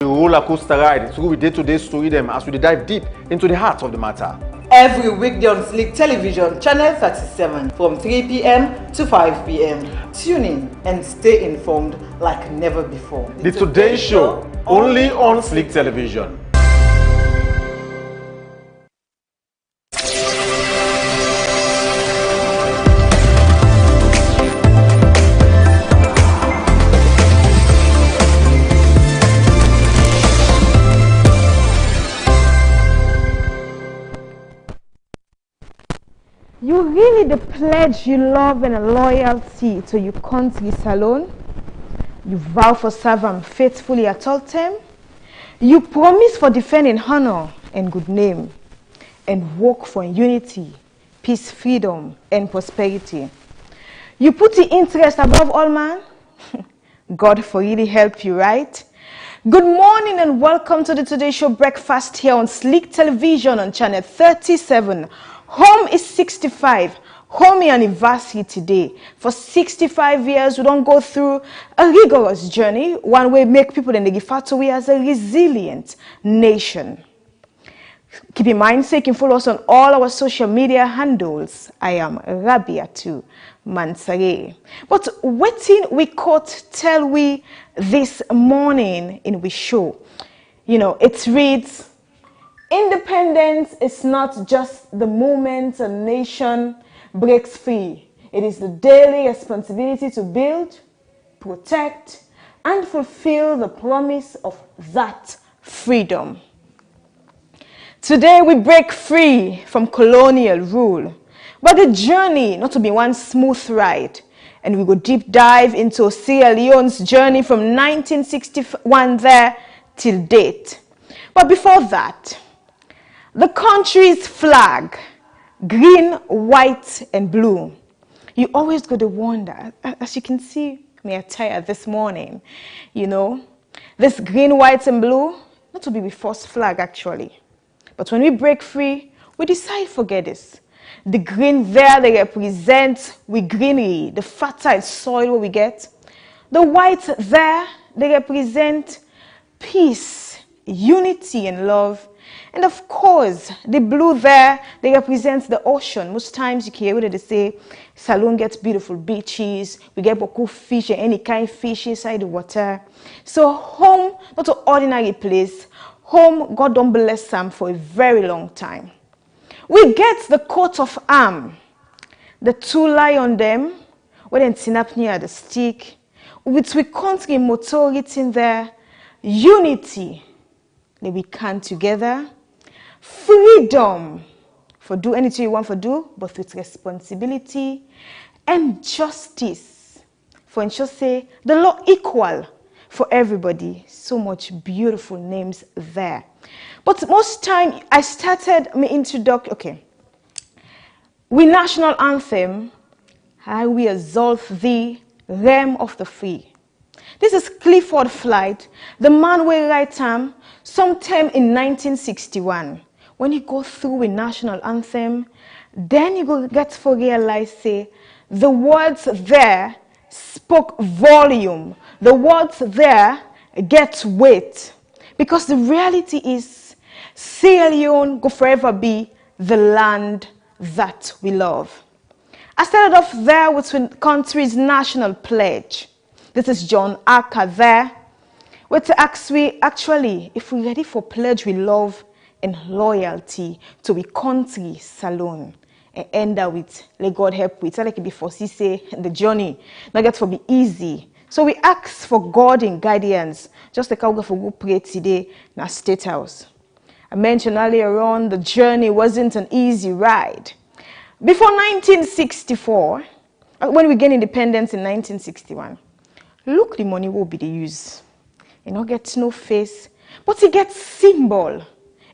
roller coaster ride through with day-to-day story them as we dive deep into the heart of the matter. Every weekday on Slik Television, channel 37, from 3 p.m. to 5 p.m. Tune in and stay informed like never before. The Today Show, only on Slik Television. You really pledge your love and loyalty to your country alone. You vow for serve them faithfully at all time. You promise for defending honor and good name, and work for unity, peace, freedom, and prosperity. You put the interest above all man. God for really help you, right? Good morning and welcome to the Today Show breakfast here on Slik Television on channel 37. Home is 65. Home anniversary today. For 65 years, we don't go through a rigorous journey. One way make people in the Gifatowe as a resilient nation. Keep in mind, so you can follow us on all our social media handles. I am Rabiatu Mansare. But waiting we caught tell we this morning in we show. You know, it reads, independence is not just the moment a nation breaks free. It is the daily responsibility to build, protect, and fulfill the promise of that freedom. Today we break free from colonial rule, but the journey not to be one smooth ride. And we go deep dive into Sierra Leone's journey from 1961 there till date. But before that, the country's flag, green, white, and blue. You always got to wonder, as you can see me attire this morning, you know, this green, white, and blue, not to be the first flag actually. But when we break free, we decide forget this. The green there, they represent we greenery, the fertile soil where we get. The white there, they represent peace, unity, and love. And of course, the blue there, they represent the ocean. Most times you can hear what they say, Salone gets beautiful beaches, we get beaucoup fish and any kind of fish inside the water. So home, not an ordinary place. Home, God don't bless them for a very long time. We get the coat of arm. The two lie on them, where they tin up near the stick, with we country motto written there, unity, that we can together. Freedom, for do anything you want to do, but with responsibility. And justice, for ensure say the law equal for everybody. So much beautiful names there. But most time I started my introduction, okay. We national anthem, I will exalt thee, realm of the free. This is Clifford Flight, the man will write sometime in 1961. When you go through a national anthem, then you go get to realize, say, the words there spoke volume. The words there get weight. Because the reality is, Sierra Leone will forever be the land that we love. I started off there with the country's national pledge. This is John Acker there. Where to ask we actually, if we're ready for pledge we love and loyalty to we country salon, and end up with let God help with. Like before, she say the journey not get to be easy. So we ask for God in guidance, just like how we go pray today in our State House. I mentioned earlier on the journey wasn't an easy ride. Before 1964, when we gained independence in 1961, look the money will be the use. You know, get no face, but it gets symbol.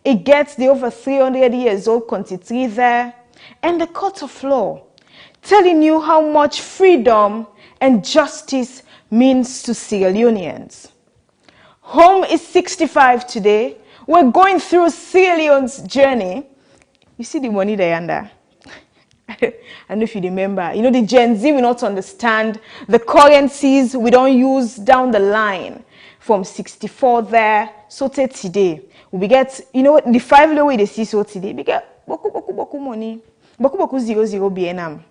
It gets the over 300 years old country there, and the court of law, telling you how much freedom and justice means to Sierra Leoneans. Home is 65 today. We're going through Sierra Leone's journey. You see the money there under? I don't know if you remember. You know, the Gen Z will not understand the currencies we don't use down the line. from 64 there, so today. We get, you know, the 5 low way they see so today. We get boku money. Boku 00 BNM.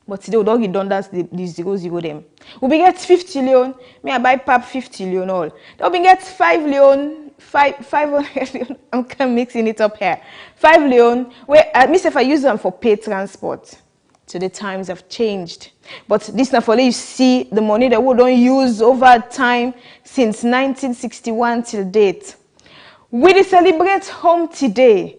But today we don't redundant the 00 them. We get 50 loan. Me I buy pap 50 loan all. Then we get 5 loan, 500 loan. I'm kind of mixing it up here. 5 loan. Where if I use them for paid transport. So the times have changed. But this now for you see the money that we don't use over time since 1961 till date. We celebrate home today.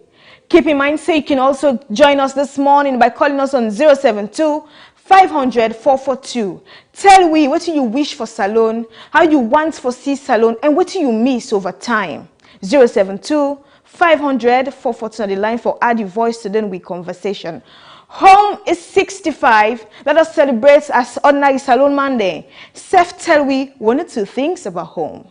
Keep in mind, say you can also join us this morning by calling us on 072 500 442. Tell we what you wish for salon, how you want for see salon, and what you miss over time. 072 500 442 on the line for add your voice to then we conversation. Home is 65. Let us celebrate as ordinary Salon Monday. Seth, tell we one or two things about home.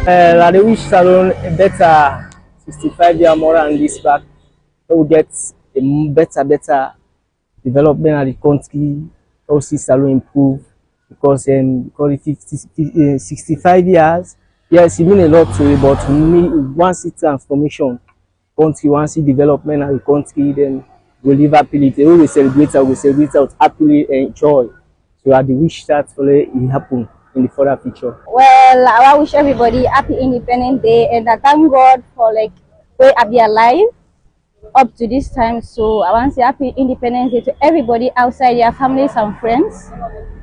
I wish salon a better 65-year more and this back. We will get a better development of the country. Also, salon improve because 65 years. Yes, it means a lot to it, but we want see transformation. Country want see development of the country, then we live happily. We will celebrate out happily and joy. So I wish that it happen in the further future. Well, I wish everybody happy Independence Day, and I thank God for like way I be alive up to this time. So I want to say happy Independence Day to everybody outside your families and friends.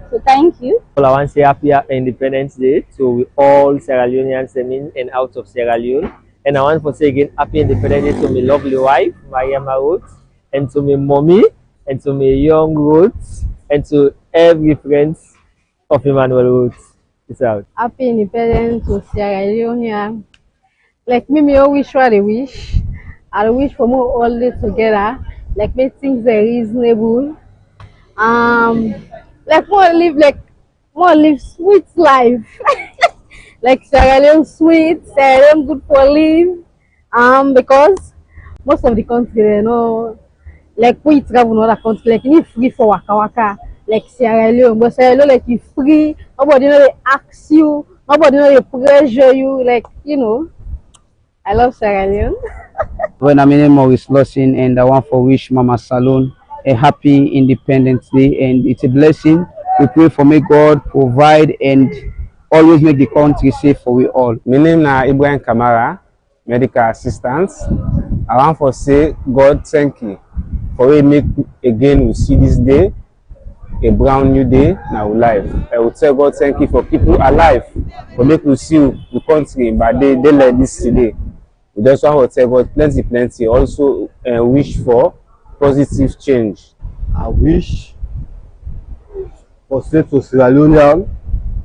So thank you. Well, I want to say happy Independence Day to all Sierra Leoneans in and out of Sierra Leone. And I want to say again happy Independence Day to my lovely wife, Maria Rhodes, and to my mommy, and to my young Rhodes, and to every friend of Emmanuel Rhodes. It's out. Happy Independence to Sierra Leone. Like me always try to wish. I wish for more all day together. Like make things are reasonable. Like more live sweet life. Like Sierra Leone sweet, Sierra Leone good for live. Because most of the country they know, like we travel in other country, like you free for waka. Like Sierra Leone, but Sierra Leone like you free, nobody know they ask you, nobody know they pressure you, like you know. I love Sierra Leone. When I'm in Maurice Lawson, and I want to wish Mama Salon a happy Independence Day, and it's a blessing. We pray for may God provide and always make the country safe for we all. My name is Ibrahim Kamara, medical assistant. I want to say God thank you for we make again we see this day. A brand new day in our life. I will tell God thank you for people alive, for make we see the country, but they like this today. We just want to tell God plenty. Also wish for positive change. I wish for Sierra Leonean,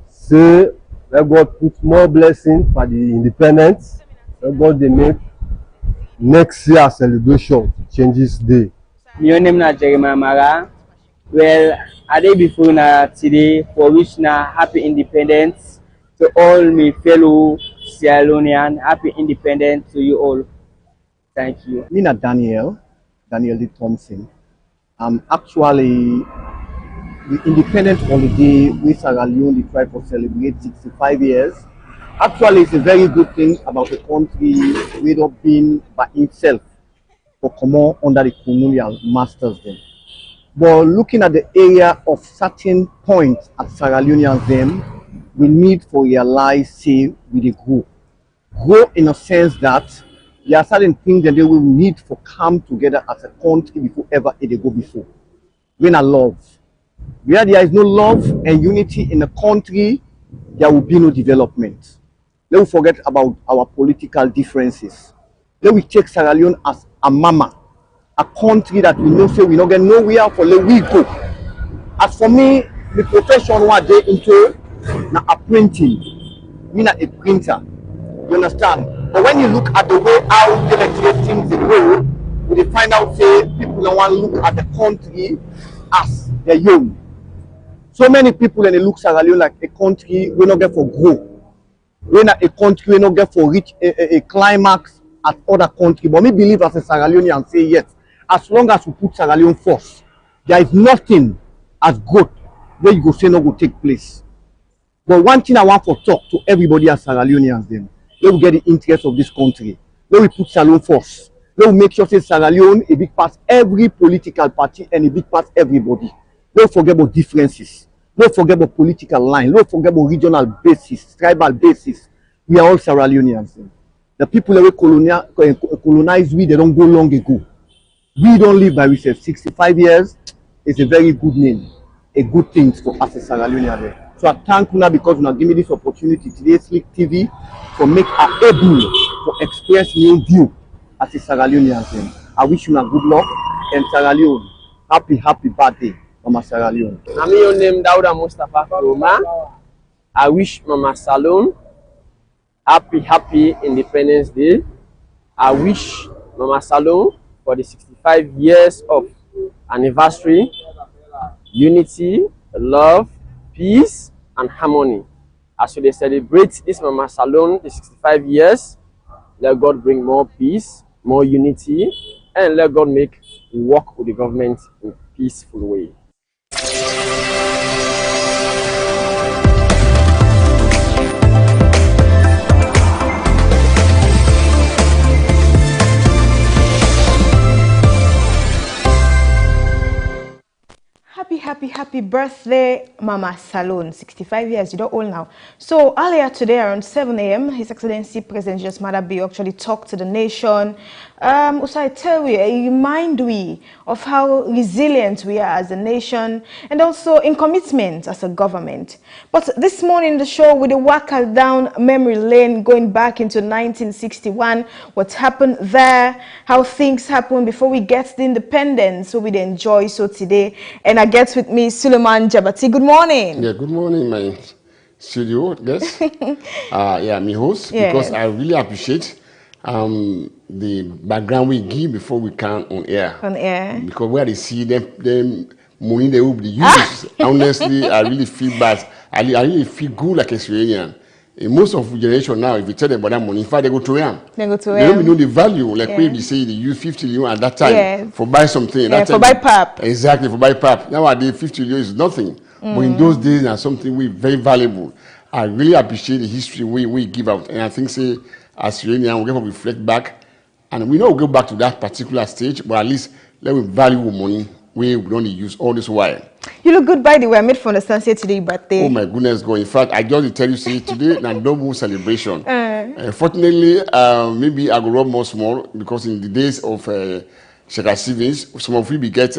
say let God put more blessing for the independence. Let God they make next year celebration changes day. My name is Jeremiah Mara. Well, a day before today for wish happy independence to all my fellow Sierra Leonean. Happy independence to you all. Thank you. Me Daniel D. Thompson. Actually the independent holiday with Sierra Leone they try to celebrate 65 years. Actually it's a very good thing about the country we not been by itself for come on under the colonial masters then. But looking at the area of certain points at Sierra Leoneans them, we need to realize, say, with the grow in a sense that there are certain things that they will need to come together as a country before ever they go before. When a love, where there is no love and unity in the country, there will be no development. Let us forget about our political differences. Let we take Sierra Leone as a mama. A country that we know say we not get nowhere for let we go. As for me, the profession what they into na a printing, me na a printer. You understand? But when you look at the way how the things they go, we find out say people don't want to look at the country as they're young. So many people and they look Sierra Leone like a country we not get for grow. We're not a country we not get for reach a climax at other country. But me believe as a Sierra Leonean and say yes, as long as we put Sierra Leone first, there is nothing as good where you go say no go take place. But one thing I want to talk to everybody as Sierra Leoneans then, let we get the interest of this country. Let we put Sierra Leone first. Let we make sure say Sierra Leone a big part every political party and a big part everybody. Don't forget about differences. Don't forget about political line. Don't forget about regional basis, tribal basis. We are all Sierra Leoneans. The people that we colonize, we they don't go long ago. We don't live by ourselves. 65 years is a very good name, a good thing for us as Sierra Leoneans. So I thank you now because you give me this opportunity today, Slik TV, for make us able to express new view as a Sierra Leonean. I wish you a good luck and Sierra Leone. Happy birthday, Mama Sierra Leone. I'm your name Dauda Mustafa Roma. I wish Mama Salon happy Independence Day. I wish Mama Salon for the 65 years of anniversary, unity, love, peace and harmony. As we celebrate this Mama Salon, the 65 years, let God bring more peace, more unity, and let God make work with the government in a peaceful way. Happy birthday, Mama Salon. 65 years, you don't old now. So earlier today around 7 a.m., His Excellency President Julius Maada Bio actually talked to the nation. So I tell you, remind we of how resilient we are as a nation and also in commitment as a government. But this morning in the show, with a walk down memory lane going back into 1961, what happened there, how things happened before we get the independence, so we'd enjoy so today. And I get with me Suleiman Jabati. Good morning. Yeah, good morning, my studio guest. Yeah, my host, because I really appreciate the background we give before we come on air. On air. Because where they see them money they will be used. Honestly, I really feel bad. I really feel good like a Syrian. In most of the generation now, if you tell them about that money, in fact, they go to them. They go to They don't even know the value. Like when they say they use 50 million at that time for buy something. Yeah, that for buy pap. Exactly, for buy pap. Nowadays, 50 million is nothing. But in those days, it's something we very valuable. I really appreciate the history we give out. And I think, say, as Syrian, we're going to reflect back. And we know we'll go back to that particular stage, but at least let me value money we don't use all this while. You look good, by the way. I made for understand say today, but oh my goodness, God! In fact, I just tell you, see, today na double celebration. Fortunately, maybe I go rub more small because in the days of Shaka savings, some of we get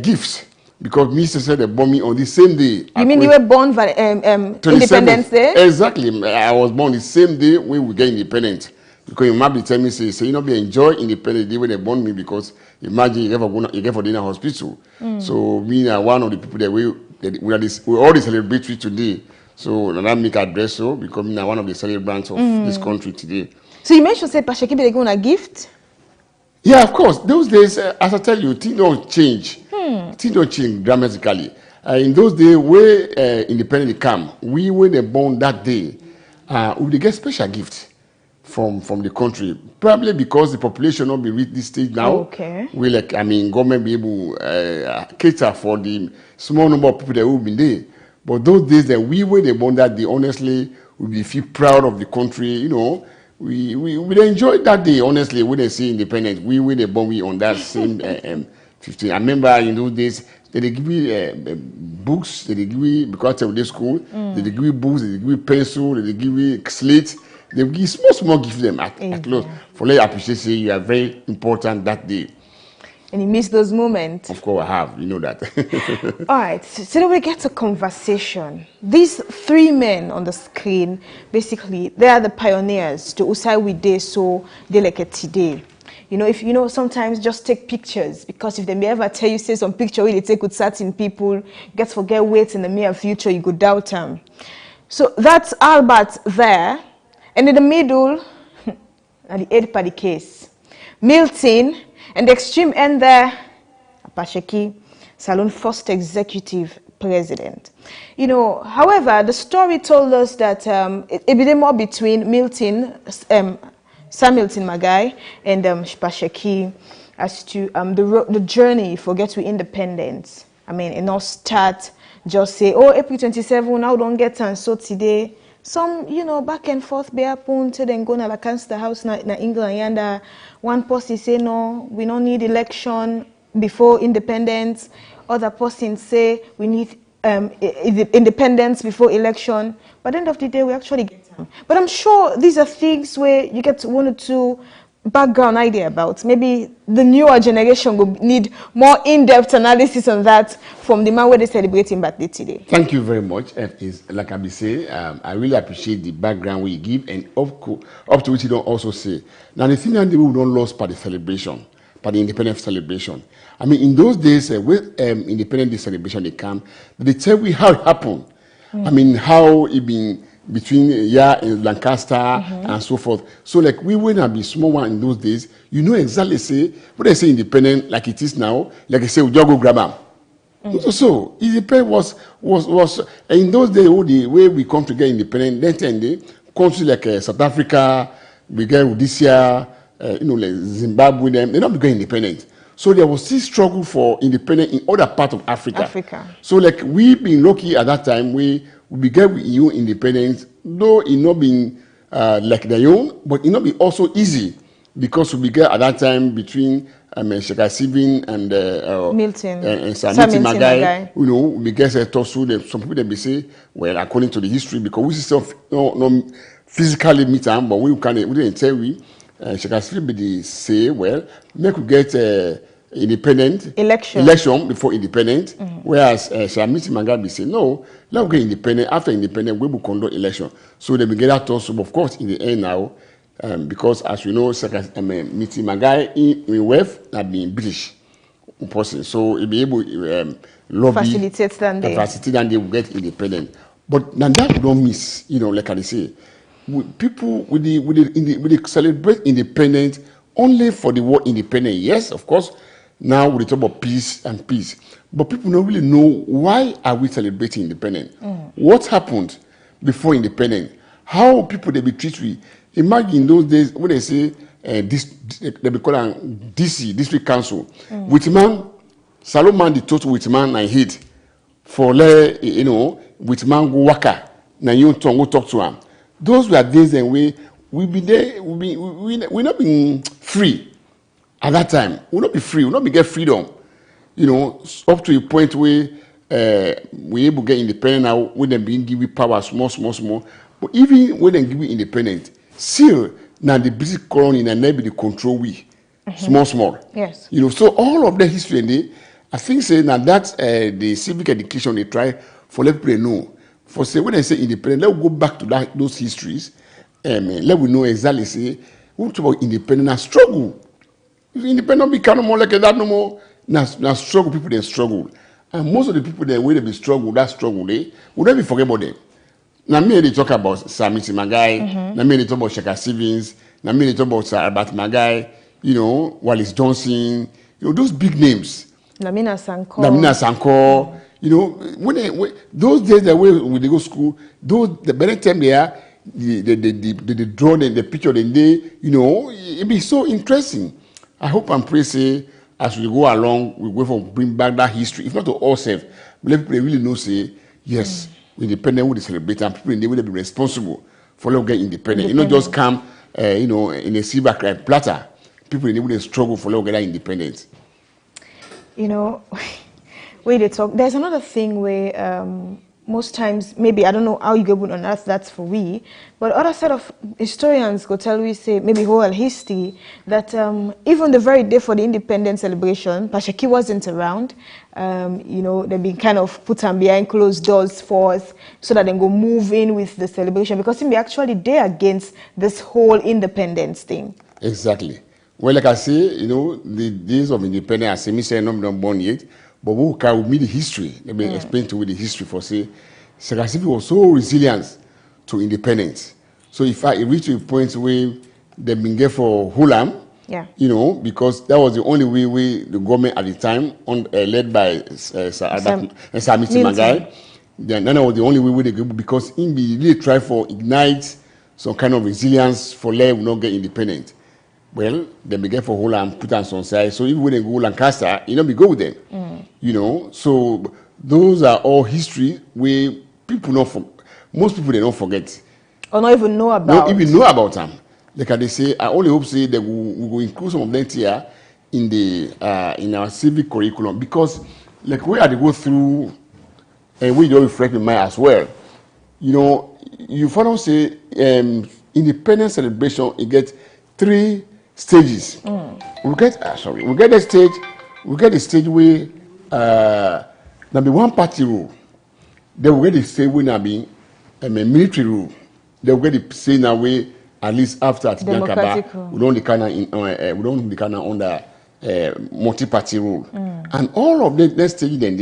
gifts because Mr. said they born me on the same day. You mean you were born for Independence Day? Exactly, I was born the same day when we get independent. Because you might be telling me, say you know, be enjoy independent day when they born me because imagine you get for dinner hospital. So me are one of the people that we already celebrate today. So that make address so because me are one of the celebrants of this country today. So you mentioned say Pasheki be going a gift? Yeah, of course. Those days, as I tell you, things don't change. Things don't change dramatically. In those days, where independence come, we when they born that day, we get special gifts from the country, probably because the population not be reach this stage now. Okay. We government be able cater for the small number of people that will be there. But those days that we were born that day, honestly, we feel proud of the country. You know, we enjoy that day. Honestly, when they say independence, we were born on that same 15. I remember in those days they give me books. They give me because of the school. They give me books. They give me pencil. They give me slate. They give small gift them at close. For let appreciate say you are very important that day. And you miss those moments. Of course I have, you know that. All right, so then we get to conversation. These three men on the screen, basically, they are the pioneers to Usai we day so they like it today. You know, if you know, sometimes just take pictures because if they may ever tell you say some picture where they take with certain people, you get to forget weight in the near future, you could doubt them. So that's Albert there. And in the middle, at the eighth party case, Milton, and the extreme end there, Pasheki. Salone first executive president. You know, however, the story told us that it be more between Milton, Sir Milton Magai and Shipasheki as to the journey for get to independence. I mean, it not start just say, oh, April 27, now don't get and so today. Some, you know, back and forth be happen to then go na the house na England yanda. One person say no, we don't need election before independence. Other person say we need independence before election. But at the end of the day, we actually get them. But I'm sure these are things where you get one or two background idea about. Maybe the newer generation will need more in-depth analysis on that from the man where they're celebrating birthday today. Thank you very much. Like I be say, I really appreciate the background we give and up to which you don't also say. Now the thing that we don't lose by the celebration, by the independence celebration. I mean, in those days, when independence day celebration they come, they tell we how it happened. I mean, how it been between in Lancaster and so forth. So like we wouldn't be small one in those days, you know exactly say what they say independent like it is now, like I say we just go grab them. So independent was in those days the way we come to get independent, then they countries like South Africa, we get Rhodesia, you know, like Zimbabwe, they're not becoming independent. So there was this struggle for independence in other parts of Africa. So like we been lucky at that time, we began with EU independence, though it not being like their own, but it not be also easy because we began at that time between Shaka Sibin and Milton and Milton Magai. You know, we began to talk to some people they say, well, according to the history, because we still no physically meet them, but we didn't tell we. Shaka Sibin be say, well, make we get independent election before independent, whereas Milton Magai be say no. Let's get independent. After independent, we will conduct election. So they will get that also, of course, in the end now, because as we know, Milton Magai in West have been British person, so he'll be able to lobby, facilitate that they will get independent. But now that we don't miss, you know, like I say, people with the celebrate independence only for the word independent. Yes, of course. Now we talk about peace and peace, but people don't really know why are we celebrating independence. What happened before independence? How people they be treated? Imagine those days when they say they be called DC district council. With man, Solomon the total with man I hate for you know with man go waka na you tongue go talk to him. Those were days and we be there. We not being free. At that time, we'll not be free, we'll not be get freedom. You know, up to a point where we're able to get independent now, when them being given power small. But even when they give you independent, still now the British colony and never the control we. Small. Yes. You know, so all of the history and they, I think say now that's the civic education they try for let people know. For say when I say independent, let's go back to those histories. Let we know exactly say we talk about independent and struggle. If independent become no more like that no more. Now struggle people they struggle. And most of the people that will be struggle, they would never forget about them. Now me they talk about Sir Milton Magai, now me they talk about Shaka Stevens, now me they talk about Sir Albert Magai, you know, Wallace Johnson, you know, those big names. Lamina Sankor. You know, when those days that when they go school, the better time they are, the drawing and the picture and they, you know, it be so interesting. I hope and pray say as we go along, we go for bring back that history. If not to ourselves, let people really know say yes, independent will celebrate and people they will be responsible for them get independent. You know, just come, you know, in a silver platter. People they will struggle for them get that independence. You know, where they talk. There's another thing where most times, maybe, I don't know how you go on earth that's for we, but other set of historians go tell we, say, maybe whole history, that even the very day for the independence celebration, Pashaki wasn't around. You know, they've been kind of put on behind closed doors for us so that they go move in with the celebration because they're actually there against this whole independence thing. Exactly. Well, like I say, you know, the days of independence, I say, I'm not born yet, but we can meet the history. Let me explain to you the history for say, Sagasibi was so resilient to independence. So if I reach a point where they've been there for Hulam, Yeah. You know, because that was the only way the government at the time, led by Samiti Magai, then that was the only way they could, because in the really try for ignite some kind of resilience for let will not get independent. Well, they began for whole and put on some side. So even when they go Lancaster, you know, we go with them. You know, so those are all history where people most people they don't forget. Or not even know about. Don't even know about them. Like they say, I only hope say that we will include some of them here in the in our civic curriculum, because like we had to go through, and we don't reflect in mind as well. You know, you follow say independence celebration, it gets 3 stages. We get the stage where there be one party rule. Then we get the stage where there be a military rule. Then we get the stage now where at least after Atijankaba, we don't the kind of under multi-party rule. And all of the stage then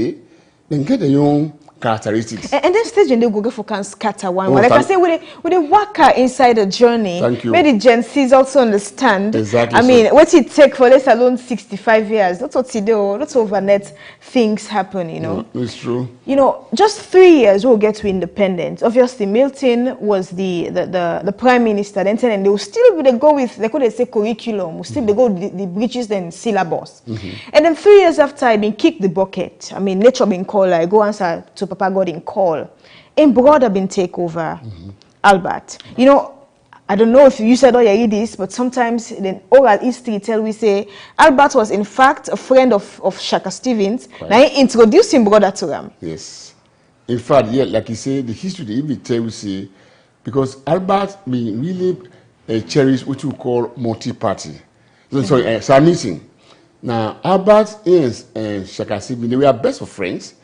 get the young characteristics. And then stage and they go for can scatter one. Like I say, with a worker inside the journey, maybe Gen Z's also understand. Exactly. I mean, what it take for let's alone 65 years. That's what it do. That's overnight things happen, you know. It's true. You know, just 3 years we'll get to independence. Obviously, Milton was the prime minister. Then and they will still go with they say curriculum. Will still they go the bridges and syllabus. And then 3 years after, I been kicked the bucket. I mean, nature been called. I go answer to Papa God in call. And brother been take over. Albert. You know, I don't know if you said you read this, but sometimes in oral history tell we say Albert was in fact a friend of Shaka Stevens. Now he introduced him brother to him. Yes. In fact, yeah, like you say, the history they even tell we say, because Albert been really cherish what you call multi-party. So I'm missing. Now Albert and Shaka Stevens, they were best of friends.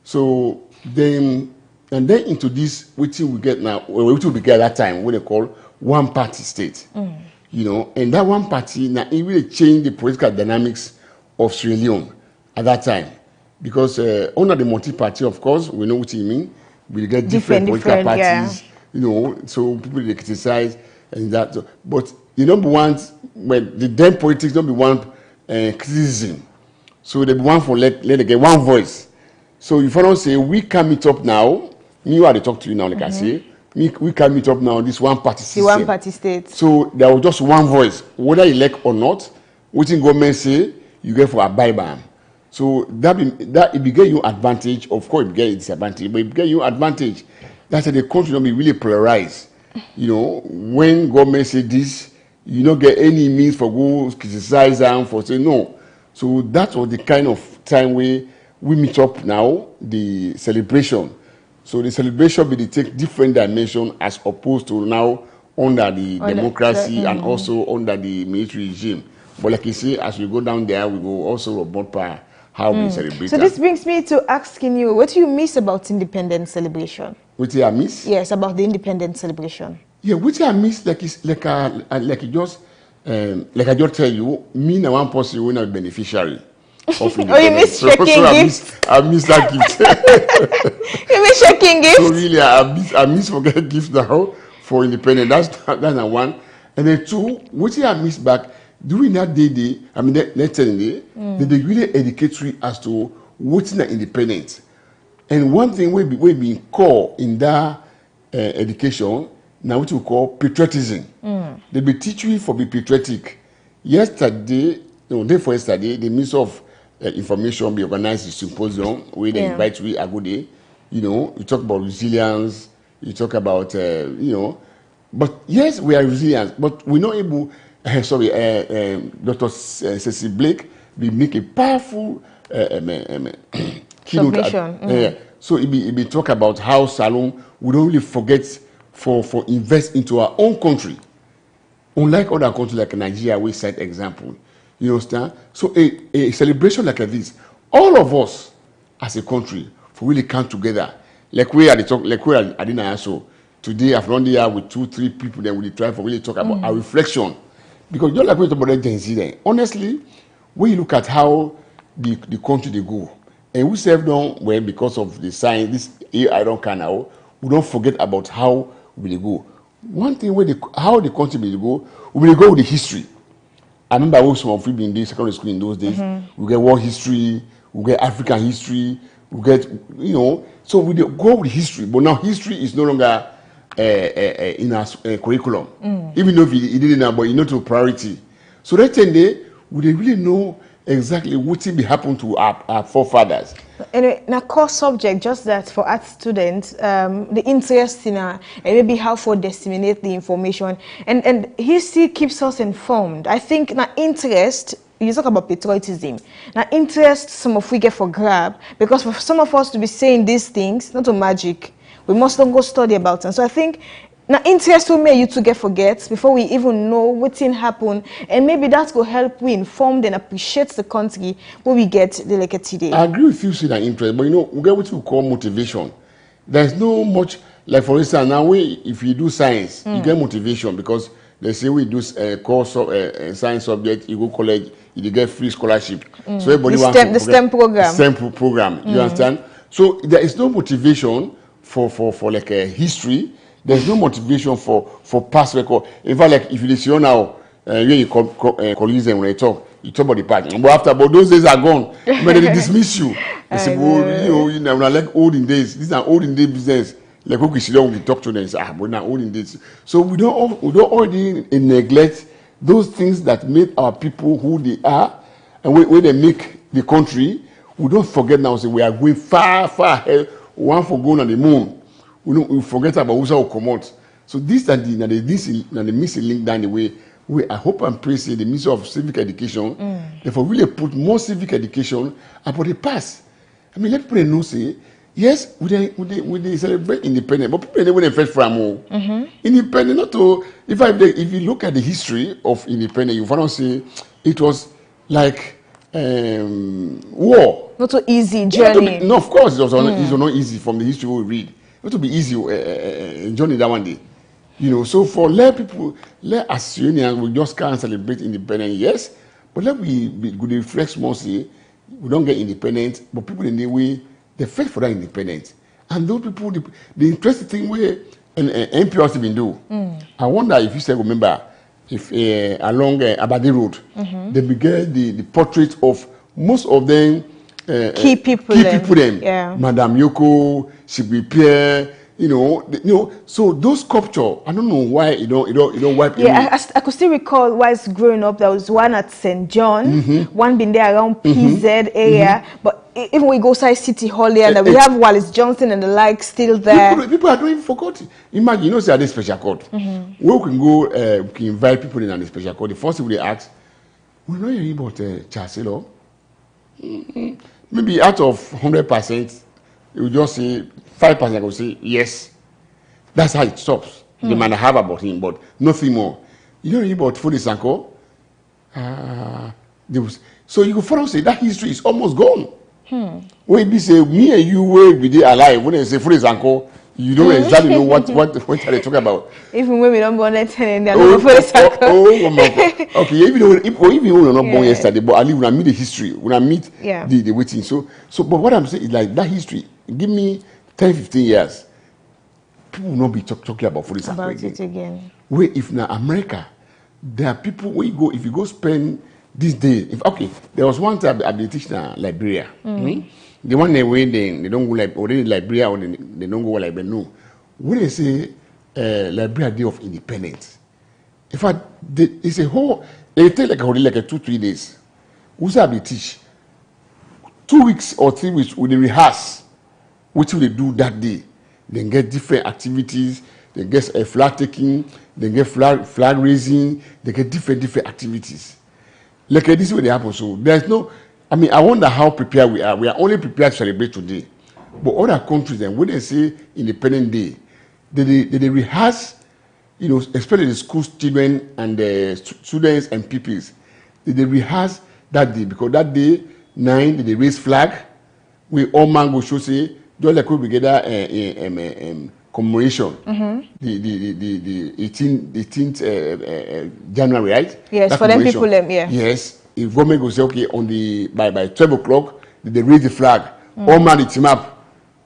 So then into this, which we get now, which we get at that time, what they call one party state. You know, and that one party now it really changed the political dynamics of Sierra Leone at that time. Because under the multi-party, of course, we know what you mean. We get different political parties, you know, so people they criticize and that. But the number one, when the then politics don't be one criticism. So they be one for let they get one voice. So if I don't say we can meet up now, me I talk to you now, like I say, we can meet up now. This one party system. The one party state. So there was just one voice, whether you elect or not. What in government say, you get for a buy-ban. So that it will get you advantage. Of course, it will get you disadvantage, but it will get you advantage. That's why the country don't be really polarized. You know, when government say this, you don't get any means for go criticize them for say no. So that was the kind of time where we meet up now, the celebration. So the celebration will take different dimension as opposed to now under the democracy and also under the military regime. But like you say, as we go down there, we go also about how we celebrate. So this brings me to asking you, what do you miss about independence celebration? What do I miss? Yes, about the independence celebration. Yeah, what I miss like I just tell you, me and one person when a beneficiary. Oh, you miss shaking gifts? I miss that gift. You miss shaking gifts? So really, I miss forget gifts now for independence. That's number one. And then two, what I miss back during that day, I mean that 10 day, they really educatory as to what's the independence. And one thing we be called in that education now what we call patriotism. They be teach you for be patriotic. Yesterday, day for yesterday, the Minister of Information be organized a symposium where they invite we a good day. You know, you talk about resilience, you talk about but yes, we are resilient, but we're not able. Dr. Cecil Blake will make a powerful keynote. So it be talk about how Salon we don't really forget for invest into our own country. Unlike other countries like Nigeria, we set example. You understand? So a celebration like this, all of us as a country, for really come together. Like we are the talk, like we are at the so today I've run here with 2-3 people, then we try for really talk about our reflection. Because just like we talk about Gen Z then, honestly, when you look at how the country they go, and we serve them well because of the science, this AI don't can now, we don't forget about how we go. One thing how the country will go with the history. I remember also of we been in secondary school in those days. We get world history, we get African history, we get, you know, so we go with history, but now history is no longer in our curriculum. Even though it didn't now, but you know to priority. So that day, we really know exactly what will be happen to our forefathers. Anyway, na core subject, just that for art students, the interest in and maybe how to disseminate the information, and history keeps us informed. I think na interest, you talk about patriotism, na interest some of we get for grab, because for some of us to be saying these things, not a magic, we must not go study about them. So I think now interest will make you to get forget before we even know what thing happen, and maybe that will help we inform and appreciate the country where we get the like today. I agree with you, see that interest, but you know, we get what we call motivation. There's no much, like for instance, now if you do science, you get motivation because they say we do course of science subject, you go college, you get free scholarship. So everybody wants the STEM program. STEM program, you understand? So there is no motivation for like a history. There's no motivation for past record. In fact, like if you listen now, when you colleagues and when you talk about the past. But but those days are gone. But they dismiss you. They say, well, you know, like olden days. These are olden day business. Like we sit down, we talk to them and say, but now olden days. So we don't already neglect those things that made our people who they are, and when they make the country, we don't forget now. Say we are going far ahead. One for going on the moon. We forget about who's our command. So this and the missing link down the way. I hope and pray say the Ministry of Civic Education, therefore really put more civic education about the past. I mean, let people know say yes, we celebrate independence, but people never first from more. Independent, not to if you look at the history of independence, you find out say it was like war. Not so easy journey. No, of course it was not easy from the history we read. It will be easy journey that one day. You know, so for let us unions, we just can't celebrate independence, yes, but let we good reflect more say we don't get independent, but people in the way they fight for that independence. And those people, the interesting thing where NPRC been do. I wonder if you still remember if along Abadi Road, they began the portrait of most of them. Key people them. Yeah. Madame Yoko, Sibi Pierre, you know. So those sculpture, I don't know why you don't wipe. Yeah, I could still recall whilst growing up, there was one at St. John, one been there around PZ area, but even we go side City Hall here, and we have Wallace Johnson and the like still there. People are doing forgot. Imagine, you know, say this special court. Where we can go, we can invite people in on the special court. The first thing they ask, we know you about Chancellor. Maybe out of 100%, you will just say 5% will say yes. That's how it stops. They might have about him, but nothing more. You know about Fode Sanko? So you can follow say that history is almost gone. When you say me and you will be there alive, when they say Fode Sanko, you don't exactly know what are they talking about. Even when we don't born yesterday, they don't Fode Sanko. Okay, even when we're not born yesterday, but at least when I meet the history, when I meet the waiting. So but what I'm saying is like that history, give me 10, 15 years, people will not be talking about Fode Sanko again. Where if now America, there are people where you go, if you go spend this day, there was one time I've been teaching Liberia. The one where they don't go like already Liberia or they don't go like no. When they say Liberia Day of Independence, in fact, it's a whole. They take like a 2-3 days. Who's that be teach? 2 weeks or 3 weeks will they rehearse what will they do that day. They get different activities. They get flag taking. They get flag raising. They get different activities. Like this is what they happen. So there's no. I mean, I wonder how prepared we are. We are only prepared to celebrate today. But other countries, then, when they say Independence Day, they rehearse, you know, especially the school children and the students and pupils. They rehearse that day because that day, 9, they raise flag. We all man go show say, just like we gather commemoration, the 18th January, right? Yes, that for them people, yeah. Yes. If government goes say okay on the by 12 o'clock they raise the flag, all man the team up.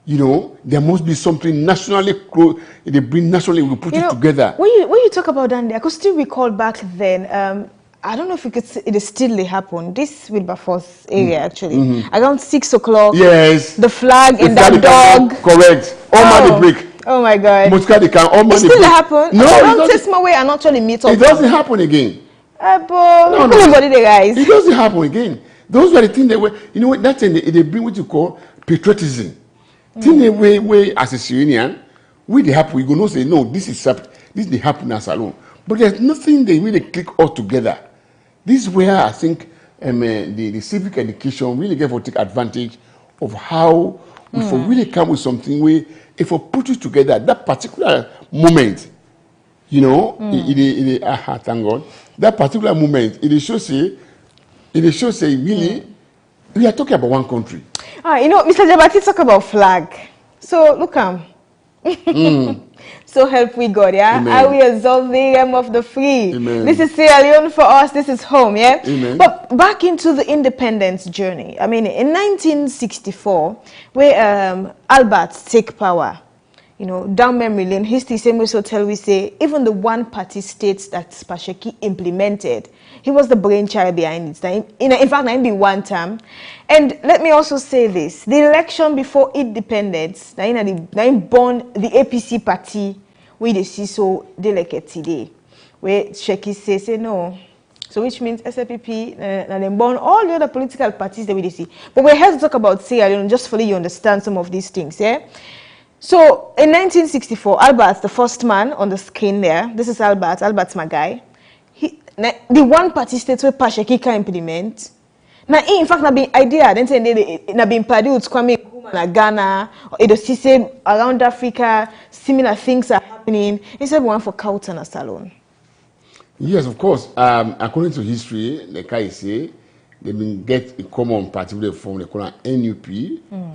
You know, there must be something nationally close. They bring nationally, we put it together. When you talk about that, I could still recall back then. I don't know if it is still they happen. This Wilberforce area actually. Around 6 o'clock. Yes. The flag The and that flag dog. correct. All man the break. Oh my God. Motka they can all man It still happen. No, I it don't doesn't. taste my way and actually meet up. It doesn't happen again. No. Nobody the guys. It doesn't happen again. Those were the things they were. You know what? That thing they bring what you call patriotism. Thing they way as a Syrian, we they happen. We go no say no. This they happen as alone. But there's nothing they really click all together. This is where I think the civic education really get to take advantage of how we for really come with something where if we put it together that particular moment, you know, thank God, that particular moment, it shows say really we are talking about one country. You know, Mr. Jabati talk about flag. So look So help we God, yeah? Amen. I will exalt the realm of the free. Amen. This is Sierra Leone for us. This is home, yeah? Amen. But back into the independence journey. I mean, in 1964, where Albert take power, you know, down memory lane, history same way so tell we say, even the one-party states that Spashaki implemented, he was the brainchild behind it. In fact, I be one term. And let me also say this. The election before independence, I born the APC party, we they see so delicate today. Where Sheki say no. So which means SLPP, and then born all the other political parties that we see. But we're here to talk about Sierra Leone, just for you understand some of these things, yeah? So in 1964, Albert, the first man on the screen there, this is Albert. Albert's my guy. The one party state where Pasheki can implement. Now, in fact, na been idea. Then say na been produced Kwame Nkrumah Ghana, or it around Africa. Similar things are happening. Instead, one for Kauta and Salon. Yes, of course. According to history, like I say, they been get a common party they form. They call it NUP.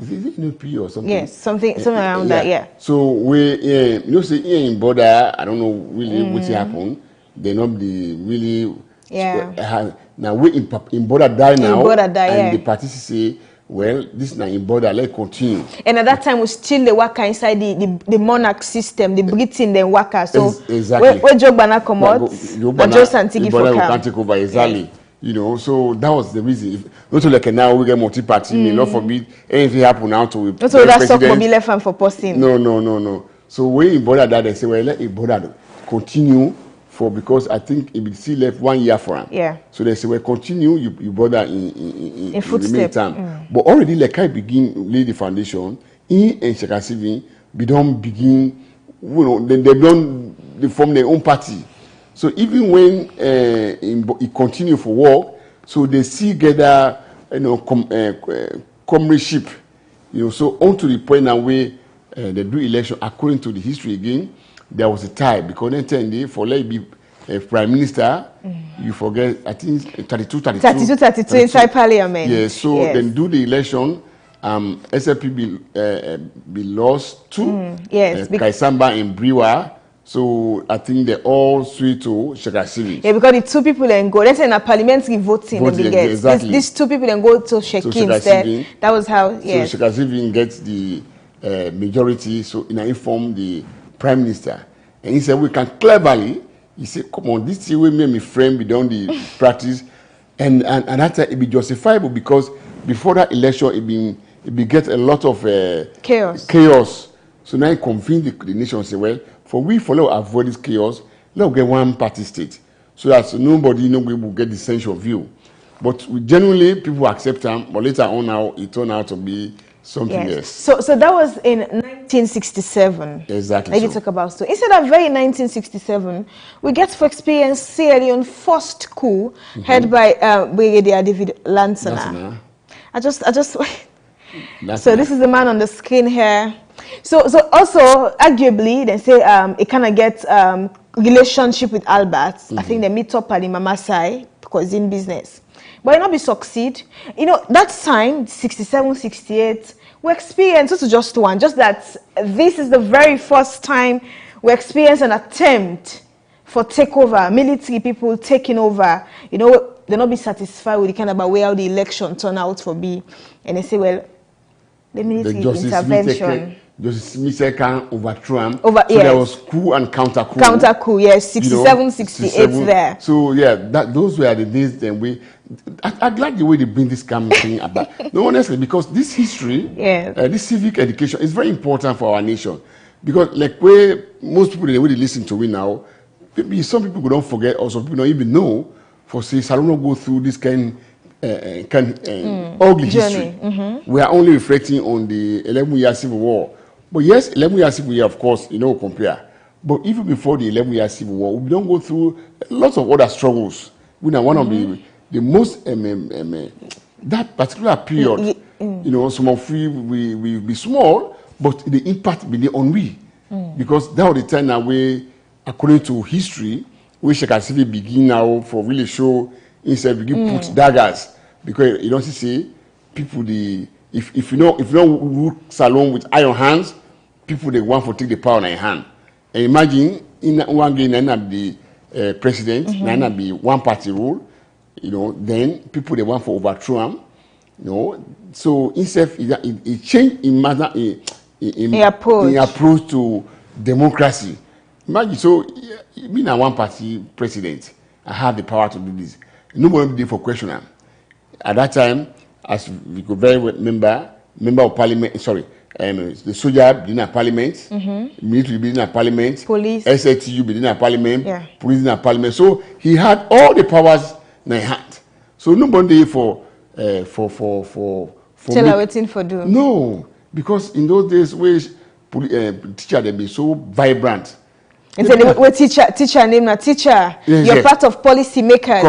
Is it NUP or something? Yes, something around that. Yeah. So we, you know, say here in border, I don't know really what happened. They not be really. Yeah. Now we in border die now. In border die, and yeah. the parties say, well, this now in border, let's continue. And at that time, we still the worker inside the monarch system, the Britain, the worker. So exactly. Where Joe Bana come out, and Joe Santigi for can't take over exactly. Yeah. You know, so that was the reason. If not like now we get multi-party, may not forbid anything happen now to not so that stock will be left for posting. No. So we in border that they say, well, let a border continue. Because I think it will still left 1 year for him. Yeah. So they say, well, continue, you brother in the meantime. But already, like I begin lay the foundation, in and Shekasivi, we don't begin, you know, they form their own party. So even when it continue for work, so they see gather, you know, comradeship, you know, so on to the point now where they do election according to the history again. There was a tie because then for let be prime minister, you forget I think 32 inside parliament. Yes, so then do the election. SLP be lost to Kaisamba and Briwa. So I think they all switch to Shekasiri. Yeah, because the two people then go. Let's say in a parliamentary voting exactly. These two people then go to Sheki instead. That was how. Yes. So Shekasiri gets the majority. So in inform the Prime Minister, and he said we can cleverly. He said, "Come on, this way make me frame beyond the practice," and that time it be justifiable because before that election it be get a lot of chaos. So now he convened the nation and say, "Well, for we follow avoid this chaos, let's get one party state, so that nobody will get the sense of view." But generally people accept them, but later on now it turned out to be something else. So that was in 1967. Exactly. Like you talk about. So instead of very 1967, we get to experience Sierra Leone's first coup head by Brigadier David Lansana. I just. So this is the man on the screen here. So also arguably they say it kind of get relationship with Albert. I think they meet up at the Mama side because in business. But it not be succeed. You know, that time, 67, 68, we experienced, it's just one, just that this is the very first time we experience an attempt for takeover, military people taking over. You know, they'll not be satisfied with the kind of way how the election turned out for be. And they say, well, the military intervention. Justice Smith can overthrow him. So yes. There was coup and counter coup. Counter coup, yes, 67, 68 there. So yeah, those were the days then I'm glad the way they bring this kind of thing about. No, honestly, because this history, this civic education is very important for our nation. Because like where most people, the way they listen to it now, maybe some people don't forget, or some people don't even know, for say, Salon go through this ugly history. We are only reflecting on the 11-year civil war. But yes, 11-year civil war, of course, compare. But even before the 11-year civil war, we don't go through lots of other struggles. We are one of the most, that particular period, some of we be small, but the impact be on we. Because that was the time now where, according to history, we should actually begin now for really show, instead begin put daggers. Because you don't see people, if you don't rule Salon with iron hands, people they want to take the power in their hand. And imagine in one game, the president, be one party rule, then people they want to overthrow him, So instead, it changed in matter in approach to democracy. Imagine, so being a one party president, I have the power to do this. Nobody be there for question him. At that time, as we could very well member of parliament, the soldier be in a parliament, military be in a parliament, police, SATU be in a parliament, police in a parliament. So he had all the powers in his hand. So nobody for waiting for do. No, because in those days, where teacher they be so vibrant. And so we teacher name na teacher. Yes, you're part of policy makers.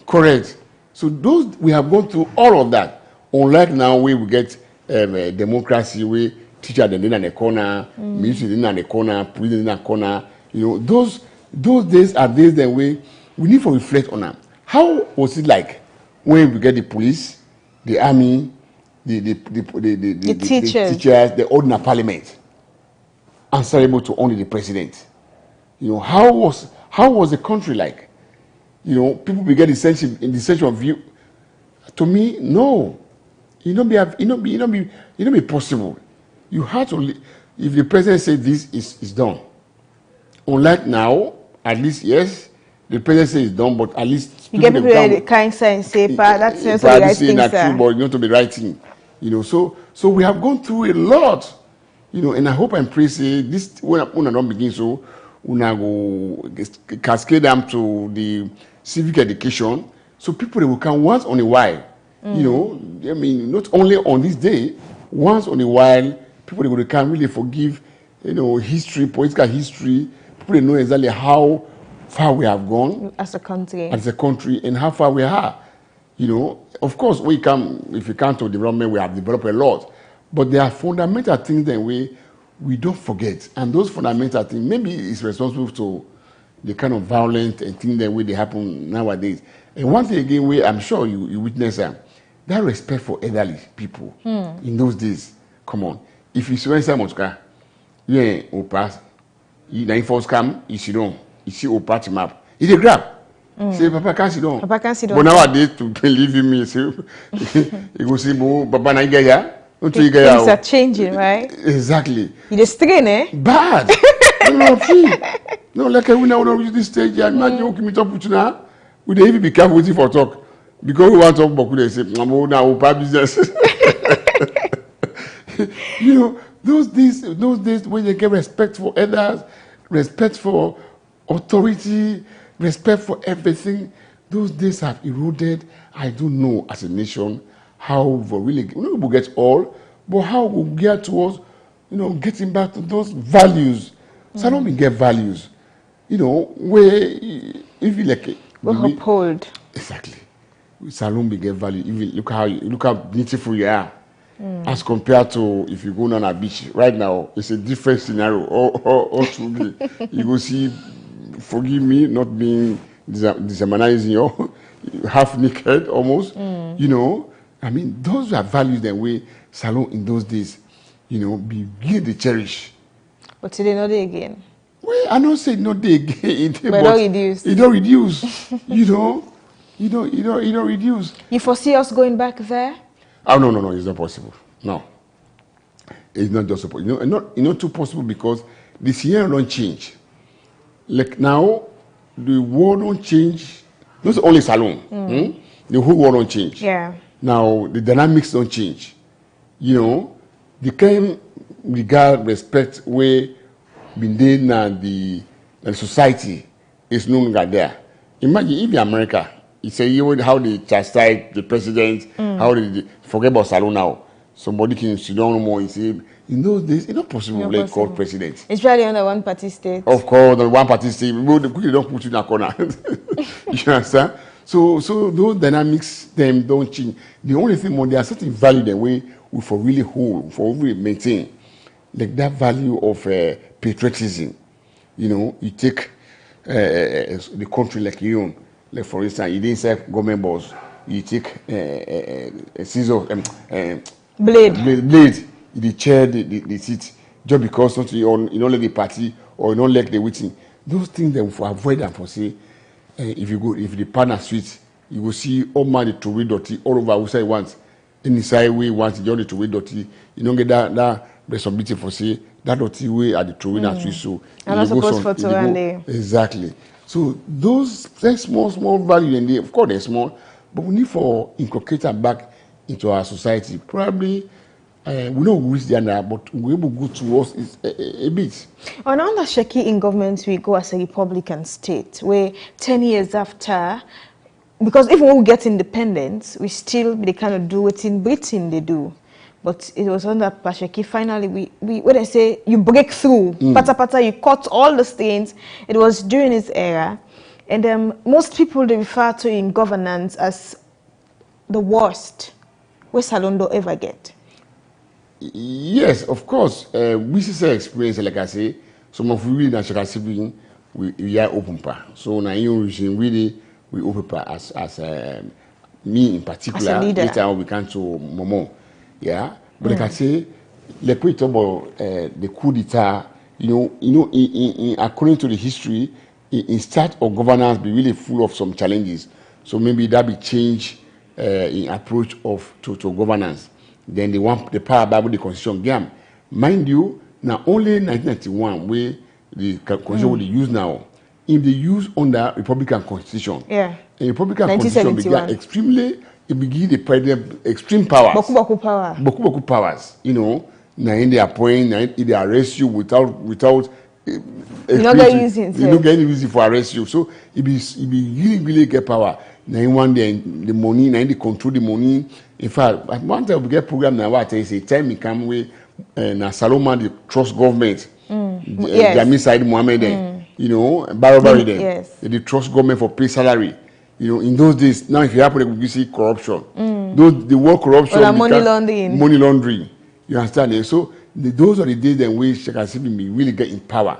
Correct. So those we have gone through all of that. Unlike now, where we get democracy, where teacher then in the corner, military in the corner, police in the corner. Those days are days that we need to reflect on them. How was it like when we get the police, the army, the teachers, the ordinary parliament, answerable to only the president? How was the country like? People began the sense of view. To me, no. It not be possible. You have to. If the president says this is done. Unlike now, at least yes, the president says it's done, but at least you get people that kind sign say, that's not the right thing, sir. But you know to be writing. So we have gone through a lot. And I hope and pray say this when I don't begin so. Una go cascade them to the civic education, so people will come once on a while. Not only on this day, once on a while, people will come really forgive, history, political history. People know exactly how far we have gone as a country, and how far we are. Of course, if you come to development, we have developed a lot, but there are fundamental things that we don't forget, and those fundamental things maybe is responsible to the kind of violence and things that they happen nowadays. And one thing again, where I'm sure you witness that respect for elderly people in those days. Come on, if you see someone or pass, you first come, you sit down, you see or party map, it's a grab. Say Papa can't sit down. Papa can't sit down. But nowadays to believe in me, say you go see Papa na igaya. Things are changing, right? Exactly. You just strain, eh? Bad. No, like we now don't reach this stage. Imagine you me talk with you now. We don't even be careful waiting for talk because we want to talk, but they say, "Mamo, now open business." Those days when they get respect for others, respect for authority, respect for everything, those days have eroded. I don't know as a nation how we really we get all, but how we get towards, getting back to those values. So I don't get values, where if you like we uphold. Exactly. Salon get value. Even look how beautiful you are. As compared to if you go on a beach right now, it's a different scenario. Or truly, you go see. Forgive me, not being dehumanizing you, half naked almost. I mean, those are values that we Salon in those days, begin to cherish. But today, not there again. Well, I don't say not there again. But don't reduce. It don't reduce. You don't reduce. You foresee us going back there? Oh no, it's not possible. No, It's not just possible. Not too possible because the scenario don't change. Like now, the world don't change. Not only Salone. The whole world don't change. Yeah. Now the dynamics don't change. The kind regard, respect where within the society is no longer there. Imagine if in America, you say how they chastise the president, how they forget about Salone now. Somebody can sit down no more and say, in those days, it's not possible to like call president. It's really under one party state. Of course, the one party state, they quickly don't put you in a corner. You understand? So those dynamics, them don't change. The only thing more, there are certain value the way we for really hold, for really maintain, like that value of patriotism. You take the country like you own. Like for instance, you didn't say government boss. You take a scissor, blade. You chair the seat just because not you don't like the party or you don't like the waiting. Those things they will avoid them for say. If the partner suite, you will see all man the to dirty all over outside once. Inside way once you only to dirty. You don't get that responsibility for say that dirty way at the to and suite. So I'm not supposed for to run there. Exactly. So those small value and they of course they're small, but we need for inculcate them back into our society. Probably we don't reach there now, but we will go towards a bit. On under Sheki in government, we go as a Republican state, where 10 years after, because even when we get independence, we still they kind of do what in Britain they do. But it was under Pasheki, finally, we when I say you break through, pata, you cut all the stains. It was during his era. And most people, they refer to in governance as the worst where Salondo ever get. Yes, of course. We see experience, like I say, some of we national civilian, we are open pa. So now you regime really we open pa as me in particular. As a leader. Later we can to Momo. Yeah. But like I say, like we talk about the coup d'etat, in according to the history, in start of governance be really full of some challenges. So maybe that be change in approach to governance. Then they want the power Bible, the constitution game. Mind you, now only 1991 where the constitution will use now. If they use under Republican constitution, the Republican constitution began extremely, it begin the president extreme powers. Boku power. Boku powers. Now in they appoint, now they arrest you without. You don't get using. You don't get any reason for arrest you. So it be really get power. Now in one day the money, now they control the money. In fact, one time we get program now what I say time come way na Saloma the trust government. Jami Said Mohammed Barabari them. Yes. They trust government for pay salary. In those days, now if you happen to see corruption, the word corruption money laundering. Money laundering. You understand? So those are the days that we Shekasibi really get in power.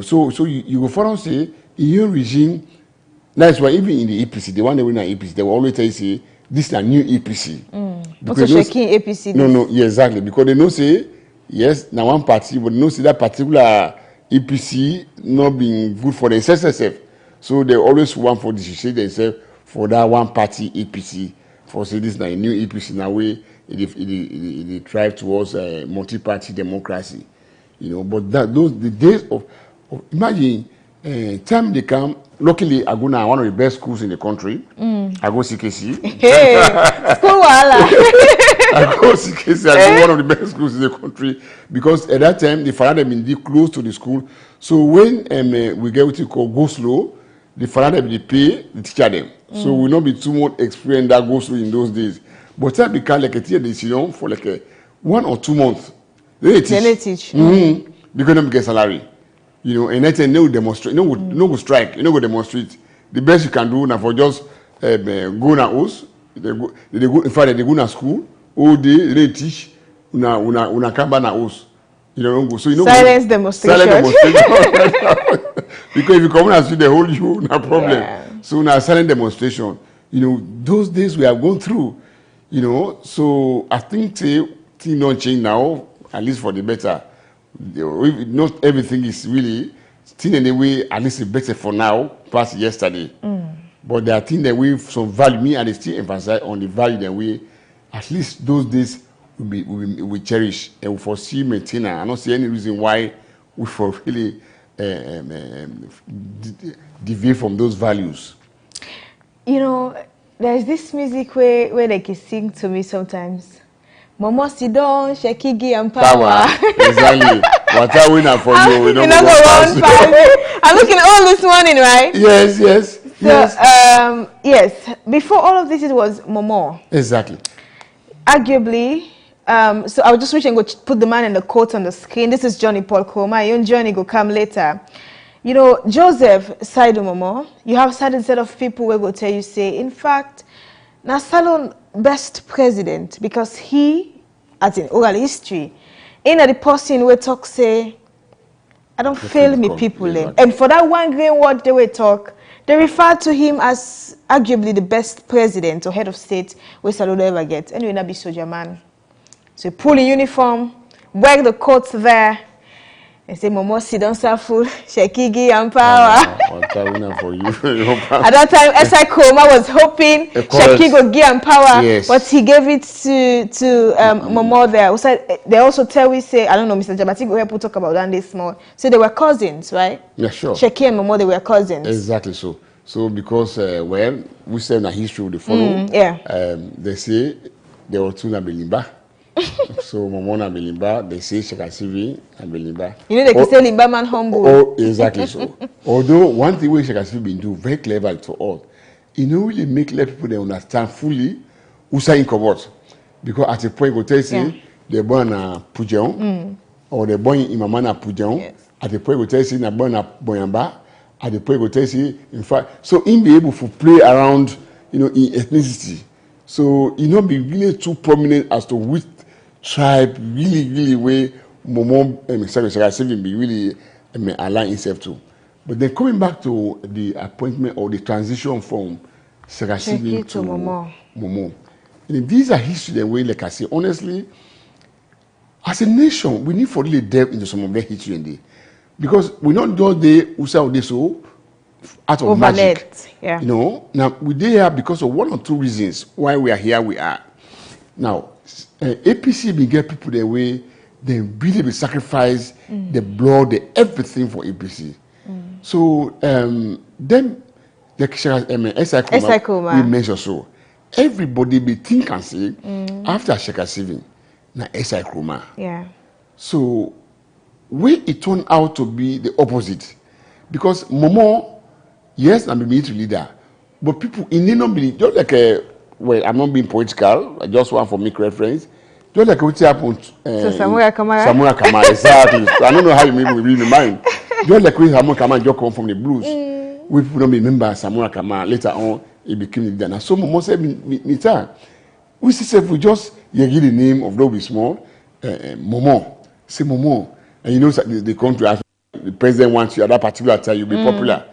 So you go forward say in your regime. That's why even in the APC, the one that win an APC, they will always tell you say this is a new APC. Also shaking APC. No, yeah, exactly. Because they know say yes, now one party, but they know say that particular APC not being good for themselves. So they always want for differentiate themselves for that one party APC. For say this is a new APC now way it drive towards multi-party democracy. But the days of imagine time they come. Luckily, I go now one of the best schools in the country. I go CKC. Hey, school wala. I go CKC. I go one of the best schools in the country because at that time the father been close to the school. So when we get what you call go slow, the father they pay the teacher them. So we not be too much experience that go slow in those days. But time become like a teacher decision for like 1 or 2 months. They teach. Because they get salary. And that's no demonstrate, no go strike, no go demonstrate. The best you can do now for just go na house. They go. In fact, they go na school all day. They teach. Una come back na house. Go. So silence demonstration. Silent demonstration. Because if you come and see they hold you, no problem. Yeah. So now silent demonstration. Those days we have gone through. So I think things don't change now, at least for the better. Not everything is really still in a way at least better for now past yesterday. But there are things that we some value me and they still emphasize on the value that we at least those days we cherish and we foresee maintain. I don't see any reason why we for really deviate from those values. You know, there's this music where they can sing to me sometimes. Momo Sidon, Shekigi and Power. Exactly. What are we now for you? We don't go I'm looking all this morning, right? Yes, yes. So, yes. Yes. Before all of this, it was Momo. Exactly. Arguably, so I was just wishing I could put the man in the quote on the screen. This is Johnny Paul Koma. Your own journey will come later. You know, Joseph Saidu Momo, you have certain set of people who will tell you, say, in fact, now Salon best president because he, as in oral history, in the person we talk say, I don't fail me people. Exactly. And for that one green word they will talk, they refer to him as arguably the best president or head of state we Salon ever get. Anyway, not be soldier man. So pull in uniform, wear the coats there, and say, Momo, sit down, full, Shekigi and Power. For you. At that time, S.I. Kroma was hoping Shekigi would give and Power, yes. But he gave it to Momo there. They also tell we say, I don't know, Mr. Jabati, we have to talk about that this more. So they were cousins, right? Yeah, sure. Shekigi and Momo, they were cousins. Exactly so. So because, well, we say in a history they follow, they say there were two Nabilimba. So Momona Belimba, they say Shekasivi and Belimba. You know they can say Limba man humble. Oh, exactly so. Although one thing we Shekasivi been do very clever to all, you know really make let people they understand fully who's in covert. Because at a point go tell say they're born a Pujeon or they're born in Mamana Pujeon. Yes. At a point go tell say they're born a Boyamba. At the point go tell say in fact so in be able to play around, you know, in ethnicity. So you not be really too prominent as to which tribe really where Momo Shekasivi be really align himself to. But then coming back to the appointment or the transition from Shekasivi to Momo. And these are history the way, like I say, honestly, as a nation, we need for really delve into some of their history in there. Because we not do the Usa or so out of magic. Yeah. You know, now we did here because of one or two reasons why we are here we are. Now, APC will get people the way they really will sacrifice the blood, the everything for APC. So then the S.I. Kroma we mention so. Everybody be think and say after Shekasivi, now S.I. Kroma. Yeah. So it turned out to be the opposite. Because Momo, yes, I'm a military leader, but people in the non just like well, I'm not being political. I just want for make reference. Just like what happened. So Samuel Kamara. Samuel Kamara, exactly. I don't know how you maybe read the mind. Just like when Samuel Kamara just come from the blues. We people don't remember Samuel Kamara. Later on, he became the leader. Now, so Momo said, we see if we just give the name of Lobby Small, Momo. Say Momo. And you know the country, the president wants you at that particular time, you'll be popular.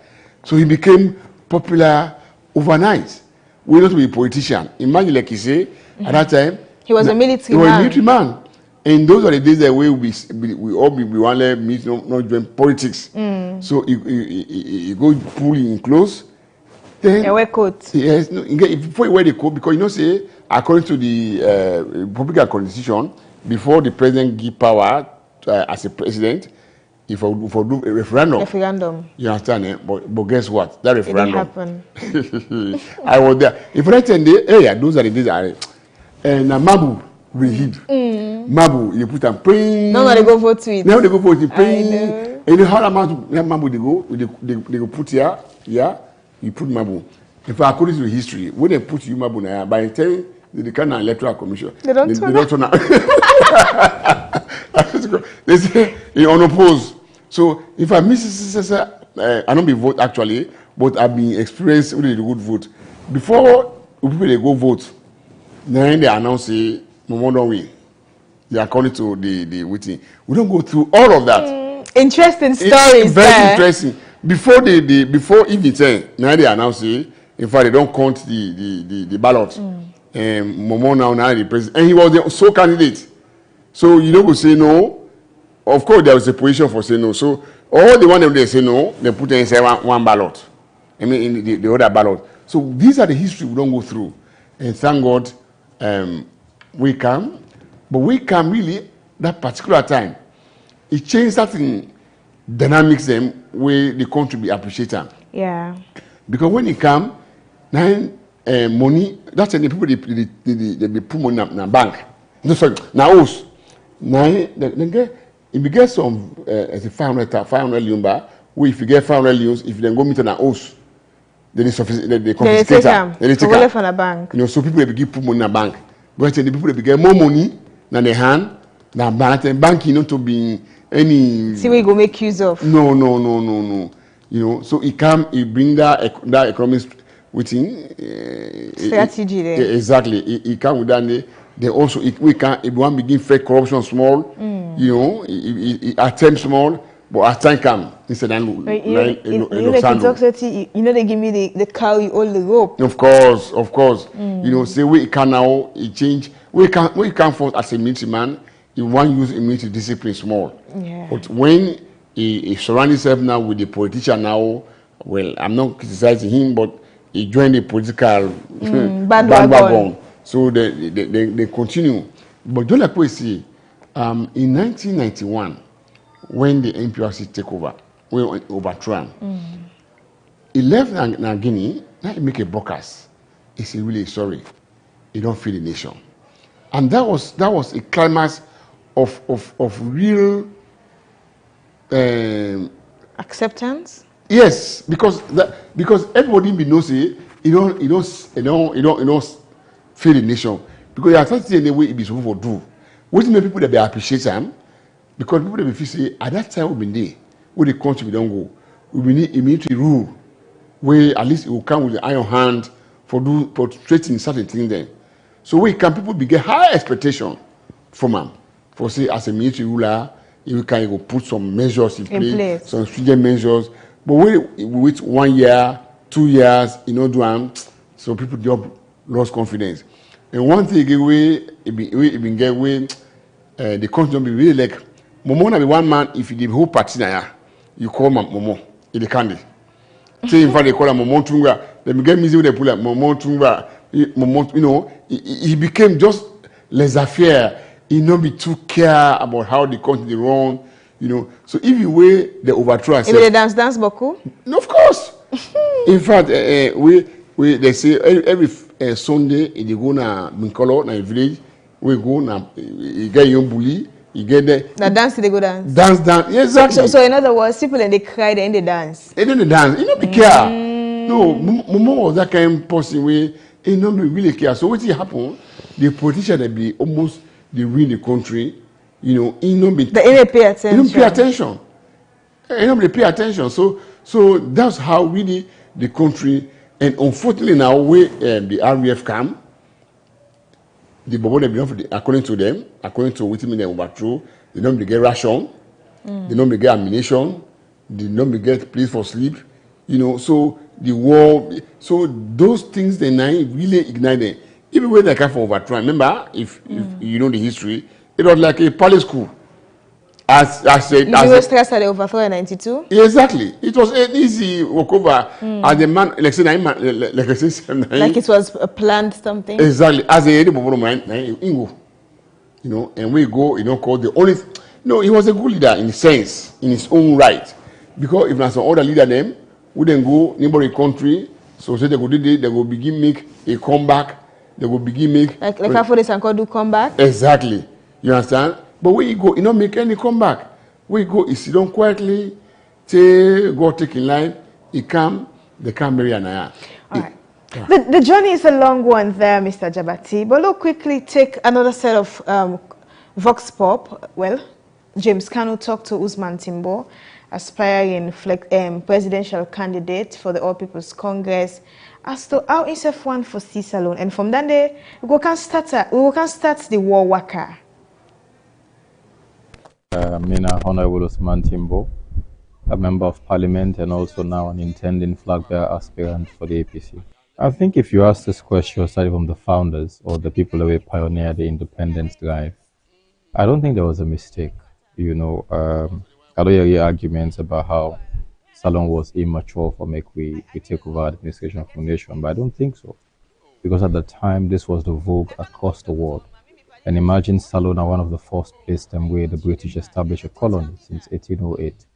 So he became popular overnight. We not to be a politician. Imagine, like he say, at that time, he was a military man. He was a military man. And those are the days that we all be want to meet, not join politics. So he go pull in clothes. Then wear coat. Yes, no, before you wear the coat, because you know, say according to the Republican Constitution, before the president give power as a president, if I do a referendum. You understand? Eh? But guess what? That referendum. It didn't happen. I was there. If I tell you, those are the days I and Mabu will heed. Mabu, you put them praying. No, they go vote to it. Now they go vote to praying. And you know how amount Mabu they go put here, you put Mabu. In fact, according to history, when they put you Mabu now, by the time the kind of electoral commission, they don't turn out. They say you unopposed. So if I miss I don't be vote actually, but I've been experienced with the good vote. Before people they go vote, then they announce say Momo don't win. They are according to the waiting. We don't go through all of that. Interesting stories. Very interesting. Before before evening 10, now they announce say, in fact they don't count the ballot. And Momo now the president, and he was the sole candidate. So you don't go say no. Of course, there was a position for say no. So all the one they say no, they put inside one ballot. I mean, in the other ballot. So these are the history we don't go through. And thank God, we come. But we can really, that particular time, it changed certain dynamics them where the country be appreciated. Yeah. Because when it come, now money, that's when the people they put money in a bank. No, sorry, now us. Now they get, if you get some as a 500 lumba, where if you get 500 leons, if you then go meet an house, then they confiscate them. They take them from the bank. You know, so people they begin put money in a bank. But the people they get more money than they hand, than bank, you know, to be any. See, we go make use of. No. You know, so it bring that economic within strategy there. Exactly. It come with that. They also if one begin fake corruption small, you know, it attempt small, but as time come, instead of you know they give me the carry all the rope. Of course. You know, say we can now it change. We can force as a military man. If one use immunity discipline small, yeah. But when he surround himself now with the politician now, well, I'm not criticizing him, but he joined the political bandwagon. So they continue. But don't like we see, in 1991, when the NPRC take over, when overthrown, he left Guinea, now he make a broadcast. He said, really sorry, he don't feed the nation. And that was a climax of real acceptance. Yes, because everybody knows it. You don't feel the nation because you are trying to see any way it be supposed to do. What make people that they appreciate them because people that be feel say at that time we been there, where the country we don't go, we need immediately rule where at least it will come with the iron hand for treating certain things then. So we can people be get high expectation from them for say as a military ruler. You can go put some measures in place, some stringent measures. But we wait 1 year, 2 years, you know, do them, so people just lost confidence. And one thing again, we get away, the country don't be really like, Momo na be one man, if you the whole party na you call Momo, in the candy. Say in fact they call him Momo Tunga, they get busy with the pull up, Momo Tunga, Momo, you know, he became just laissez-faire. He not be too care about how the country run, you know. So if you weigh the overthrow, if they dance Boku? No, of course. In fact, they say every Sunday in the go na Minkolo na village, we go na you get young bully, you get there. Now dance they go dance. Dance, exactly. So in other words, people and they cry, then they dance. They don't dance. You don't be care. No, Momo was that kind of person where he don't really care. So what happen? The politician they be almost. They win the country, you know. They don't pay attention. They don't pay attention. They don't pay attention. So that's how really the country. And unfortunately now, where the RVF come, the Bobo they according to them, according to what they overthrow, they don't get ration, they don't get ammunition, they don't get place for sleep, you know. So the war, so those things they really ignite them. Even when they come for overthrow, remember, if you know the history, it was like a palace coup. As I said, you were stressed at the overthrow in 92? Exactly. It was an easy walkover. As the man, like it was a planned something? Exactly. As a you know, and we go, you know, called the only. No, he was a good leader in a sense, in his own right. Because if there's some other leader, them wouldn't go neighboring country, so say they go begin make a comeback. They will begin make like after this and do comeback. Exactly, you understand. But when you go, you don't make any comeback. When you go, you sit down quietly, go take in line. They come marry Anaya. All right. The journey is a long one there, Mr. Jabati. But let's quickly take another set of Vox Pop. Well, James Kanu talked to Usman Timbo, aspiring presidential candidate for the All People's Congress, as to how it's a one for C Salon. And from that day, we can start the war worker. Mina Honorable Usman Timbo, a member of parliament and also now an intending flag bearer aspirant for the APC. I think if you ask this question starting from the founders or the people who pioneered the independence drive, I don't think there was a mistake. You know, I don't hear arguments about how Salon was immature for make we take over administration of the nation, but I don't think so. Because at the time, this was the vogue across the world. And imagine Salone are one of the first places where the British established a colony since 1808.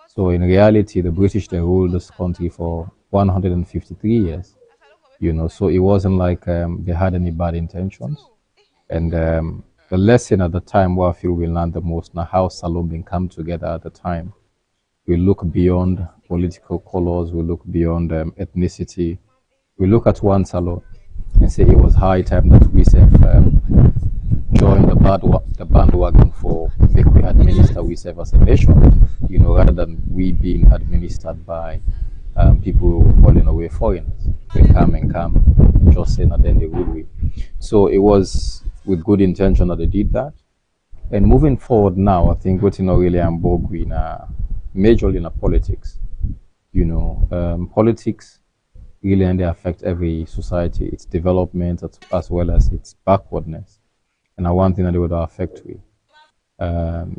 So in reality, the British, they ruled this country for 153 years, so it wasn't like they had any bad intentions. And the lesson at the time where I feel we learned the most now how Salome been come together at the time. We look beyond political colors, we look beyond ethnicity. We look at one Salome and say it was high time that we join the bandwagon for make we administer we serve as a nation, rather than we being administered by people calling away foreigners. They come and come, just saying that then they rule we. So it was with good intention that they did that. And moving forward now, I think what's not really on board in majorly in politics. Politics really and they affect every society, its development as well as its backwardness. And one thing that they would affect we.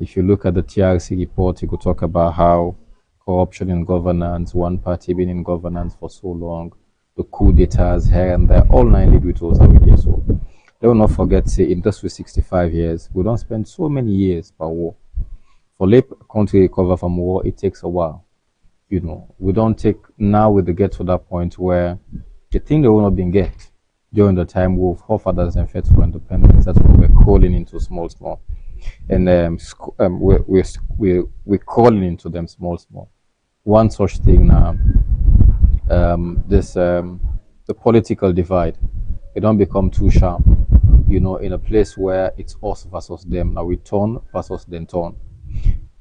If you look at the TRC report, you could talk about how corruption in governance, one party being in governance for so long, the coup d'etats here and there, all 9 lead with those that we did. So they will not forget, say, in just with 65 years, we don't spend so many years per war. For a country to recover from war, it takes a while. We don't take, now we get to that point where the thing they will not been get during the time of forefathers and fight for independence, that's what we're calling into small. And we're calling into them small. One such thing now, the political divide, it don't become too sharp, in a place where it's us versus them. Now we turn versus then turn.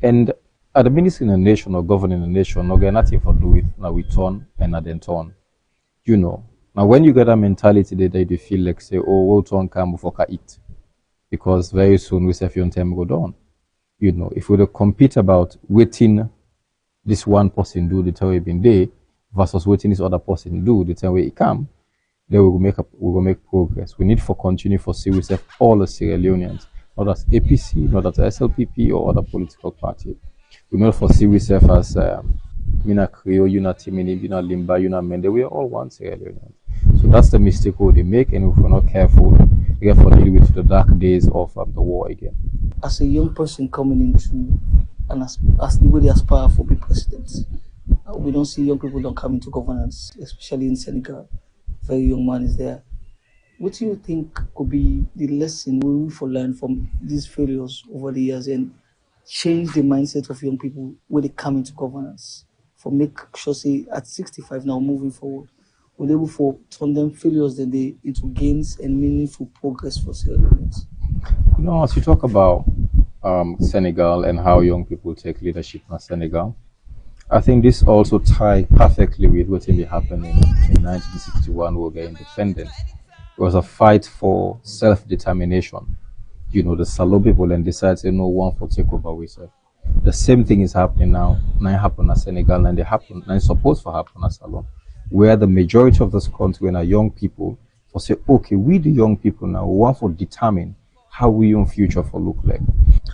And administering a nation or governing a nation, no get nothing for do with now we turn and then turn. Now when you get that mentality that you feel like say, oh, we'll turn come before I eat. Because very soon we say if your time go down. If we compete about waiting this one person do the time we been there versus waiting this other person do the time we come, then we will make progress. We need for continue for see we all the Sierra Leoneans, not as APC, not as SLPP or other political party. We not foresee we as Mina Creole, Una Timini, Una Limba, Una Mende. We are all one Sierra Leoneans. So that's the mistake they make, and if we're not careful, we get for deal with the dark days of the war again. As a young person coming into and as the way they aspire for be president, we don't see young people don't come into governance, especially in Senegal. Very young man is there. What do you think could be the lesson we will for learn from these failures over the years and change the mindset of young people when they come into governance? For make sure say at 65 now moving forward, we're able to turn them failures then they into gains and meaningful progress for Sierra Leoneans. As you talk about Senegal and how young people take leadership in Senegal, I think this also ties perfectly with what will be happening in 1961 when we get independence. It was a fight for self-determination. The Salo people and decide say no one for take over we say. The same thing is happening now. Now it happened in Senegal and it's supposed to happen in Salone, where the majority of this country and our young people for say, okay, we the young people now we want to determine how we young future for look like.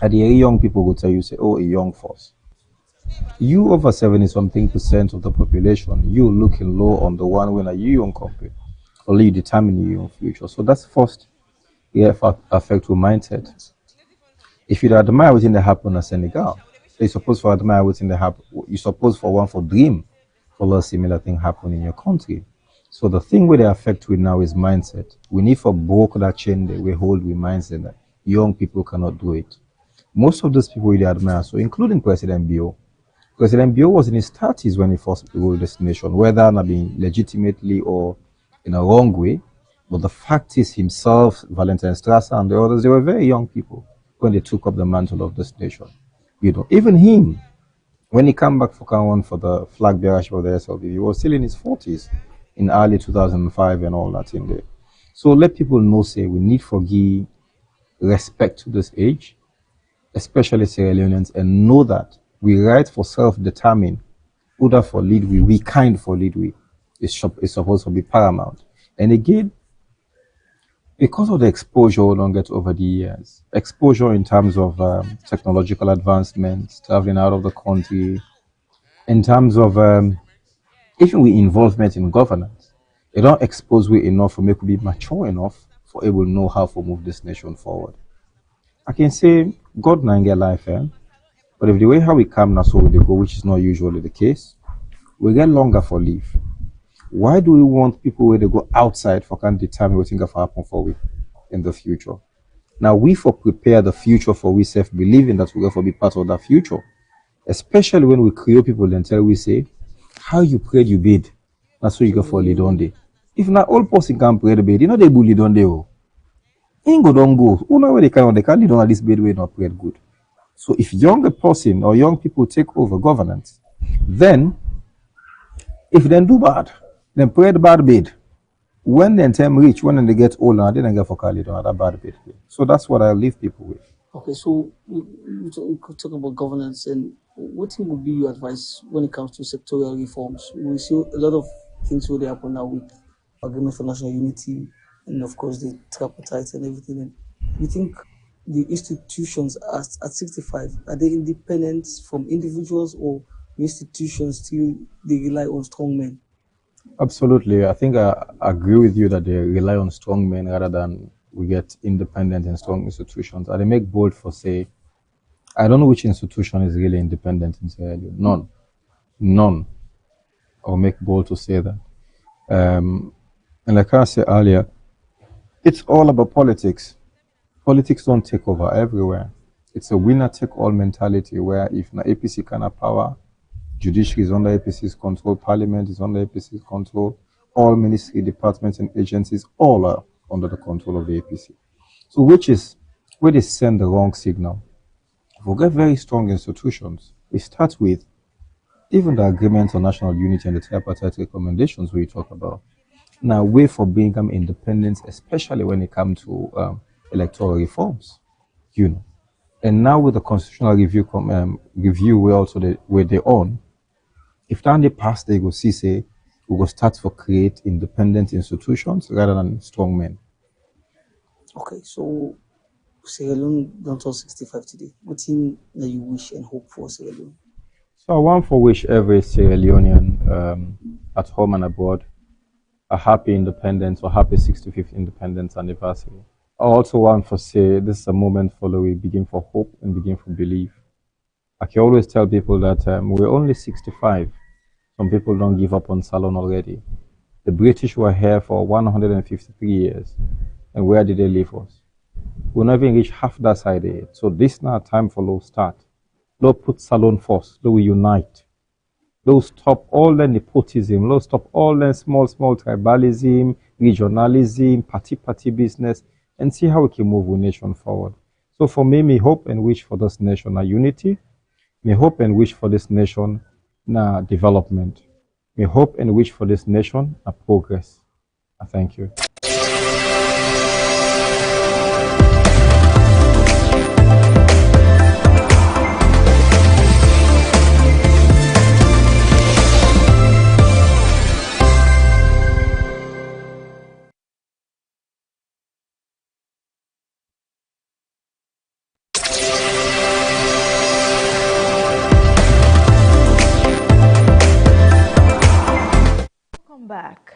And the young people will tell you say, oh, a young force. You over 70-something% of the population, you looking low on the one when you young company. Only you determine your own future. So that's first affect your mindset. If you admire what's in the happen in Senegal, you're supposed to admire what's in the happen. You're supposed for one for dream for a similar thing happen in your country. So the thing where they affect with now is mindset. We need for broke that chain that we hold with mindset that young people cannot do it. Most of those people we admire, so including President Bio. President Bio was in his 30s when he first ruled this nation, whether not being legitimately or in a wrong way. But the fact is himself, Valentine Strasser and the others, they were very young people when they took up the mantle of this nation. Even him, when he came back for Kanwan for the flag bearership of the SLB, he was still in his 40s in early 2005 and all that in there. So let people know, say, we need for give respect to this age, especially Sierra Leoneans, and know that we right for self-determine, order for lead we kind for lead we. It's supposed to be paramount. And again, because of the exposure we don't get over the years, exposure in terms of technological advancements, traveling out of the country, in terms of even with involvement in governance, it don't expose we enough for make we be mature enough for able to know how to move this nation forward. I can say God na get life, but if the way how we come now so we dey go, which is not usually the case, we get longer for life. Why do we want people where they go outside for can determine what things will happen for we in the future? Now we for prepare the future for we self believing that we go for be part of that future. Especially when we create people and tell we say, how you prayed you bid. That's what you go for lead on day. If not all person can pray the bed, you know they bully on day. Ain't go don't go. Who know where they can't lead on this bed way not pray good. So if younger person or young people take over governance, then if they do bad, then pray the bad bed. When they time reach, when they get older, they don't get for Khalid on that bad bed. So that's what I leave people with. Okay, so we could talk about governance, and what would be your advice when it comes to sectorial reforms? We see a lot of things will happen now with Agreement for National Unity, and of course the tripartite and everything. And you think the institutions at 65 are they independent from individuals, or the institutions still they rely on strong men? Absolutely. I think I agree with you that they rely on strong men rather than we get independent and strong institutions. And they make bold for say, I don't know which institution is really independent in Sierra Leone. None. I'll make bold to say that. And like I said earlier, it's all about politics. Politics don't take over everywhere. It's a winner-take-all mentality where if the APC can have power, judiciary is under APC's control, parliament is under APC's control, all ministry departments and agencies, all are under the control of the APC. So which is where they send the wrong signal. If we get very strong institutions, we start with even the agreements on national unity and the tripartite recommendations we talk about. Now, way for bringing independence, especially when it comes to electoral reforms, you know. And now with the constitutional review, we also where they on. If that they pass, they go see say we go start for create independent institutions rather than strong men. Okay, so Sierra Leone don't turn 65 today. What thing that you wish and hope for Sierra Leone? So I want for wish every Sierra Leonean at home and abroad a happy independence or happy 65th independence anniversary. I also want to say this is a moment for we begin for hope and begin for belief. I can always tell people that we're only 65. Some people don't give up on Salon already. The British were here for 153 years. And where did they leave us? We'll not even reach half that side yet. So this now time for low start. Lord put Salon first. Lord we unite. Lord stop all the nepotism. Lord stop all the small tribalism, regionalism, party business, and see how we can move the nation forward. So for me hope and wish for this nation a unity. Me hope and wish for this nation na development. Me hope and wish for this nation a progress. I thank you. Back.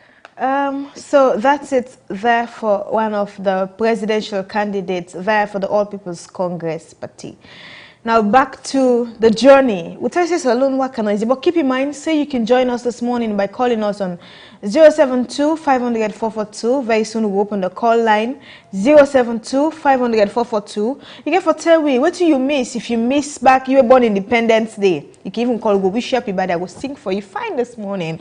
So that's it there for one of the presidential candidates there for the All People's Congress Party. Now back to the journey. We'll tell you alone what can I say, but keep in mind, say you can join us this morning by calling us on 072-500-442. Very soon we'll open the call line 072-500-442. You can for tell me what do you miss if you miss back you were born Independence Day. You can even call go wish happy birthday. I will sing for you fine this morning.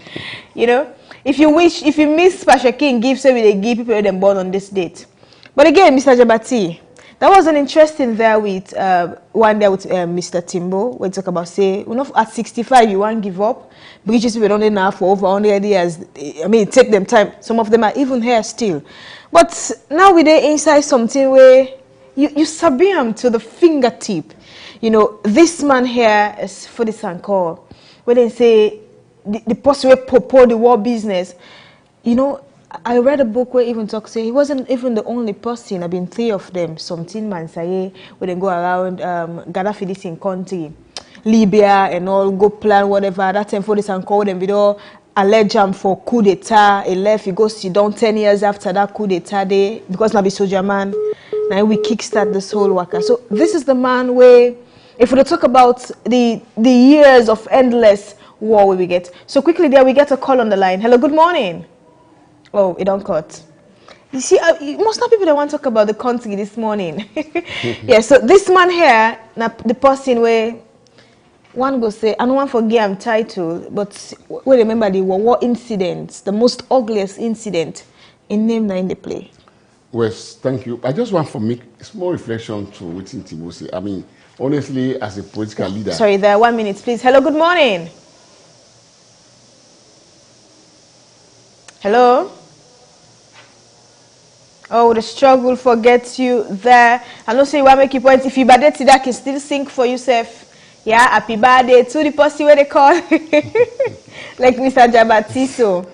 You know, if you miss Special King gifts, say they give people them born on this date. But again, Mr. Jabati, that was an interesting there with one there with Mr. Timbo. We talk about say, at 65 you won't give up. Bridges we don't enough for over 100 years. I mean, it take them time. Some of them are even here still. But now we're inside something where you sabi him to the fingertip. You know, this man here is for the Sankor. When they say the person who propose the war business, you know, I read a book where even talk say he wasn't even the only person. I've been 3 of them. Some teen man say when they go around Gaddafi this in country, Libya and all go plan whatever. That time for this and call them video allege him for coup d'etat. He left, he goes sit down 10 years after that coup d'etat day because now be soldier man. Now we kickstart this whole worker. So this is the man where, if we talk about the years of endless war we get. So quickly there we get a call on the line. Hello, good morning. Oh, it don't cut. You see, most of the people that want to talk about the country this morning. Yeah, so this man here, the person where one go say, I don't want to forget him title, but we remember the war incidents, the most ugliest incident in name in the play. Well, thank you. I just want to make a small reflection to what Tibo say. I mean, honestly, as a political leader. Sorry, there, 1 minute, please. Hello, good morning. Hello? Oh, the struggle forgets you there. I know say you want to make your point. If you bad today, I can still sing for yourself. Yeah, happy birthday to the person where they call. Like Mr. Jabatiso.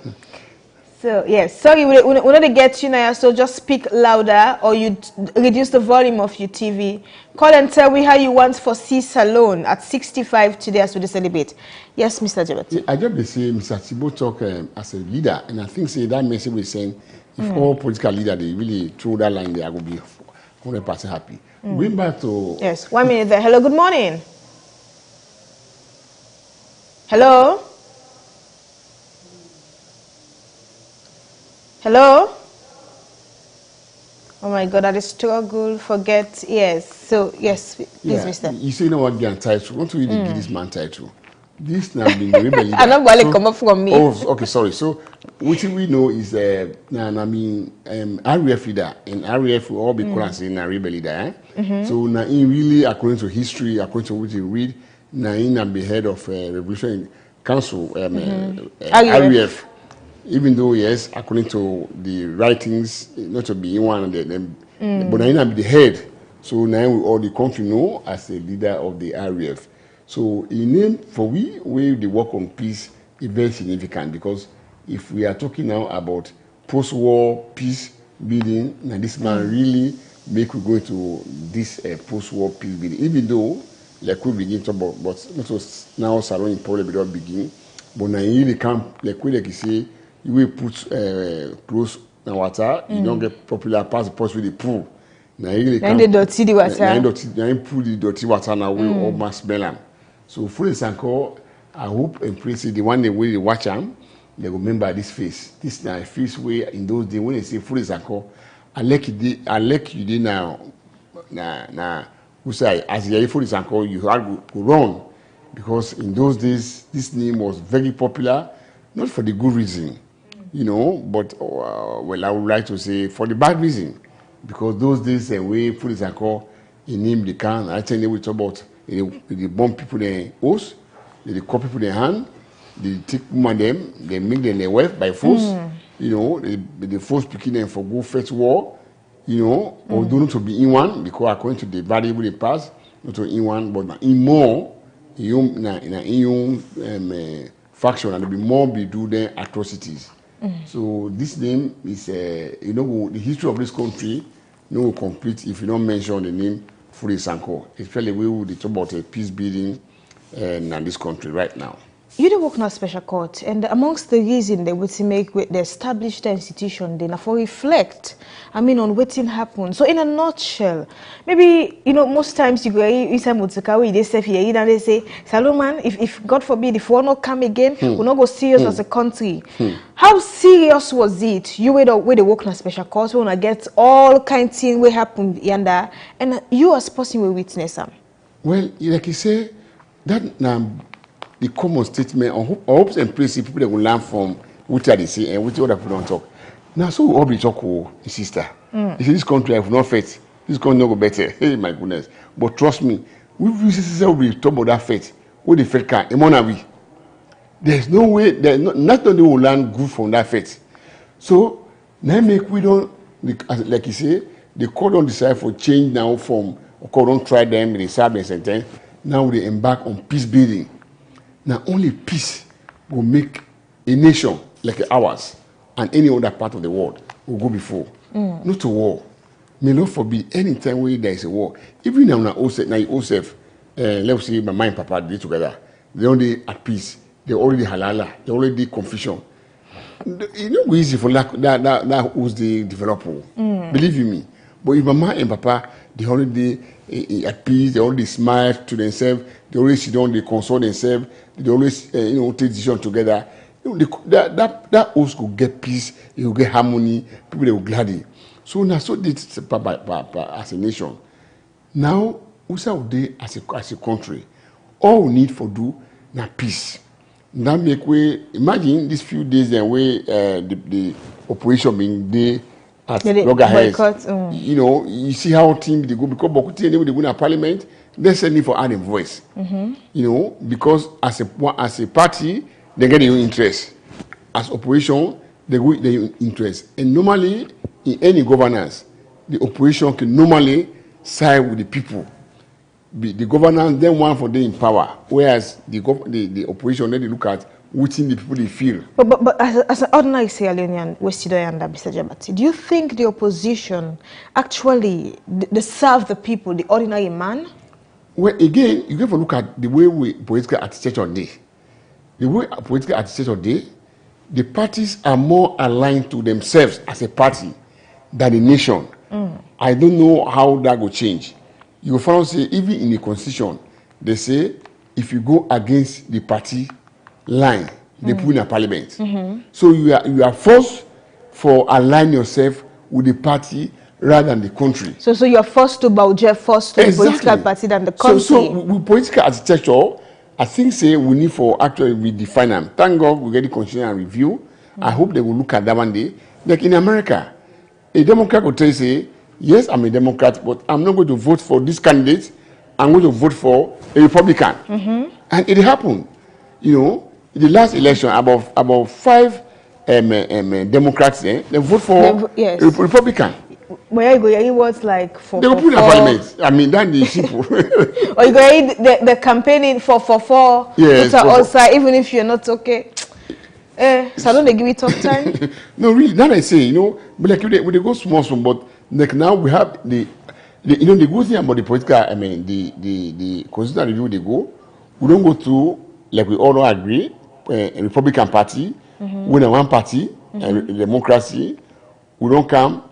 So, yes. Sorry, we want to get you now, so just speak louder or you reduce the volume of your TV. Call and tell me how you want for C Salon at 65 today as we celebrate. Yes, Mr. Jabatiso. I just say Mr. Tibo talk as a leader, and I think say that message we're saying, if all political leaders, they really throw that line, they are going to be 100% happy. Going back to... Yes, 1 minute there. Hello, good morning. Hello? Hello? Oh my God, I struggle, forget, yes. So, yes, please, yeah, Mr. You say you know what get title. Want to really give this man title? This now being the rebel leader. I'm not going to come up from me. Oh, okay, sorry. So, what we know is, RF leader, and RF will all be called as a rebel leader. So, now, in really, according to history, according to what you read, now, in the head of Revolution Council, RF. Even though, yes, according to the writings, not to be one of them, but now be the head. So now we all the country know as a leader of the RF. So in name for we the work on peace is very significant, because if we are talking now about post-war peace building, now this man really make we go to this post-war peace building. Even though like we begin to about, but not now Salon probably without begin, but now really come like you say. You will put close in water, you don't get popular past the post with the pool. Now you can the dirty the water. Now you put the dirty water now we almost smell them. So for example, I hope and pray the one day we watch them, they remember this face. This now face where in those days when they say for example, I like you did now who say as you for example you had to run, because in those days this name was very popular, not for the good reason. You know, but well, I would like to say for the bad reason, because those days way food is called in name the can. I tell you we talk about they bomb people in house, they call people in hand, they take woman them, they make them their wife by force. You know, they force picking them for go fetch war. You know, or don't to be in one, because according to the variable they pass, not to in one, but in more in faction, and there be more be do their atrocities. So this name is, you know, the history of this country, no complete if you don't mention the name Furi Sanko. Especially we will talk about a peace building in this country right now. You do work in a special court, and amongst the reason they would make with the established institution, they for reflect, I mean, on what happened. So in a nutshell, maybe, you know, most times you go inside Mutsukawi, they say here, and they say, Salomon, if God forbid, if we'll not come again, we'll not go serious as a country. How serious was it? You were the work in a special court, we want to get all kinds of things what happened yonder, and you as person will witness them. Well, like you say, that the common statement on hopes and praise people that will learn from what they say and what other people don't talk. Now, so we all be talk with sister. You see, this country have not faith. This country not go better. Hey, my goodness. But trust me, we will be talk about that faith. What the faith can, we. There's no way, nothing they will learn good from that faith. So, now make we don't, like you say, the court don't decide for change now from, the court don't try them, they serve their sentence. Now they embark on peace building. Now, only peace will make a nation like ours and any other part of the world will go before. Not a war. May not forbid any time where there is a war. Even now, Joseph, let's say my mom and papa did together. They only at peace. they already halala, they already confusion. It's not easy for that who's the developer. Believe you me. But if mama and papa, they already at peace, they already smile to themselves, they always sit down, they console themselves, they always take decisions together. That house will get peace, it will get harmony, people they will gladly. So now, so this as a nation. Now, we as a country, all we need for do now peace. That make way. Imagine these few days the way the operation being there at loggerheads. You see how team they go because Bokuti they go to parliament. They sending for adding voice. Because as a party they get their own interest. As operation they go their own interest. And normally in any governance, the operation can normally side with the people. The governance then one for them in power, whereas the operation then they look at which in the people they feel. But as an ordinary Sierra Leonean, Mr. Jabati, do you think the opposition actually they serve the people, the ordinary man? Well, again, you have to look at the way political architecture day. The way political architecture day, the parties are more aligned to themselves as a party than the nation. I don't know how that will change. You will find say even in the constitution, they say if you go against the party line, they put in a parliament. So you are forced for align yourself with the party rather than the country. So you are forced to bow first to the political party than the country. So with political architecture, I think say we need for actually redefine them. Thank God we get the constitutional review. I hope they will look at that one day. Like in America, a Democrat will tell you say, yes, I'm a Democrat, but I'm not going to vote for this candidate. I'm going to vote for a Republican. And it happened. In the last election, about 5 Democrats, they vote for a Republican. Where you go, it was like for. They will put in a parliament. I mean, that is simple. Or you go the campaigning for. Yes. Also, even if you're not okay. So don't they give it tough time? No, really. That I say, but like we they go small, but like now we have the good thing about the political. I mean, the constitutional review they go. We don't go through like we all don't agree. A Republican Party, we are one party, democracy. We don't come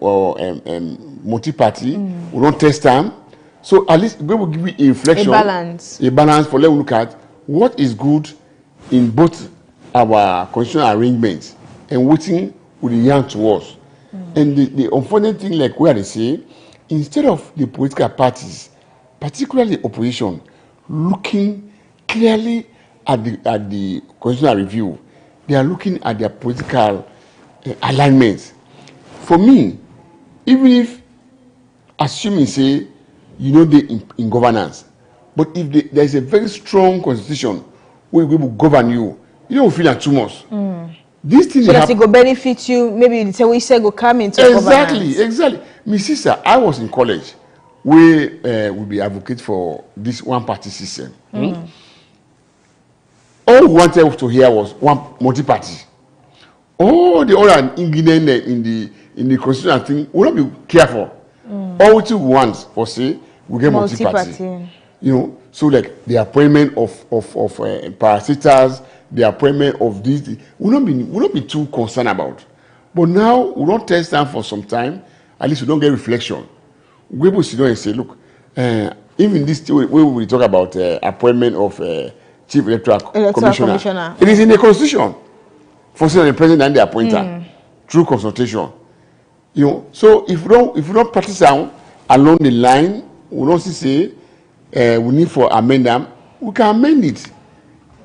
or multi-party. We don't test them. So at least we will give you a reflection, a balance for let us look at what is good in both our constitutional arrangements and waiting with the young to us. And the unfortunate thing, like where they say, instead of the political parties, particularly opposition, looking clearly at the constitutional review, they are looking at their political alignments. For me, even if assuming say they in governance, but if there is a very strong constitution where we will govern you, you don't feel like too much. This thing so that it will benefit you. Maybe the way say go come into governance. Exactly. My sister, I was in college where we be advocate for this one party system. All we wanted to hear was one multi-party. All the other ingredient in the constitutional thing, we don't be careful. All we want for say we get multi-party. So like the appointment of parasitors, the appointment of this, we not be too concerned about. But now we don't test them for some time. At least we don't get reflection. We will sit down and say, look, even this way we talk about appointment of chief electoral commissioner. It is in the constitution. For the president and the appointer through consultation. So if we don't practice down along the line, we don't say we need for amend them, we can amend it.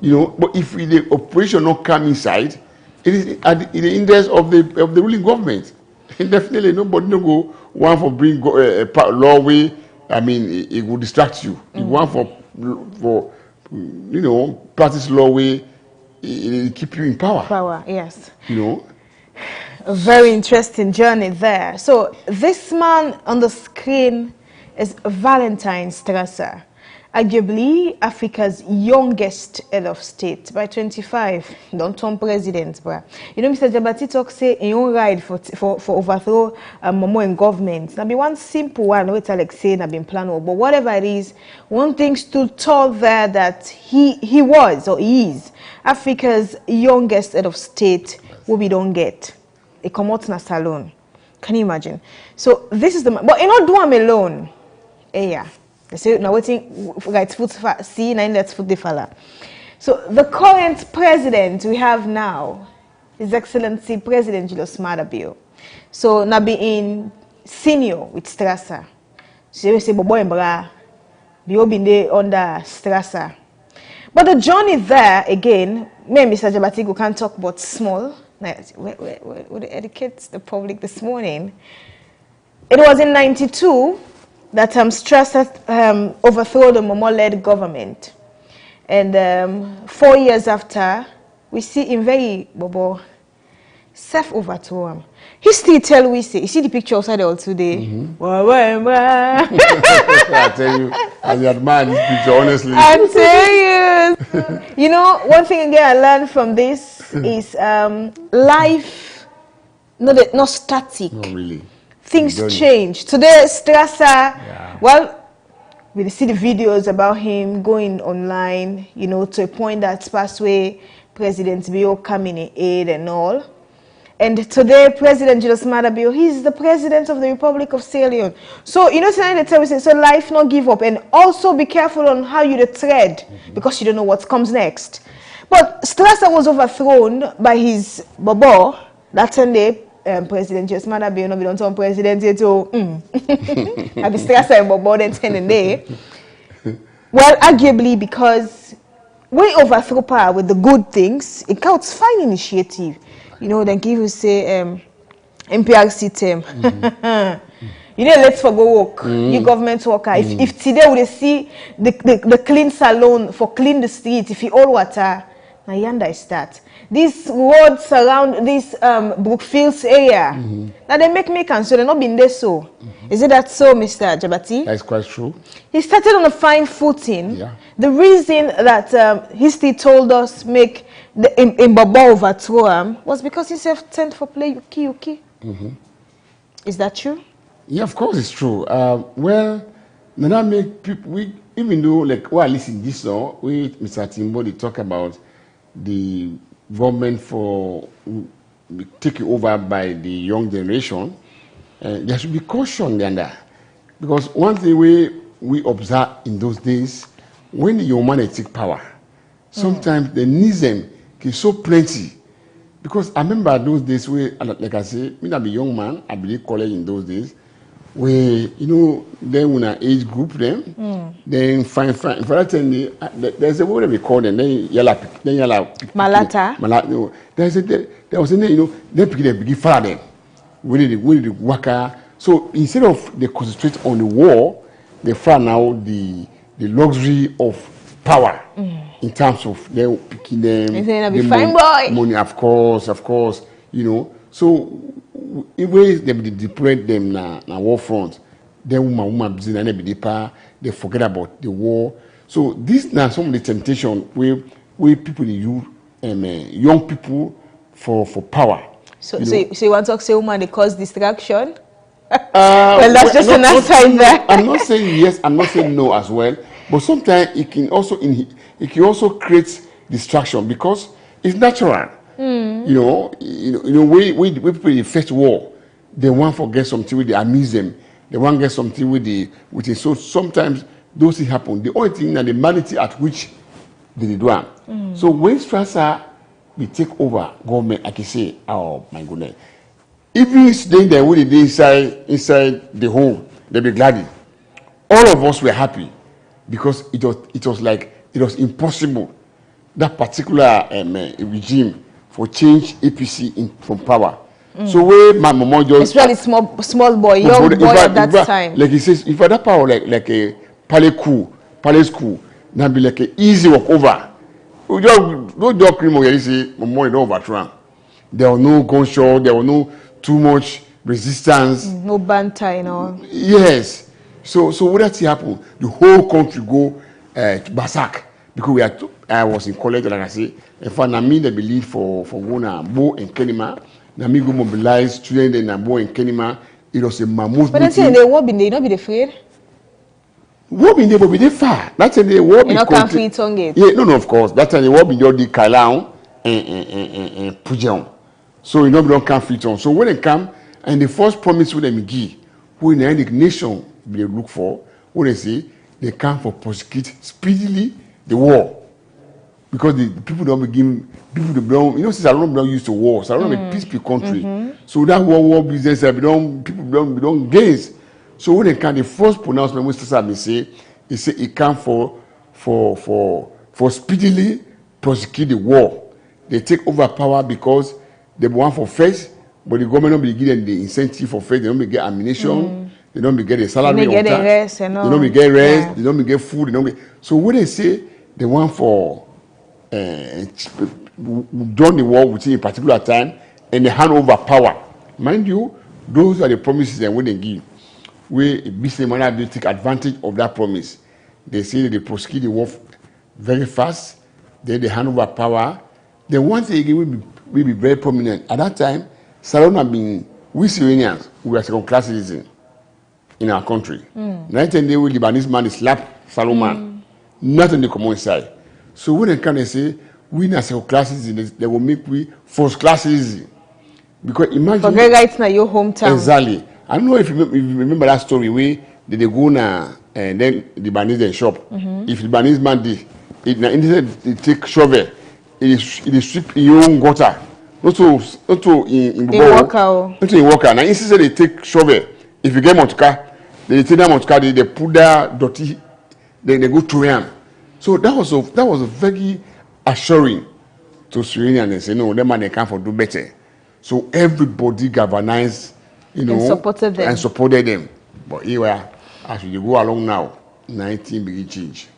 But if the operation not come inside, it is in the interest of the ruling government. Definitely nobody no go one for bring law way. I mean, it will distract you. If one for practice law way, it keep you in power. Power, yes. A very interesting journey there. So this man on the screen is Valentine Strasser. Arguably Africa's youngest head of state. By 25, don't turn president, bruh. You know, Mr. Jabati talk say he won't ride for overthrow Momo in government. Now be one simple one, which Alex say na been planned, but whatever it is, one thing stood tall there that he was or he is Africa's youngest head of state. What we don't get, a commot na salon. Can you imagine? So this is the man, but you not do him alone. Yeah. They say now waiting right foot see nine let's foot the fella. So the current president we have now, His Excellency President Julius Maada Bio. So now be in senior with Strasser. So we say Bobo and Bra Bio been there under Strasser. But the journey there again, me and Mr. Jabatigo can't talk about small. We educate the public this morning. It was in 92 that Strasser overthrew the Momo-led government. And 4 years after, we see him very self-overthrow him. He still tell we say, you see the picture outside all today? I tell you, I admire this picture, honestly. I tell you. You know, one thing again I learned from this is life, not static. Not really. Things change. Today, Strasser, well, we see the videos about him going online, you know, to a point that passed away, President Bio coming in aid and all. And today, President Julius Maada Bio, he's the president of the Republic of Sierra Leone. So, you know, tonight they tell me, so life not give up. And also be careful on how you tread, because you don't know what comes next. But Strasser was overthrown by his Bobo, that Sunday. President Julius Maada Bio, no, we don't turn president yet, so I be Strasser and Bobo then 10 a day. Well, arguably because we overthrow power with the good things, it counts fine initiative. You know, then give you say MPRC term. You know, let's forgo work. You government worker. If today we see the clean salon for clean the street, if you all water, now yonder is that. These roads around this Brookfields area, now they make me concerned. They're not been there so. Is it that so, Mr. Jabati? That's quite true. He started on a fine footing. Yeah. The reason that history told us make the Bobo overthrow him was because he self-turned for play Yuki. Is that true? Yeah, of course it's true. Well, now make people, even though like while listening this song, we Mr. Timbo they talk about the government for taken over by the young generation, there should be caution there. Because one thing we observe in those days, when the young man take power, sometimes the needism is so plenty. Because I remember those days where, like I say, me I be young man, I believe college in those days, where, you know, then when I age group them, then fine. For that time, there's a word we call them, then yellow. Malata. There was a name, you know, they begin fire them. We need the worker. So instead of they concentrate on the war, they find now the luxury of power in terms of them picking them. The fine boy. Money, of course, you know. So in ways they deploy them na war front, then woman they forget about the war. So this now some of the temptation where people use young people for power. So you want to talk say woman they cause distraction? Well, that's just an aside there. I'm not saying yes, I'm not saying no as well. But sometimes it can also create distraction because it's natural. You know, we people in the first war, they want to get something with the amuse them. They want to get something with it. So sometimes those things happen. The only thing that the humanity at which they do it. So when Strasser we take over government, I can say, oh my goodness. Even staying there with the inside the home, they be glad. All of us were happy because it was impossible that particular regime for change APC from power. So where my mom just especially small boy, young boy at that time. Like he says, if that power like a palace school, now be like a easy walk over. We just don't cream or you say more don't overthrow. There was no gunshot, there was no too much resistance. No banter, you know. Yes. So what that happen? The whole country go Basak because I was in college, like I say. In fact, I mean, they believe for Gona, Bo and Kenima. Na me go mobilize students in Bo and Kenima. It was a mammoth. But then say they won't be afraid. What been there, but be they far. That's the war. You know, can't free tongue it. Yeah, no, of course. That's the war. Be your di Kailaon and Pujan. So you know, we don't come free tongue. So when they come and the first promise when they give, who in the nation they look for, what they say, they come for prosecute speedily the war. Because the people don't begin, people don't, you know, since I don't used to war, so I don't have a peaceful country. So that war business, people don't gaze. So when they can, the first pronouncement, Mr. Sabi say, he say it come for speedily prosecute the war. They take over power because they want for first, but the government don't be giving the incentive for first. They don't be get ammunition. They don't be get a salary. They get rest and all. They don't be get rest. Yeah. They don't be get food. They don't be. So when they say they want for done the war within a particular time and they hand over power, mind you, those are the promises that when they give. Where a businessman will take advantage of that promise. They say that they prosecute the war very fast, then they hand over power. Then once they again will be very prominent. At that time, Salon had been, we Syrians, we are second class citizens in our country. 19 days, Lebanese man slap Salomon, not on the common side. So when they come and say, we are second class citizens, they will make we first class citizens. Because imagine. Forget right now your hometown. Exactly. I don't know if you remember that story where they go now and then the Lebanese shop. If the Lebanese man did, instead they take shovel, it sweep in your own gutter. Not to in worker. Now instead they take shovel. If you get motoka, they take that motoka, they put that dirty, then they go through him. So that was a very assuring to Syrians. They say no, that man they can't do better. So everybody galvanized. You know, and supported them. But here, as we go along now, 19 begin change.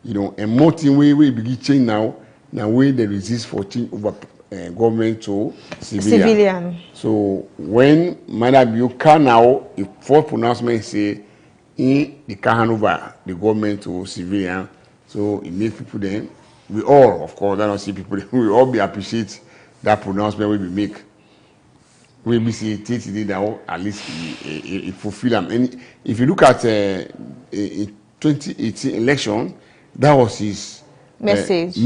You know, and more thing we begin change now way they resist for change over government to civilian. So when Madam you can now, if fourth pronouncement say they can hand over the government to civilian, so it makes people then, we all, of course, I don't see people, we all be appreciate that pronouncement we make. We see it now, at least it fulfill them. And if you look at 2018 election, that was his message.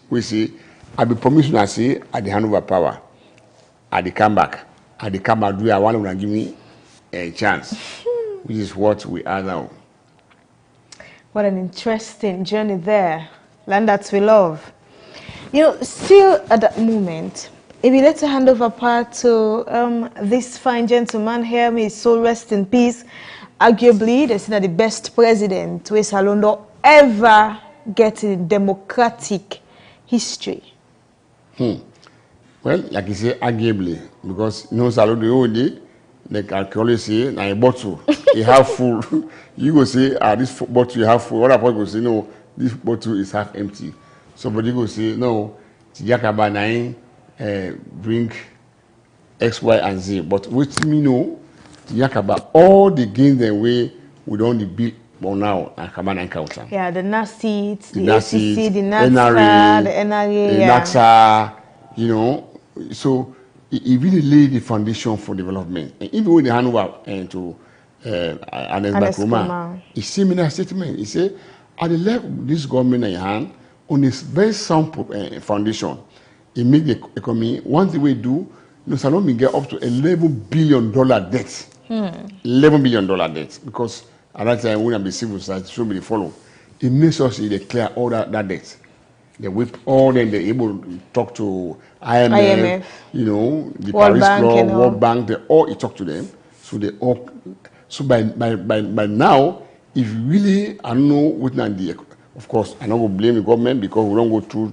We say, I be promised I say at the hand over power, at the comeback, do I want to give me a chance, which is what we are now. What an interesting journey there, land that we love. You know, still at that moment. If you let to hand over power to this fine gentleman here, may his soul rest in peace. Arguably, they say that the best president we Salondo ever get in democratic history. Well, like you say, arguably, because no Salondo only, like I can always say, now a bottle, you have full. You go say, this bottle you have full. Other people go say, no, this bottle is half empty. Somebody go say, no, Tijakaba 9. Bring X, Y, and Z. But what me know, Yakaba, all the gains the way we don't build now and come and encounter. Yeah, the NACIT, the NACIT, ACC, the NAXA, the NRA, the NAXA, you know. So it really laid the foundation for development. And even when they hand over to Anes Bakroma, he similar statement. He said, I left this government in your hand on this very sound foundation. It make the economy, once the way do, you know, Salon will get up to $11 billion debt. $11 billion debt. Because at that time, when I'm the civil society, so many follow. It makes us they clear all that debt. They whip all them, they're able to talk to IMF. You know, the World Paris Club, World Bank, they all talk to them. So they all, so by now, if really, I don't know what the, of course, I'm not going to blame the government because we don't go through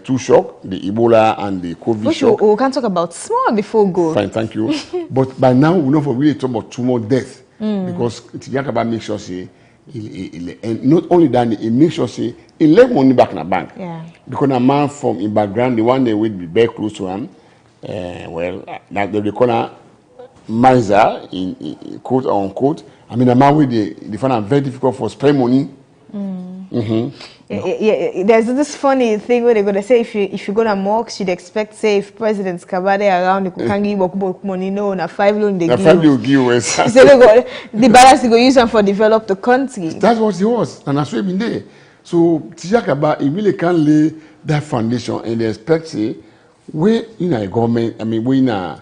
two shocks, the Ebola and the COVID shock. We can talk about small before we go. Fine, thank you. But by now, we don't really talk about 2 more deaths. Because Yakaba makes sure say, and not only that, it makes sure say, he left money back in the bank. Yeah. Because a man from in background, the one that would be very close to him, like they call her miser, in quote or unquote. I mean, a man with the find it very difficult for spend money. Yeah, there's this funny thing where they're gonna say if you go to mosque, you'd expect say if President Kabade around, you can give money no na 5 loan they give. 5 you give. So they go, the balance they go use them for develop the country. That's what it was, and that's what been there. So Tijakaba, it really can lay that foundation, and they expect say we in a government. I mean, we in a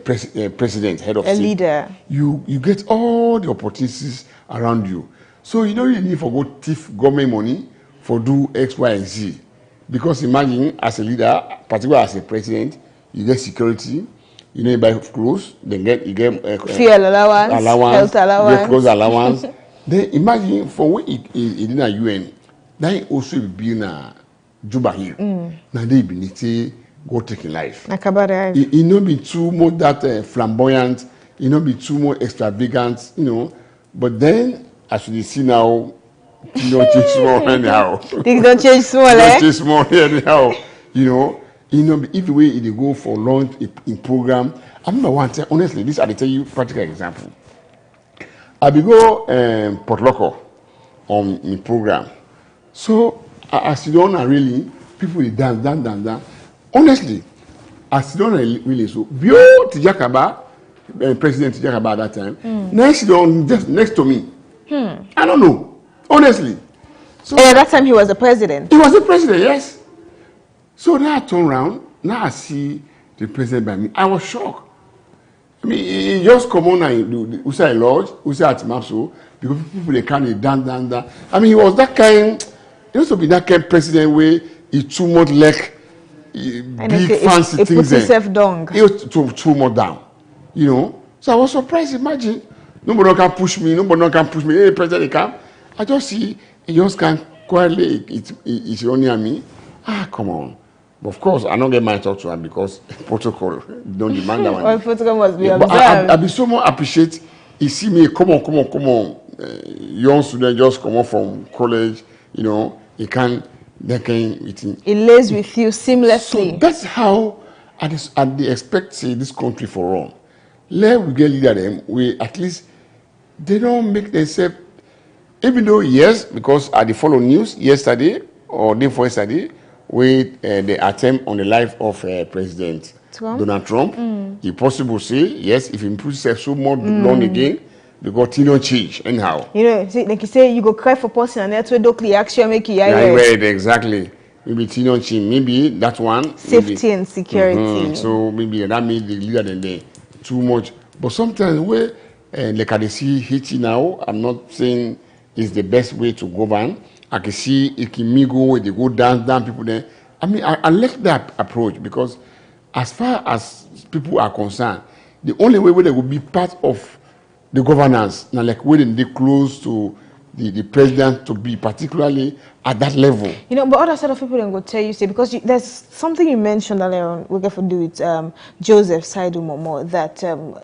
president, head of a state, leader. You get all the opportunities around you. So you don't really need for go thief government money for do X, Y, and Z. Because imagine as a leader, particularly as a president, you get security, you buy clothes, then you get fuel allowance, health allowance, you get clothes allowance. Then imagine for when it in a UN, then also be na Juba here. Now they be need go taking life. It not be too much that flamboyant, it not be too much extravagant, But then as you see now. You don't change small anyhow. Things don't change small, Don't change small anyhow. If the way they go for launch in program. I remember one time, honestly, this I tell you practical example. I be go Port Loco on in program. So I sit down and really people they dance. Honestly, I sit down and really so Bio Tijakaba, President Tijakaba at that time. Next down just next to me. I don't know. Honestly. So at that time he was the president? He was the president, yes. So now I turn around, now I see the president by me. I was shocked. I mean, he just come on and we say lodge, we say at Mapso, because people they can't dance. I mean, he was that kind, he used to be that kind of president where he too much like big fancy things. He put himself down. He was too much down. So I was surprised, imagine. Nobody can push me, Hey, president, he come. I just see, he just can't quietly, it's only on me. Come on. But of course, I don't get my talk to him because protocol don't demand that one. Well, protocol must be observed. But I be so much appreciate, he see me, come on. Young student just come on from college, he can, he lays with you seamlessly. So that's how I expect, say, this country for all. Let we get leader them, we at least, they don't make themselves. Even though, yes, because I follow news yesterday or day before yesterday, with the attempt on the life of President Donald Trump, he possible say, yes, if he improves himself so more long again, because he don't change anyhow. See, like you say, you go cry for person and that's where the action make you exactly. Maybe he don't change. Maybe that one. Safety and security. So maybe that made the leader than they too much. But sometimes where, like I see Haiti now, I'm not saying is the best way to govern. I can see Ikimigo, they go down people there. I mean, I like that approach because as far as people are concerned, the only way where they will be part of the governance, now like when they close to the president to be particularly at that level. But other side of people then go tell you, say, because there's something you mentioned earlier on, we got to do with Joseph Saidu Momo, that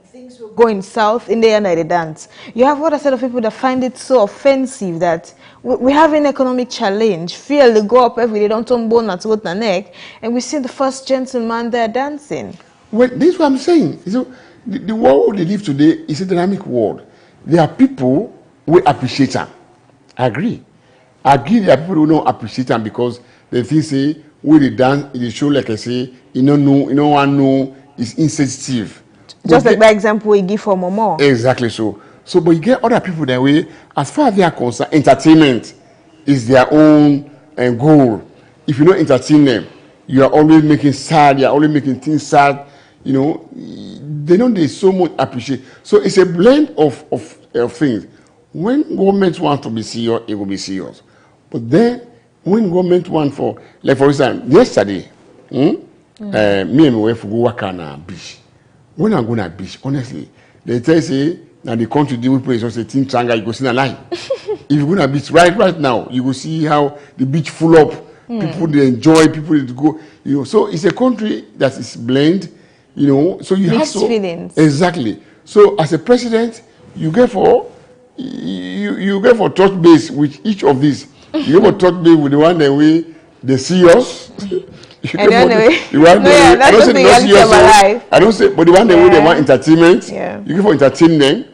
things were going south in the end of the dance. You have other side of people that find it so offensive that we have an economic challenge, feel they go up every day, don't turn bone at the neck, and we see the first gentleman there dancing. Well, this is what I'm saying. So the world they live today is a dynamic world. There are people who appreciate them. I agree. There are people who don't appreciate them because they think say when they dance, they show like I say, you don't want to know it's insensitive. Just like the example we give for Momo. Exactly so. So, but you get other people that way. As far as they are concerned, entertainment is their own goal. If you don't entertain them, you are always making sad. You are always making things sad. They don't. They so much appreciate. So it's a blend of things. When government wants to be serious, it will be serious. But then, when government wants for instance, yesterday, me and my wife go work on a beach. When I go on a beach, honestly, they tell say, now the country deal with place, just a team tranga, you go see a line. If you go on a beach right now, you will see how the beach full up. People they enjoy, people they go. So it's a country that is blend. So you mixed have to feelings. Exactly. So as a president, you get for touch base with each of these. You get for touch base with the one that way they see us. I don't say, but the one that way they want entertainment. Yeah. You get for entertain them.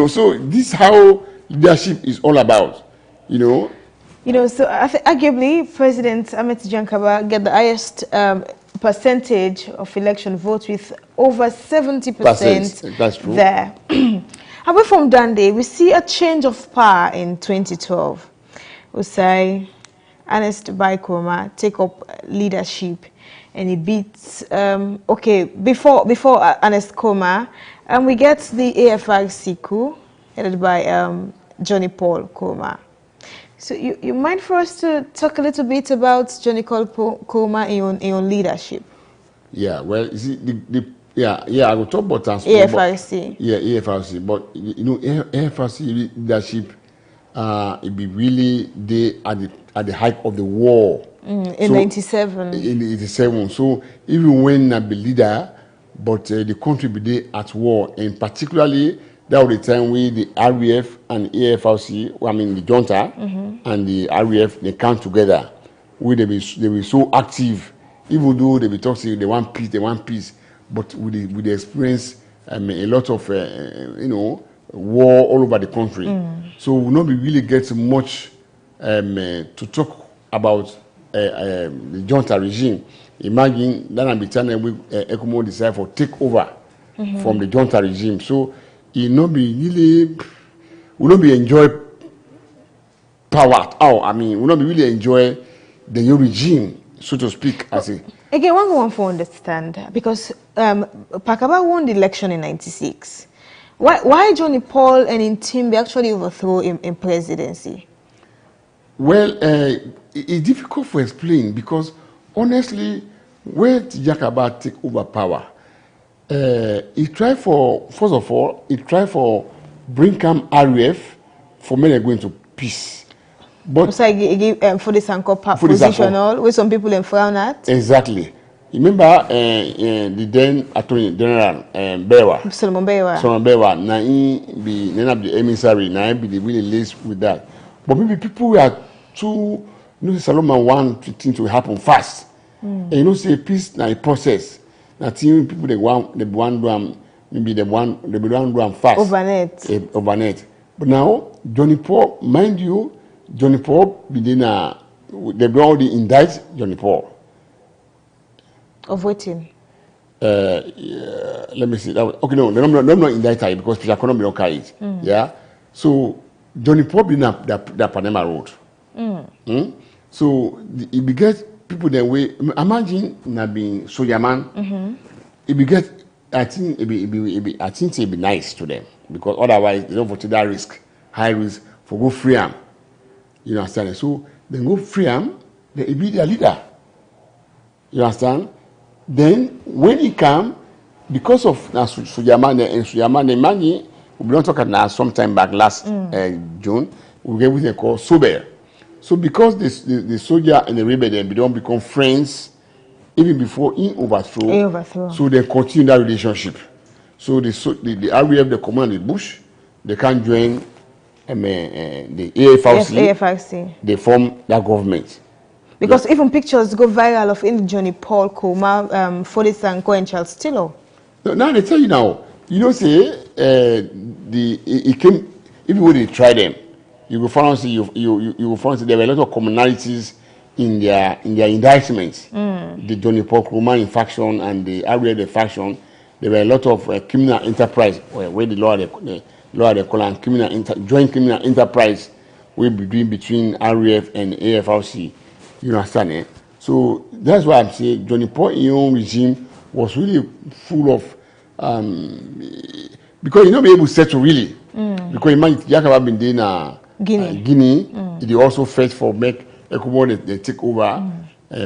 So this is how leadership is all about. You know, so arguably President Ahmed Jankaba get the highest percentage of election votes with over 70%. That's true. There. Away from Dande, we see a change of power in 2012. We say Ernest Bai Koroma take up leadership, and he beats. Before Ernest Koroma, we get the AFRC coup headed by Johnny Paul Koroma. So you mind for us to talk a little bit about Johnny Paul Koroma in your leadership? Yeah, well, you see, I will talk about transport. AFRC. AFRC. But you know, AFRC leadership, it be really at the height of the war. In 97. In 87. So even when I be leader, but the country be there at war, and particularly that was the time we the REF and AFRC, I mean the junta and the REF, they come together. They were so active, even though they be talking, they want peace, but with the experience, a lot of war all over the country. So we not be really get much to talk about the junta regime. Imagine that at the time we ECOMO decide for take over from the junta regime. So it not be really, will not be enjoy power. I mean, will not be really enjoy the new regime, so to speak. Again, one want to understand, because Pakaba won the election in 96. Why Johnny Paul and Ntimbe actually overthrow him in presidency? Well, it's difficult to explain, because honestly, when Jakaba take over power, he tried for, first of all, he tried for bring come REF for men going to peace. But so he gave for the Sanko positional, where some people in frown at. Exactly. Remember the then Attorney General Bewa. Solomon Bewa. Solomon Bewa. Now he be the emissary. Now he be the really laced with that. But maybe people were too. You know, Solomon want things to happen fast. And you know, say peace now a process. Now people they want maybe the one do fast. Overnight. But now Johnny Paul, mind you, Johnny Paul be then they already indict Johnny Paul. Of waiting. Let me see. Okay, no, I'm not indicted because Peter Kono don't carry it. Yeah. So Johnny Paul be na the Panama Road. So it be get people that way. Imagine na being soldier man. It be get. I think it be nice to them, because otherwise they don't take that risk, high risk for go free them. You understand? So they go free them. They be their leader. You understand? Then when he come, because of Suyaman and Suyaman, the money we don't talk about sometime back last June, we get what they call sober. So because the soldier and the rebel they don't become friends even before he overthrow. So they continue that relationship. So the REF, the command the bush, they can join the AFRC. They form that government. Because even pictures go viral of Johnny Paul Koroma, Fode Sanko and Charles Tilo. Now they tell you now, you know, say it came, even when they try them, you will find you will find there were a lot of commonalities in their indictments. The Johnny Paul Koroma faction and the REF faction, there were a lot of criminal enterprise where the law they call and joint criminal enterprise will be between REF and AFRC. You understand, eh? So that's why I'm saying Johnny Paul Ion regime was really full of because you not be able to settle really. Because imagine Jakaba been there in Guinea, they also fought for make ECOMO they take over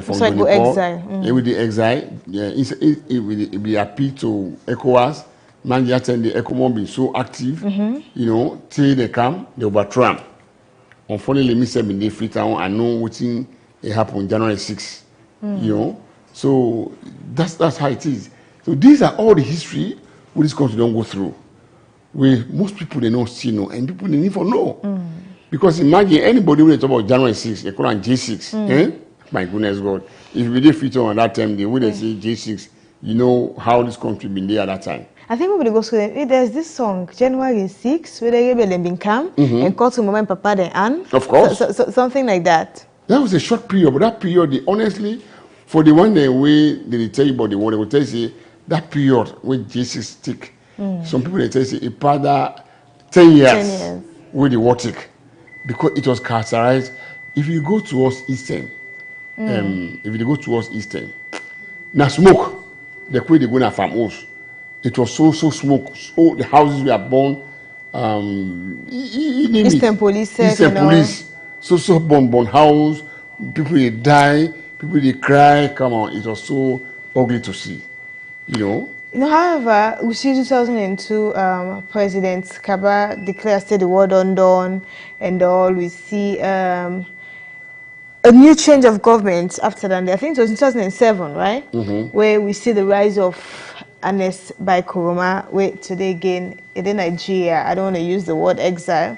from Johnny Paul. Exile. With the exile, it be appeal to ECOWAS. Man, just the ECOMO be so active, you know, till they come, they overthrow them. Unfortunately, me say in the Freetown, I know what thing it happened January 6th, you know. So that's how it is. So these are all the history we this country don't go through. Where most people they don't still know, and people they need to know. Because imagine anybody when they talk about January 6th, they call it J6. My goodness God. If we did Freetown at that time, they would say J6, you know how this country been there at that time. I think we go to there's this song, January 6, where they been come and call to mama and papa then Anne. Of course. So, something like that. That was a short period, but that period, honestly, for the one way they tell you about the war, they will tell you that period when Jesus stick. Some people they tell you a father 10 years with the war tick, because it was characterized. If you go towards Eastern, now smoke, the way they go na farm house, it was so smoke. So the houses were burned. Eastern police. So burn house. People they die. People they cry. Come on, it was so ugly to see. You know. However, we see 2002 President Kaba declared the war done and all. We see a new change of government after that. I think it was in 2007, right? Where we see the rise of Anes by Kuruma. Where today again in Nigeria, I don't want to use the word exile.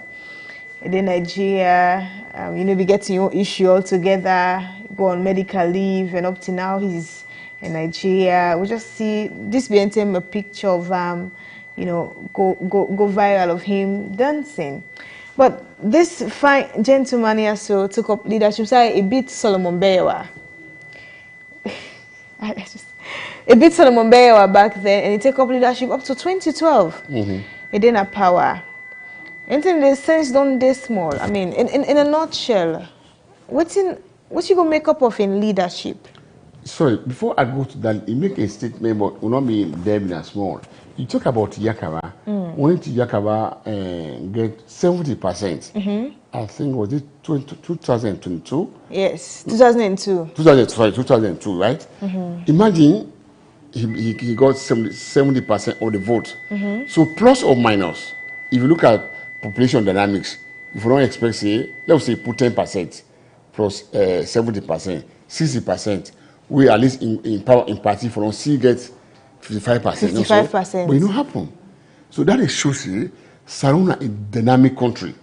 In Nigeria, we get your issue all together, go on medical leave, and up to now he's in Nigeria. We just see this being a picture of go viral of him dancing. But this fine gentleman here so took up leadership. So a bit Solomon Bayowa. A bit Solomon Bayowa back then, and he took up leadership up to 2012. He didn't have power. And then the sense don't they small. I mean, in a nutshell, what you gonna make up of in leadership? Sorry, before I go to that, you make a statement, but will not be there in small. You talk about Yakaba. When Yakaba get 70%, I think was it 2022? Yes, 2002. 2002, right? Imagine he got 70% of the vote. So plus or minus, if you look at population dynamics, if you don't expect, say, let's say put 10% plus 70%, 60%, we at least in power in party for us see get 55%. 55%. But it don't happen. So that is shows you Saruna is a dynamic country.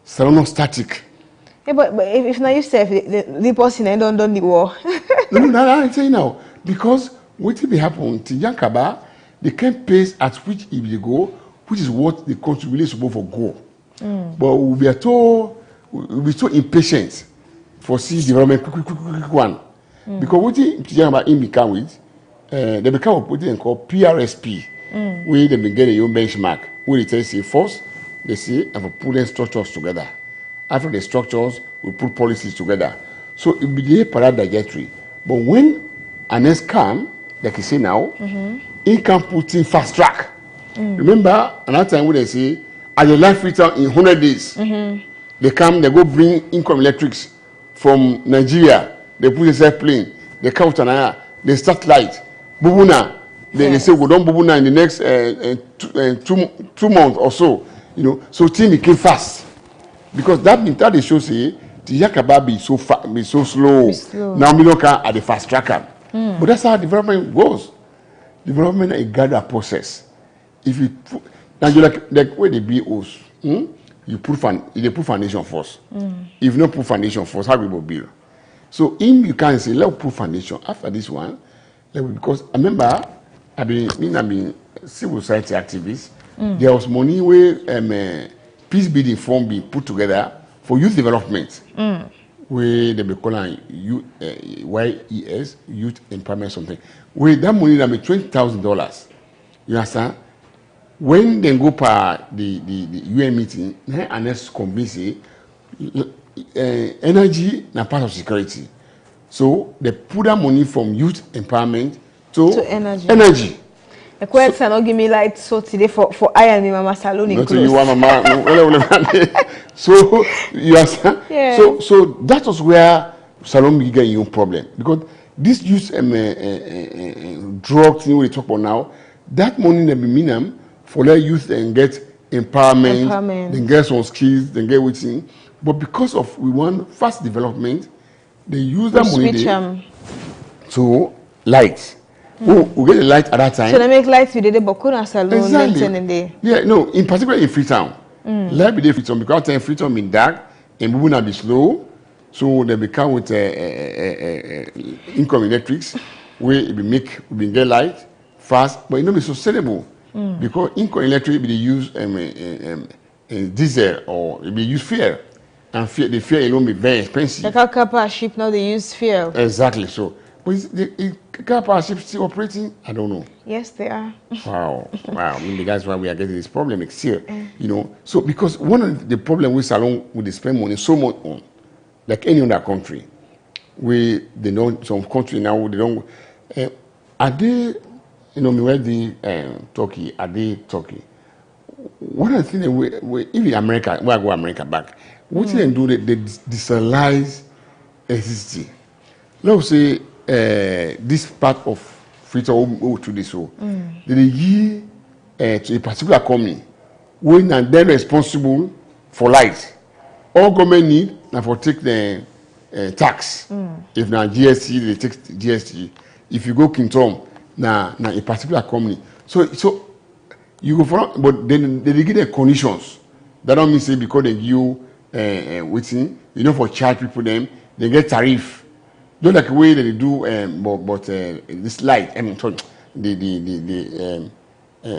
Saruna static. Yeah, but if now you say the person ain't done the war. no, I'm saying now. Because what will happen to Yankaba, they can't pace at which if they go, which is what the country really is supposed to go. But we'll be so impatient for see development quick one. Because what Yankaba in become with, they become what they call PRSP, where they begin a own benchmark, where they say first, they say have a pulling structures together. After the structures, we put policies together. So it will be a paradigm. But when Anes come, like you say now, he can put in fast track. Remember, another time when they say, as the life return in 100 days, they come, they go bring income electrics from Nigeria, they put a airplane, they come to Tanaya, they start light, Bubuna, then they say, we don't Bubuna in the next 2 months or so. So things became fast. Because that they show say the Yakaba be so slow. Now we look at the fast tracker. But that's how development goes. Development is a gather process. If you put, now you like where the BOs, you put foundation first. If you not put foundation first, how we will build? So you can say let's put foundation after this one, because I remember I've been civil society activist. There was money where peace building fund being put together for youth development, where they be calling YES, Youth Empowerment something. Where that money that be $20,000. You understand? When they go per the UN meeting, and let's convince energy na part of security. So they put that money from youth empowerment to energy. The question not give me light so today for I and my mama salon in close. You want mama. So you understand? Yeah. So that was where salon began your problem, because this youth drug thing we talk about now, that money they be minimum for let youth and get empowerment, then get some skills, then get waiting. But because of we want fast development, they use that money to light. We get the light at that time. So they make lights with the Bokuna salon exactly. Yeah, no, in particular in Freetown. Light be there Freetown because time Freetown be dark and moving at be slow. So they become with income electrics where we get light fast, but it not be sustainable. Because in electric, they use diesel or they use fuel, and the fuel alone be very expensive. Like how car power ship now they use fuel. Exactly. So, but is the car power ship still operating? I don't know. Yes, they are. Wow. I mean, that's why we are getting this problem next year. You know, so because one of the problem with Salon, we they spend money so much on, like any other country, they don't, some country now they don't. Are they, you know, me where the Turkey? Are they Turkey? One of the things we even America, where I go America back, what they do, they decentralize electricity. Let's say this part of future will to this so they give to a particular company when and then responsible for light. All government need now for take the tax. If now GST, they take GST. If you go Kingdom, now a particular company. So you go for, but then they give the conditions. That don't mean say because they give you waiting, you know, for charge people them, they get tariff. Don't like the way that they do, but this light, I mean, the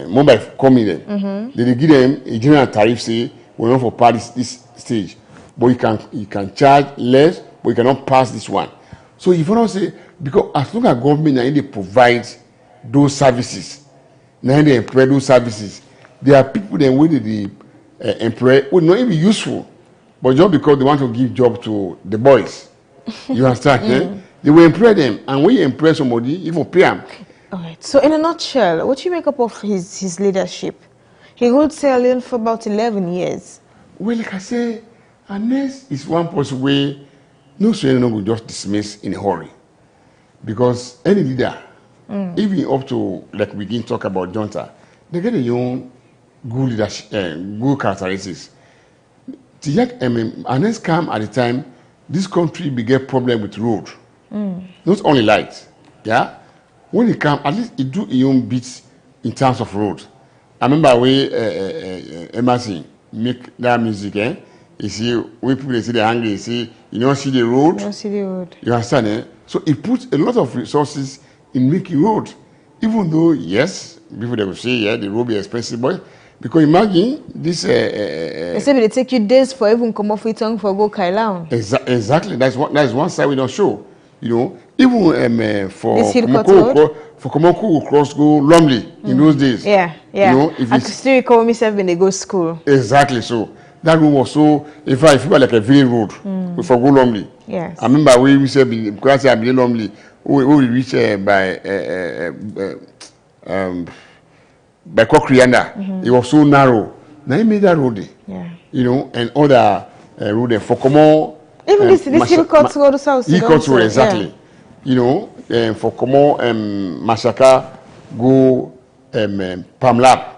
mobile company them, they give them a general tariff. Say we want for pass this stage, but you can charge less, but you cannot pass this one. So if you don't say, because as long as government and they provide those services, now they employ those services, there are people then where they employ will not even useful, but just because they want to give job to the boys. You understand? They will employ them, and when you employ somebody, you will pay them. All right. So, in a nutshell, what do you make up of his leadership? He ruled Sierra Leone for about 11 years. Well, like I say, unless it's one person where no Sierra Leone will just dismiss in a hurry, because any leader, even up to like we can talk about Jonta, they get a own good leadership, good characteristics. Unless come at the time, this country began problem with road. Not only light, yeah. When it come, at least it do its own bits in terms of road. I remember when Emerson make that music, you see, when people they say they're angry, you see, you don't see the road. You don't see the road. You understand? So it puts a lot of resources in making road, even though yes, people they will say the road be expensive, but because imagine this. They say they take you days for even come off with tongue for go Kailan. Exactly. That's one side we don't show. You know, even for Komoko will cross go Lumley in those days. Yeah. You know, if I could still recall myself when they go to school. Exactly. So that road was so. In fact, if you were like a village road, for go Lumley. Yes. I remember we said because I believe Lumley, we reach by Kokrianda. It was so narrow. Now he made that road. Yeah. You know, and other road for Komo. Even this hill cut road south. Hill cut road, exactly. Yeah. You know, for Komo Mashaka go Pamlap.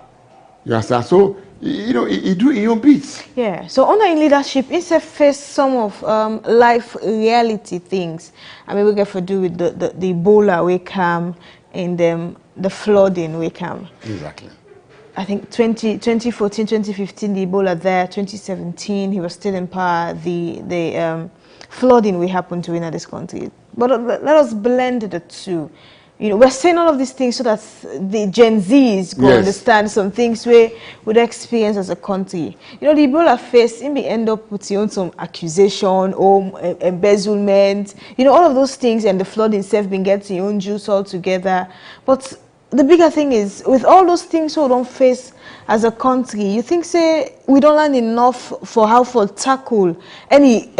You understand? So you know, he do in your beats. Yeah. So under in leadership, it's a face some of life reality things. I mean, we get to do with the Ebola we come and the flooding we come. Exactly. I think 2014, 2015, the Ebola there. 2017, he was still in power. The flooding we happened to in this country. But let us blend the two. You know, we're saying all of these things so that the Gen Zs go understand some things we would experience as a country. You know, the Ebola face, in the end up putting on some accusation or embezzlement. You know, all of those things, and the flood itself been getting your own juice all together. But the bigger thing is, with all those things we don't face as a country, you think, say, we don't learn enough for how to tackle any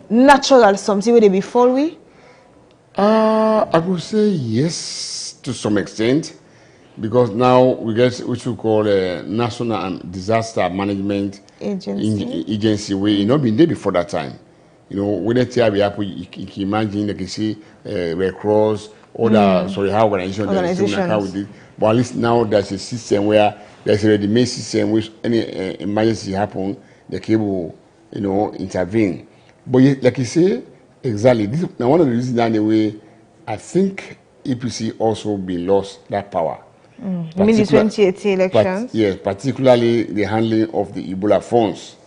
natural something where they befall we? I would say yes to some extent, because now we get what we call a National Disaster Management Agency. We not been there before that time. You know, when the TRB happen, you can imagine, like you see, Red Cross, other how organizations. Like how we did. But at least now there's a system where there's a ready-made system which any emergency happen, the cable, you know, intervene. But like you say, exactly. This now one of the reasons that the way I think APC also be lost that power. You mean the 2018 elections? Yes, particularly the handling of the Ebola funds,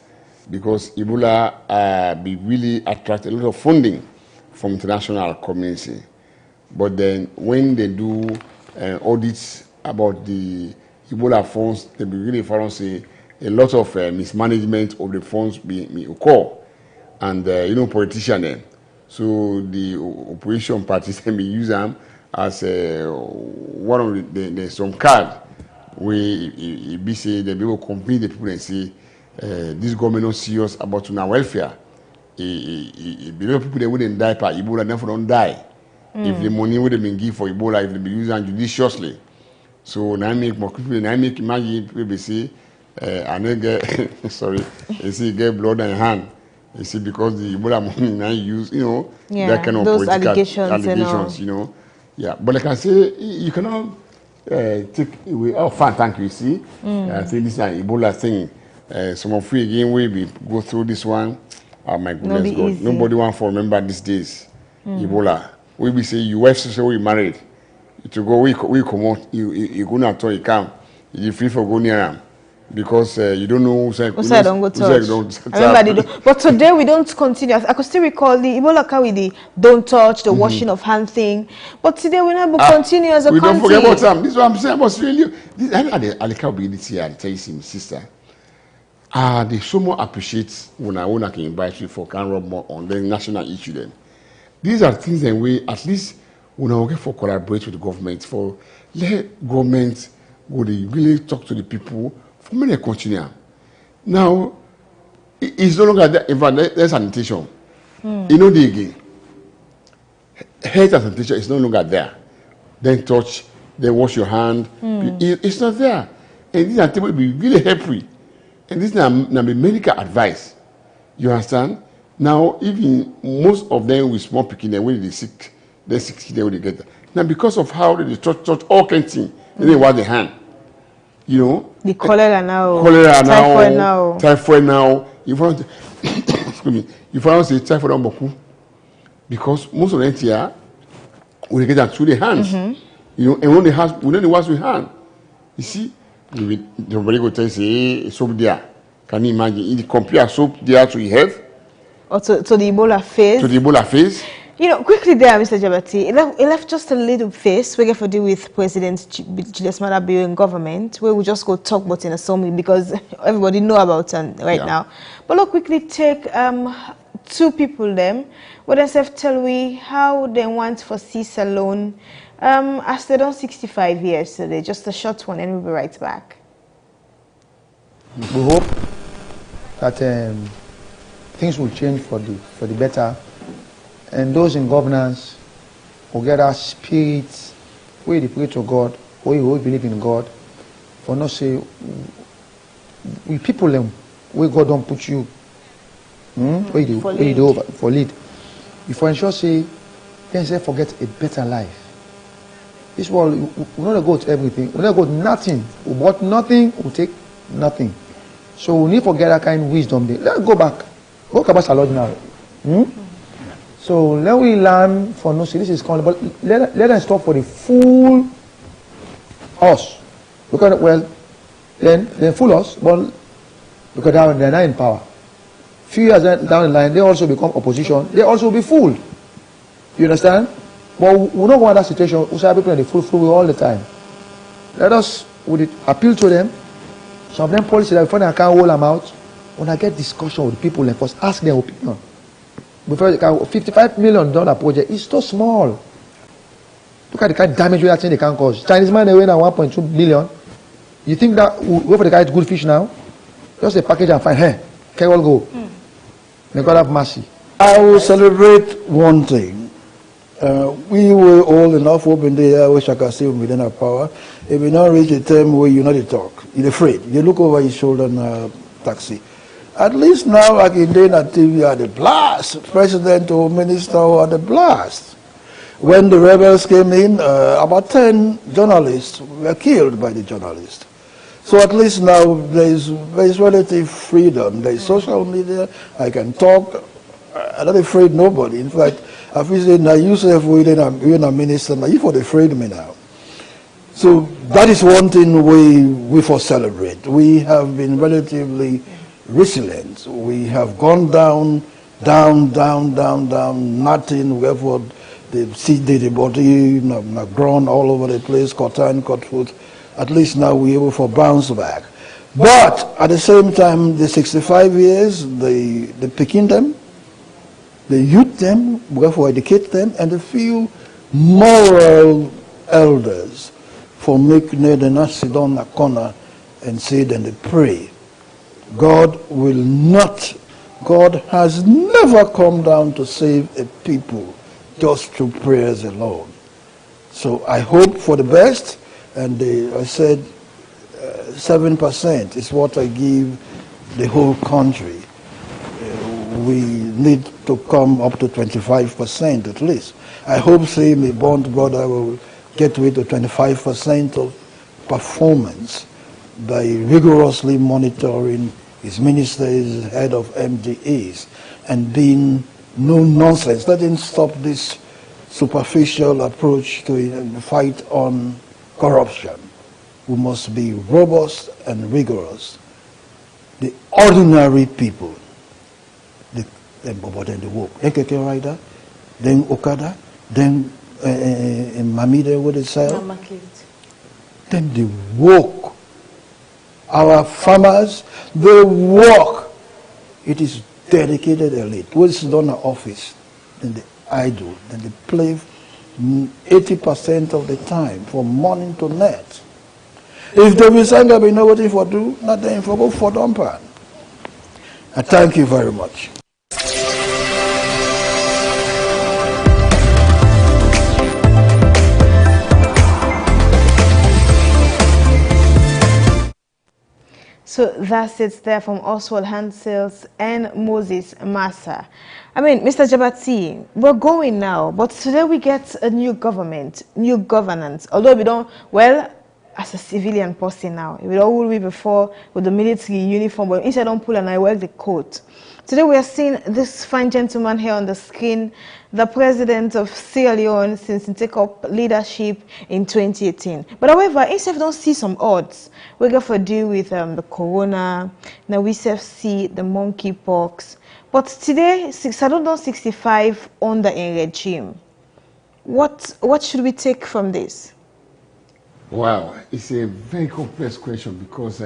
because Ebola be really attract a lot of funding from international community. But then when they do audits about the Ebola funds, they be really found say a lot of mismanagement of the funds be occur, and politicians. So the opposition parties can be use them as one of the some card where it be say they will compete the people and say this government not serious about our welfare. Because people they wouldn't die per Ebola, never don't die. If the money would have been given for Ebola, if they be used judiciously. So now I make more people, now I make imagine people say, I don't get sorry, they say get blood in your hand. You see, because the Ebola money now use, that kind of those political allegations, Yeah, but like I say, you cannot take away. Oh, fine, thank you. You see, I think this is an Ebola thing. Some of we again we go through this one. Oh my goodness, God! Easy. Nobody want to remember these days. Ebola. We be say you wife say we married. To go we come out. You go not you come. You free for go near them. Because you don't know who's I don't go touch. But today we don't continue. I could still recall the Ebola car with the don't touch, the washing of hand thing. But today we never continue as a country. We don't forget about them. This is what I'm saying about really. This I can be this year. I tell you, sister. They so more appreciate when I can invite you for can rub more on the national issue. Then these are things that we at least when I work for collaborate with the government for let government go they really talk to the people. For me, they continue. Now, it's no longer there. In fact, there's sanitation. You know, the again. Health and sanitation is no longer there. Then touch, then wash your hand. It's not there. And these are things will be really helpful. And this is now medical advice. You understand? Now, even most of them with small picking, when they sick, they get that. Now, because of how they touch all kinds of things, then they wash their hand. The cholera now, typhoid now. You find, excuse me, you find say typhoid on boku because most of them here we get that through the hands. And when the hands, we don't wash with hand. You see, nobody go tell say soap there. Can you imagine? You compare soap there to your health or to the Ebola phase. To the Ebola phase. Quickly there, Mr. Jabati, it left just a little face we get to deal with President Julius Maada Bio in government, where we just go talk about in assembly because everybody know about it right now. But let's quickly take two people them. What they tell we how they want for cease alone as they done 65 years today. Just a short one and we'll be right back. We hope that things will change for the better. And those in governance will get our spirit, we pray to God, we believe in God, for not say, we people them, where God don't put you, for lead. If I ensure say, then say forget a better life. This world, we not go to everything, we not go to nothing. We bought nothing, we take nothing. So we need to get that kind of wisdom there. Let's go back. Go Kabas Lord now. So let we learn for no see this is called, but let us stop for the full us. Look at it well, then full us, but look at how they're not in power. Few years down the line, they also become opposition, they also be fooled. You understand? But we don't want that situation, we say people in the full all the time. Let us appeal to them. Some of them policies that before they can't hold them out, when I get discussion with people, let us ask their opinion. Before $55 million project is so small. Look at the kind of damage that thing they can cause. Chinese man they win at 1.2 billion. You think that we wait for the guy to good fish now? Just a package and fine. Hey, can all go? May God have mercy. I will celebrate one thing. We were all enough open there, which I can see within our power. If we not reach a time where you know the talk, you're afraid. You look over his shoulder in a taxi. At least now, like in day na TV, are the blast. President or minister are the blast. When the rebels came in, about 10 journalists were killed by the journalists. So at least now there is relative freedom. There is social media. I can talk. I'm not afraid nobody. In fact, I feel say now you say you're a minister, now you for afraid me now. So that is one thing we for celebrate. We have been relatively resilient. We have gone down, nothing. Wherefore, the seed the body, grown all over the place, cut hand, cut foot. At least now we're able to bounce back. But at the same time, the 65 years, the picking them, the youth them, we have to educate them, and the few moral elders for making them not sit down in a corner and say then they pray. God has never come down to save a people just through prayers alone. So I hope for the best, and I said 7% is what I give the whole country. We need to come up to 25% at least. I hope, say, my bond brother will get to 25% of performance by rigorously monitoring his ministers, head of MDAs, and being no nonsense. Let him stop this superficial approach to the fight on corruption. We must be robust and rigorous. The ordinary people, then the walk, then Keke Rider, then Okada, then Mamide, what it say? Then they walk. Our farmers, they walk. It is dedicated elite. What's done in office, then they idle, then they play 80% of the time from morning to night. If they will send up, you know what if I do? Not then for go for dumper. I thank you very much. So that's it there from Oswald Hansels and Moses Massa. I mean, Mr. Jabati, we're going now, but today we get a new government, new governance. Although we don't, well, as a civilian person now, we don't will be before with the military uniform, but instead I don't pull and I wear the coat. Today we are seeing this fine gentleman here on the screen, the president of Sierra Leone since he took up leadership in 2018. But however, instead we don't see some odds. We got to deal with the corona, now we see the monkeypox. But today, Salon 65 under a regime. What should we take from this? Wow, it's a very complex question because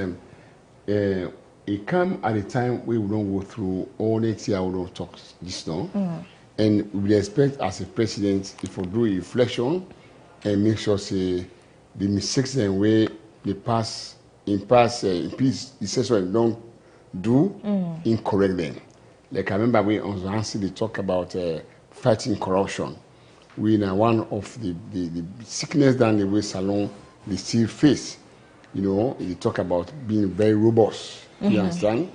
it comes at a time where we don't go through all the year we don't talk this long. And we expect as a president, if we do a reflection and make sure say the mistakes and way they pass in peace decision don't do incorrect them. Like I remember when on Zansi they talk about fighting corruption. We are one of the sickness down the way Salon they still face. You know, they talk about being very robust. You understand?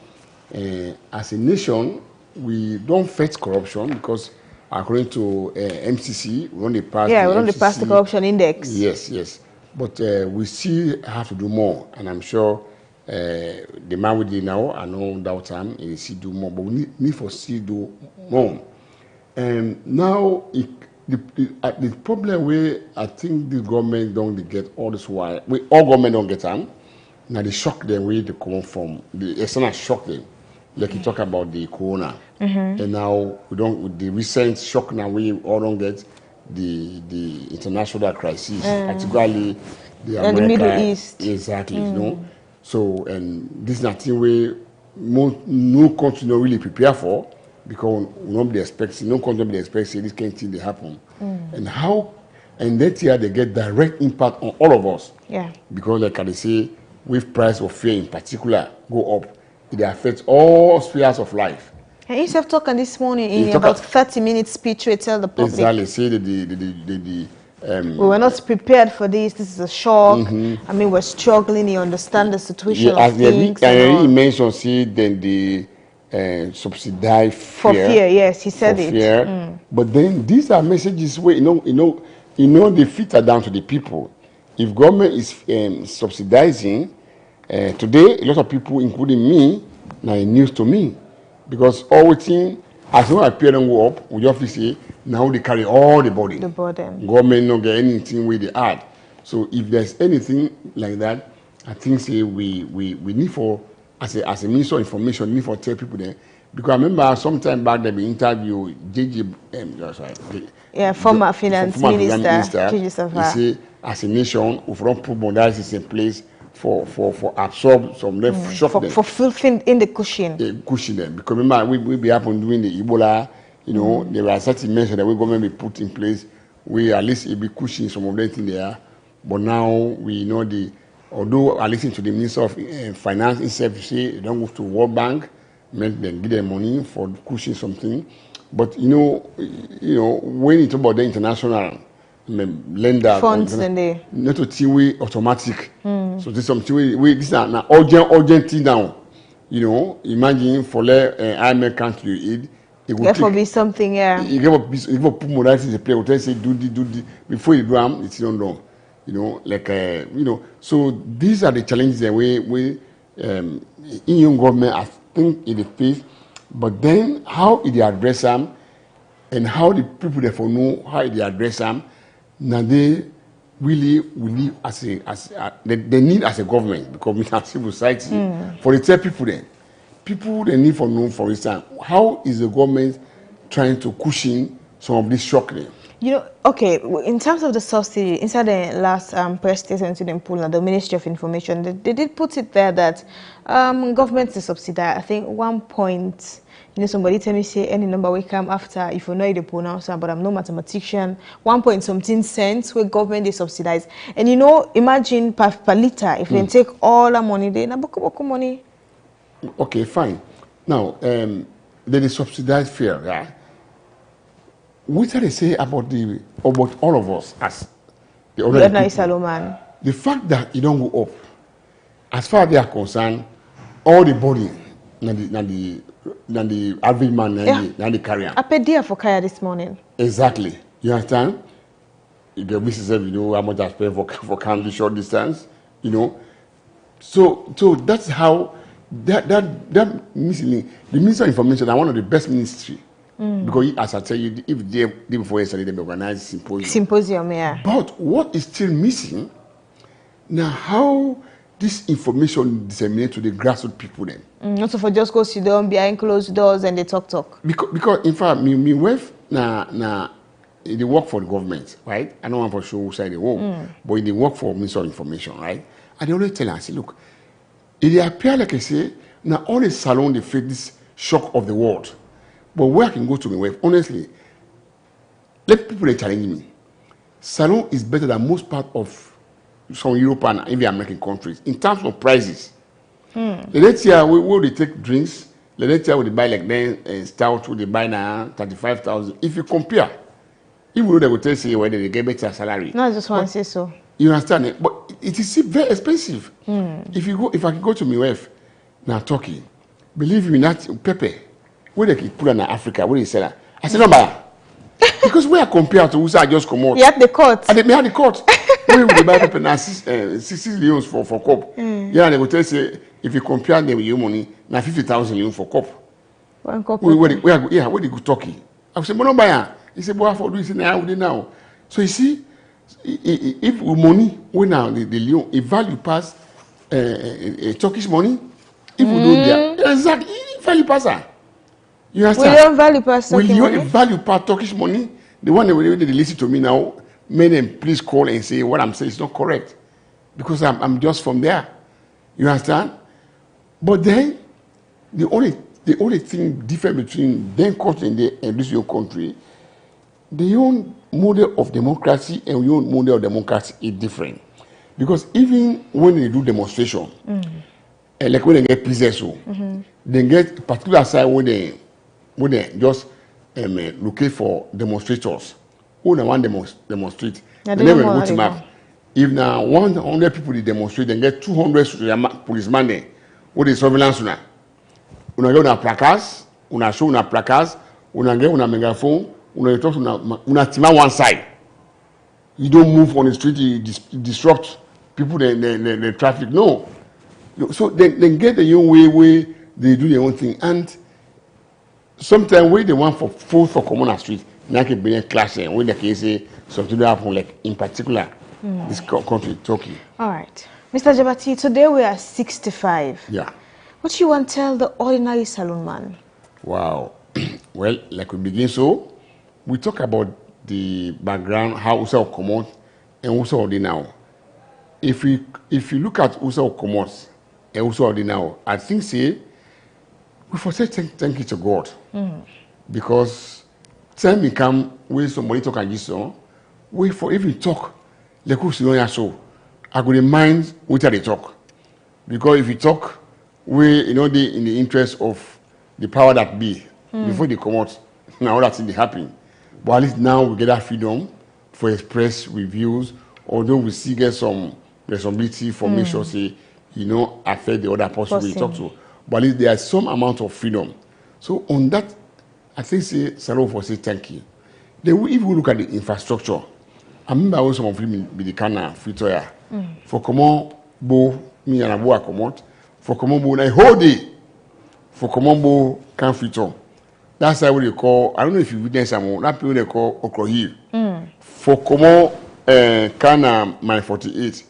As a nation, we don't fight corruption because according to MCC, we only pass we only pass the corruption index. Yes. But we still have to do more, and I'm sure the man we did now, I know that time, he still do more, but we need for still do more. And now, the problem where I think the government don't get all this while, all government don't get them. Now they shock them where they come from. The external shock them. Like you talk about the corona. And now we don't, with the recent shock now we all don't get the international crisis, particularly the America, and the Middle East. Exactly, you know. So, and this is nothing where no country not really prepare for because nobody expects, no country expects this kind of thing to happen. And that year they get direct impact on all of us. Yeah. Because like I say, with price of fear in particular go up, it affects all spheres of life. And you have talked this morning in about 30-minute speech to tell the public. Exactly. Say we were not prepared for this. This is a shock. I mean, we're struggling. You understand the situation of things. He mentioned, see, then the subsidize fear. For fear, yes, he said it. Fear. But then these are messages where they filter down to the people. If government is subsidizing, today a lot of people, including me, now news to me. Because all we think, as long as people don't go up, we just say, now they carry all the burden. The burden. Government don't get anything where they add. So if there's anything like that, I think say we need for, as a minister of information, we need for tell people that Because I remember sometime back there we interviewed former finance minister. He said, as a nation, we don't put modalities in place for absorb some shock for fulfilling in the cushion. Cushion them. Because remember we be happen doing the Ebola, you know, there were certain measures that we government be put in place. We at least it be cushioning some of them in there. But now we know although I listen to the Minister of Finance himself say they don't go to World Bank, meant then give them money for cushioning something. But you know, when you talk about the international lender funds and they not to TV automatic. So this is something we this is an urgent thing now. You know, imagine for IMF country it would therefore be something, yeah. You give up put more in the play, will say do the before you do it's not done. You know, like so these are the challenges that we EU government I think in the face, but then how they address them and how the people therefore know how they address them, now they really will live as they need as a government, because we have civil society for the tell people then. People they need for know, for instance, how is the government trying to cushion some of this shock there? You know, okay, in terms of the subsidy, inside the last press statement in Pula, the Ministry of Information, they did put it there that government is subsidized. I think 1 point, somebody tell me say any number will come after, if you know the pronounce, but I'm no mathematician, 1 point something cents where government is subsidized. And imagine per liter, if they take all the money, they na boku money. Okay, fine. Now, there is subsidized fare, right? What do they say about all of us as the ordinary people? The fact that it don't go up, as far as they are concerned, all the body, than the average man, than the carrier. I paid dear for Kaya this morning. Exactly. You understand? The business, how much I spend for country short distance, So that's how that missing the Minister of Information are one of the best ministry. Because as I tell you, if day before yesterday they organized symposium. Yeah. But what is still missing now, how this information disseminated to the grassroots people then? Not for just go sit down behind closed doors and they talk. Because in fact, me wife they work for the government, right? I don't want for sure who side they work, but they work for Minister of Information, right? And they always tell us, look, it appear like I say, now all the salon they face this shock of the world. But where I can go to my wife, honestly, let people challenge me. Salon is better than most part of some European and even American countries in terms of prices. Let's say where they take drinks, let's say where they buy like then stout, where they buy now 35,000. If you compare, even though they will tell you whether they get better salary. No, I just want to say so. You understand it? But it is still very expensive. If I can go to my wife now Turkey, believe me, not pepper. Where they put in Africa, where they sell it. I said, no, buy. Because we are compared to who I just come out. You have the court. And they have the court. Where they buy paper now 60 leons for cup. Yeah, they will tell you, if you compare them with your money, now 50,000 leons for cup. One cup. Where they go Turkey. I said, but no buy. He said, but for doing it now. So you see, if money, when now the leon, if value pass Turkish money, if we do that, exactly, value pass that. You understand? Will you value pass Turkish money? Will you value pass Turkish money? The one that they listen to me now, may them please call and say what I'm saying is not correct. Because I'm just from there. You understand? But then, the only thing different between them country and this your country, the own model of democracy and your own model of democracy is different. Because even when they do demonstration, like when they get possessed, they get a particular side when they just locate for demonstrators who want to demonstrate. They never go to map. If now 100 people they demonstrate, they get 200 policemen there with the surveillance. Una get una placards, una show una placards, una get una megaphone, una talk una team one side. You don't move on the street, you disrupt people the traffic. No. So they get the own way they do their own thing. And sometimes when they want for food for common street, now can be a clash and when they can say something that happen, like in particular this country, Turkey. All right. Mr. Jabati, today we are 65. Yeah. What you want to tell the ordinary saloon man? Wow. Well, like we begin so, we talk about the background, how Usa will come out and Usa will now. If you look at Usa will come out and Usa will now, I think say we for say thank you to God. Because time will come where somebody talk and so we for even talk like who's so I go mind what they talk. Because if you talk we in the interest of the power that be before they come out, now that's in the happen. But at least now we get that freedom for express reviews, although we still get some responsibility for make sure say, affect the other person we talk to. But at least there is some amount of freedom. So on that, I think say Salo for say thank you. Then if we look at the infrastructure, I remember when some of them be the kind of free for comment bo me and Abu accommote, for comment bo na whole day, for comment bo can free. That's what they call, I don't know if you witness some, that people they call Okro Hill. For comment Kana my 48,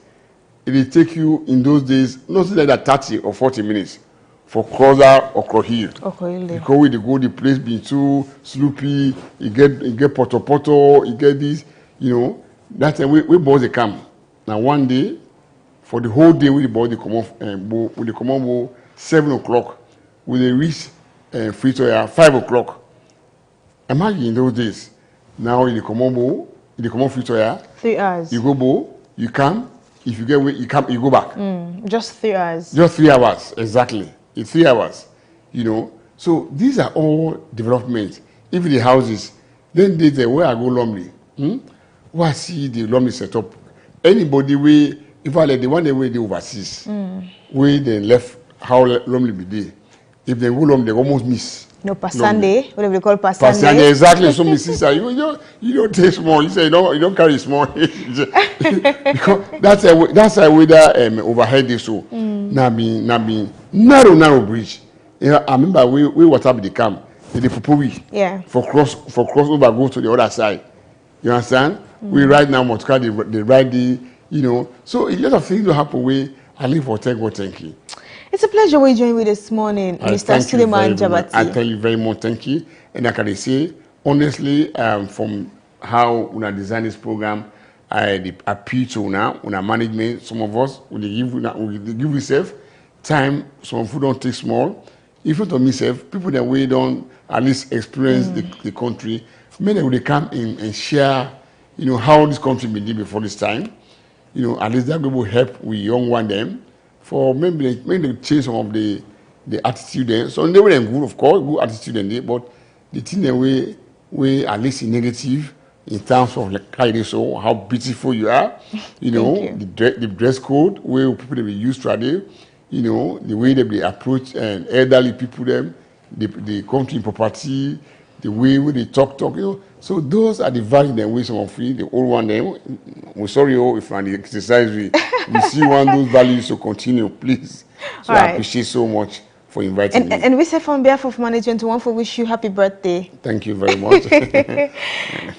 it will take you in those days, not like that 30 or 40 minutes for crosser Okro Hill. Because we they go the place being too sloopy, you get poto, you get this, that's why we boys they come. Now one day, for the whole day, we boys they come off 7 o'clock, we they reach free to 5 o'clock. Imagine in those days. Now in the common free to 3 hours. You go bo, you come. If you get away, you come, you go back. Just 3 hours. Just 3 hours, exactly. It's 3 hours. So these are all developments. Even the houses, then they say where I go Lumley. Where I see the Lumley set up. Anybody we if I let the one they way the overseas, we then left how Lumley be there. If they go Lumley, they almost miss. No Pasande, whatever they call Pasande. Pasande, exactly. So, my sister, you don't take small. You say you don't carry small. Because that's a way that overhead is so. Now be narrow bridge. I remember we water the camp. The Pupuwi. Yeah. For crossover go to the other side. You understand? We ride now motor they ride the So a lot of things will happen. We I live for thank you. It's a pleasure we join with this morning, Mr. Suleiman Jabati. I tell you very much, thank you. And I can say, honestly, from how we design this program, I appeal to una management. Some of us will give yourself time. Some of you don't take small. If you don't myself, people that we don't at least experience the country, many will come in and share, how this country been did before this time. At least that will help we young one them. For maybe change some of the attitude there. So they were good, of course, good attitude in there, but the thing that we at least negative in terms of like how beautiful you are, the dress code, where people they use today, the way that they approach elderly people them, the country property, the way they talk, So those are the values that we some of the old one them. We're sorry if I exercise we see one those values to continue, please. So I appreciate so much for inviting me. And we say on behalf of management, we want to wish you happy birthday. Thank you very much.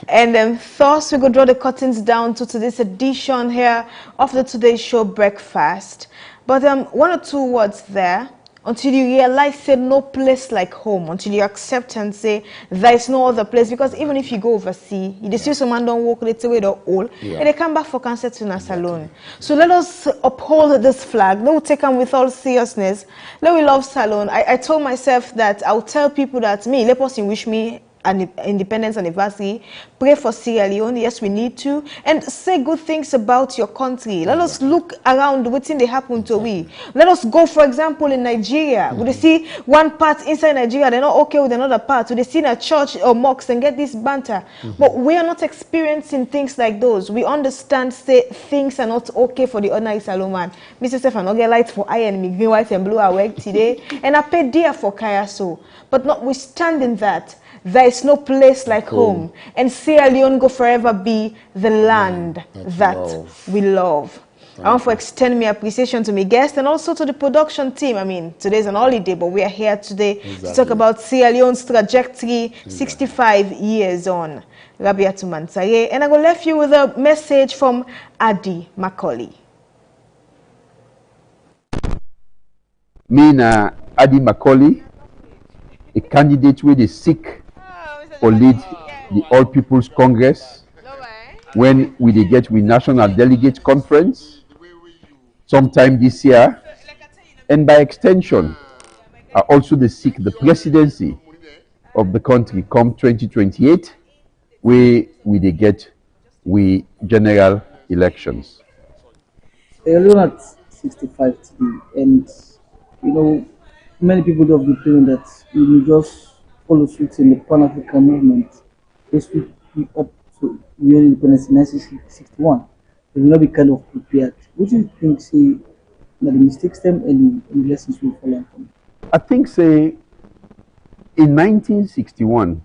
And thus we go draw the curtains down to today's edition here of the Today Show Breakfast. But one or two words there. Until you realize, say, no place like home. Until you accept and say, there is no other place. Because even if you go overseas, you see someone don't walk the way they're all, and they come back for cancer to us alone. So let us uphold this flag. Let us take them with all seriousness. Let we love Salone. I told myself that I'll tell people that let person wish me an independence anniversary, pray for Sierra Leone, yes we need to, and say good things about your country. Let us look around what's they happen to we. Let us go, for example, in Nigeria. Would they see one part inside Nigeria, they're not okay with another part. Would they see in a church or mosques and get this banter? But we are not experiencing things like those. We understand, say, things are not okay for the ordinary Saloman. Mr. Stefan, I get lights for iron, me green, white, and blue are work today, and I pay dear for Kaya so. But notwithstanding that, there is no place like home. And Sierra Leone will forever be the land that we love. I want to extend my appreciation to my guests and also to the production team. I mean, today's an holiday, but we are here today to talk about Sierra Leone's trajectory 65 years on. Rabiatu Mansaye. And I will leave you with a message from Adi Macaulay. Me na Adi Macaulay. a candidate wey dey seek for lead the All People's Congress when we dey get we national delegate conference sometime this year, and by extension I also dey seek the presidency of the country come 2028 where we dey get we general elections. You're alone at 65 today, and you know many people have been feeling that you will just follow suit in the Pan African movement. This will be up to your independence in 1961. They will not be kind of prepared. What do you think, say, that the mistakes them and the lessons will follow from? I think, say, in 1961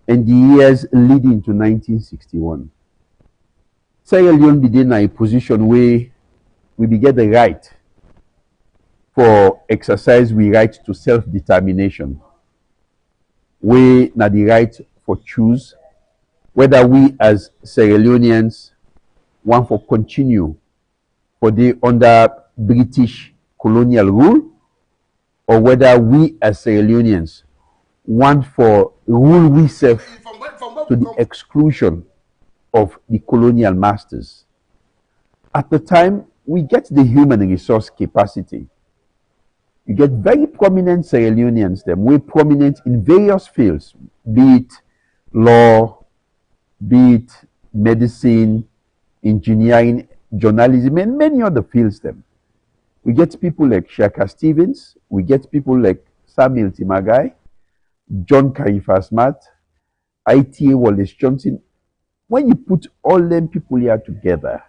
and the years leading to 1961, Sierra Leone began in a position where we get the right for exercise we right to self-determination, where na the right for choose whether we as Sierra Leoneans want for continue for the under British colonial rule, or whether we as Sierra Leoneans want for rule we self to the exclusion of the colonial masters. At the time, we get the human resource capacity. You get very prominent Sierra Leoneans, them we're prominent in various fields, be it law, be it medicine, engineering, journalism, and many other fields them. We get people like Shaka Stevens, we get people like Samuel Timagai, John Kaifasmat, ITA Wallace Johnson. When you put all them people here together,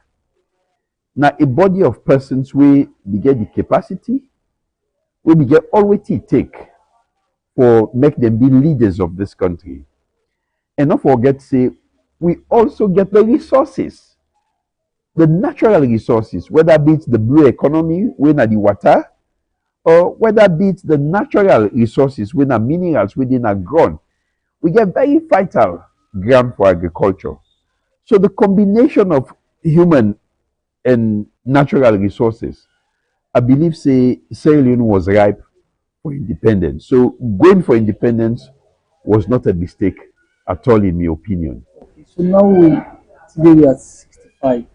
now a body of persons where we get the capacity, where we get all what it take for make them be leaders of this country. And not forget, say, we also get the resources, the natural resources, whether be it the blue economy, when the water, or whether be it the natural resources, when the minerals within a ground. We get very vital ground for agriculture. So the combination of human and natural resources, I believe, say, Sierra Leone was ripe for independence. So going for independence was not a mistake at all, in my opinion. Okay, so now today we are 65.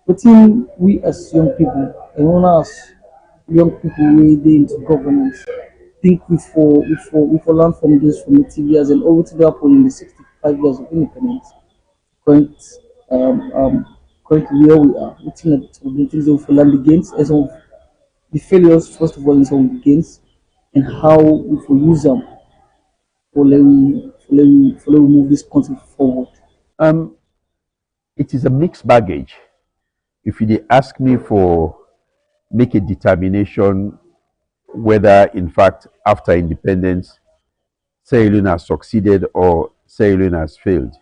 But in we as young people, and one as young people we dey into governance, think we for learn from this from the TVs and all what happened in the 65 years of independence. Currently where we are, we think that some of the things that we learn the gains and some of the failures, first of all, in some of the gains, and how we will use them for let we move this country forward. It is a mixed baggage. If you ask me for make a determination whether in fact after independence Sierra Leone has succeeded or Sierra Leone has failed,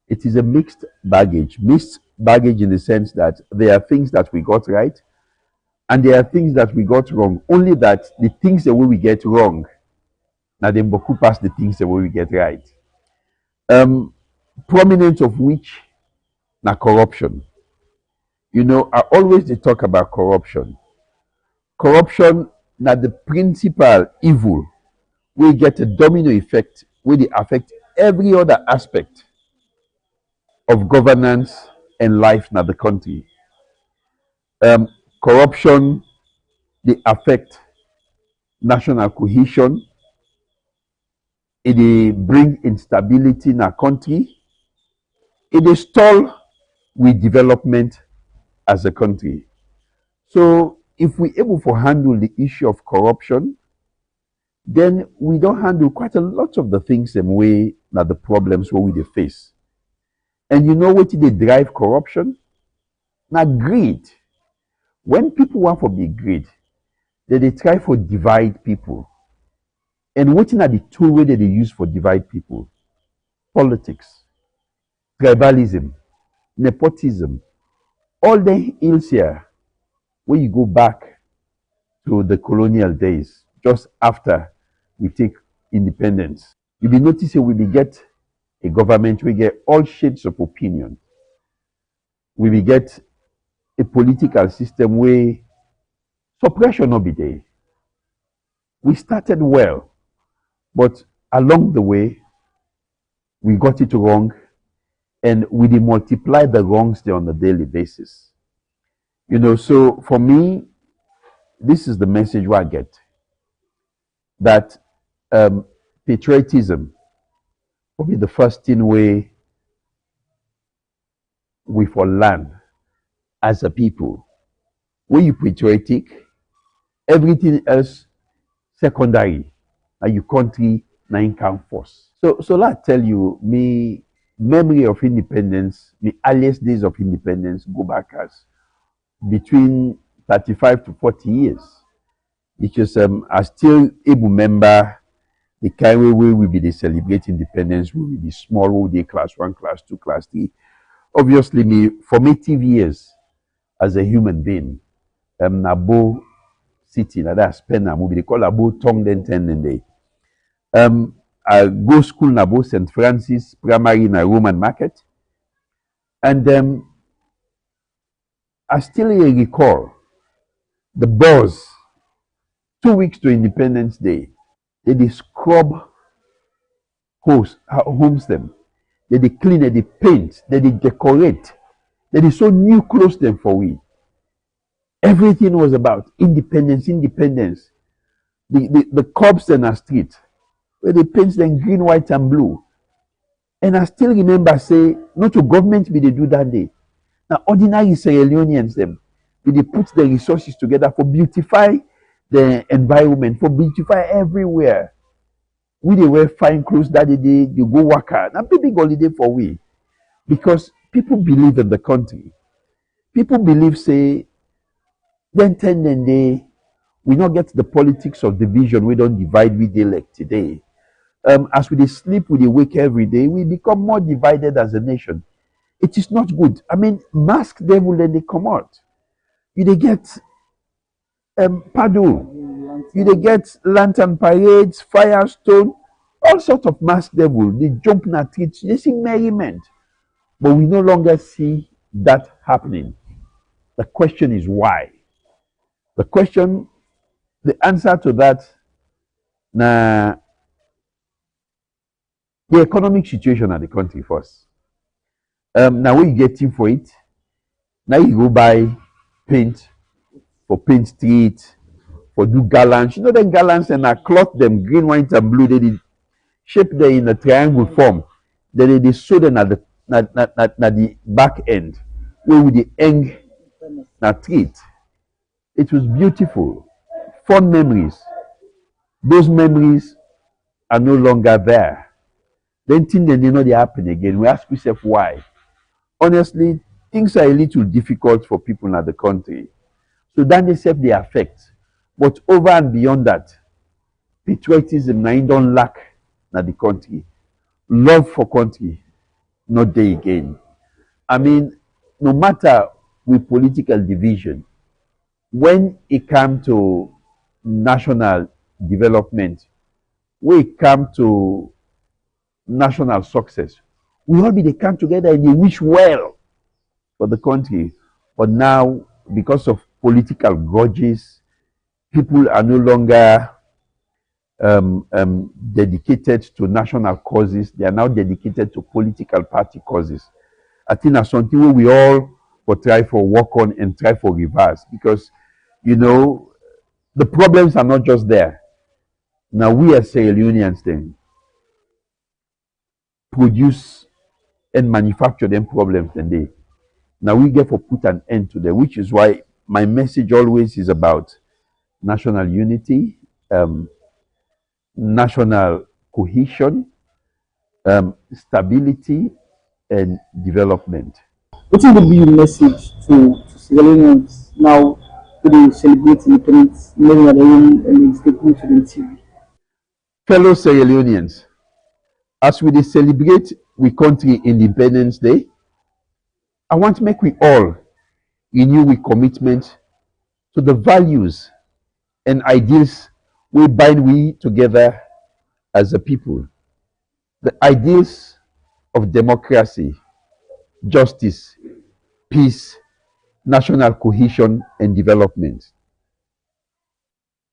it is a mixed baggage. Mixed baggage in the sense that there are things that we got right and there are things that we got wrong. Only that the things the way we get wrong, now the Mboku pass the things the way we get right. Prominent of which now corruption. You know, I always dey talk about corruption. Corruption na the principal evil we get a domino effect where they affect every other aspect of governance and life na the country. Corruption they affect national cohesion. It dey bring instability in our country. It dey stall with development as a country. So if we able to handle the issue of corruption, then we don't handle quite a lot of the things same way that the problems where we dey face. And you know what they drive corruption? Now greed. When people want to be greed, they try for divide people. And what are the tool way that they use for divide people? Politics, tribalism, nepotism, all the ills here, when you go back to the colonial days, just after we take independence, you'll be noticing we will get a government, we get all shades of opinion. We will get a political system where suppression will be there. We started well, But along the way, we got it wrong, and we multiply the wrongs there on a daily basis. So for me, this is the message I get, that patriotism will be the first thing we for learn as a people. When you patriotic, everything else secondary, and your country na income first. So let tell you, me memory of independence, the earliest days of independence go back as between 35 to 40 years. Because I still able remember the kind way we will be the celebrate independence, we will be small, we will be class 1, class 2, class 3. Obviously, me formative years as a human being, Nabo city, that spend a movie, they call Abo Tong Den Ten Day. I go school Nabo St. Francis, primary in a Roman market. And I still recall the bus 2 weeks to Independence Day. They scrub homes them. They clean, they paint, they decorate. They sew new clothes them for we. Everything was about independence. The cops in our street, where they paint them green, white, and blue. And I still remember say, not to government be they do that day. Now ordinary Sierra Leoneans them, they put the resources together for beautify the environment, for beautify everywhere. We they wear fine clothes that day, they go work hard. Now big holiday for we. Because people believe in the country. People believe say, then they we not get the politics of division, we don't divide we dey like today. As we sleep, we wake every day, we become more divided as a nation. It is not good. I mean, mask devil then they come out. You get paddle, you get lantern parades, firestone, all sorts of mask devil. They jump in a tree, they sing merriment. But we no longer see that happening. The question is why? The answer to that, the economic situation of the country first. Now when you get in for it, now you go buy paint for paint street, for do gallants. You know them gallants and I cloth them green, white, and blue. They shape them in a triangle form. Then they sew them at the back end, where with the end na treat. It was beautiful, fond memories. Those memories are no longer there. Then things they know they happen again. We ask ourselves why. Honestly, things are a little difficult for people in the country. So then they self they affect. But over and beyond that, patriotism now don't lack in the country. Love for country, not there again. I mean, no matter with political division, when it comes to national development, when it comes to national success, we all be they come together and they wish well for the country. But now, because of political grudges, people are no longer dedicated to national causes. They are now dedicated to political party causes. I think that's something where we all will try for work on and try for reverse, because the problems are not just there. Now we as Sierra Leoneans then produce and manufacture them problems then they. Now we get for put an end to them, which is why my message always is about national unity, national cohesion, stability, and development. What will be your message to Sierra Leoneans now to the celebrate independence, knowing that everyone is taking to the TV? Fellow Sierra Leoneans, as we celebrate we country Independence Day, I want to make we all renew we commitment to the values and ideals we bind we together as a people. The ideals of democracy, justice, peace, national cohesion, and development.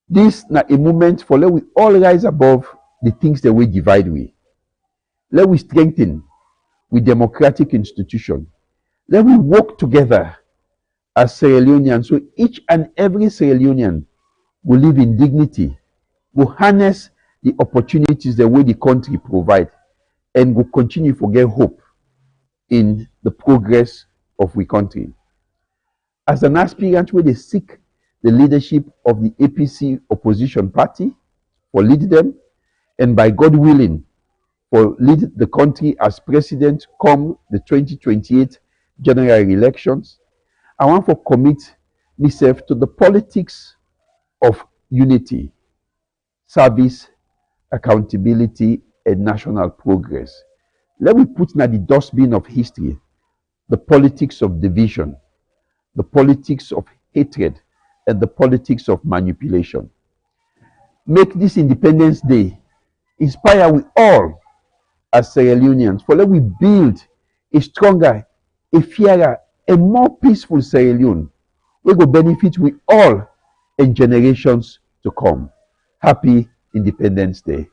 This is a moment for let we all rise above the things that we divide we. Let we strengthen with democratic institutions. Let we work together as Sierra Leoneans so each and every Sierra Leonean will live in dignity, will harness the opportunities the way the country provide, and will continue to get hope in the progress of we country. As an aspirant where they seek the leadership of the APC opposition party, for lead them, and by God willing, for lead the country as president come the 2028 general elections, I want to commit myself to the politics of unity, service, accountability, and national progress. Let me put in the dustbin of history the politics of division, the politics of hatred, and the politics of manipulation. Make this Independence Day inspire we all as Sierra Leoneans, for let we build a stronger, a fairer, a more peaceful Sierra Leone. We will benefit we all in generations to come. Happy Independence Day.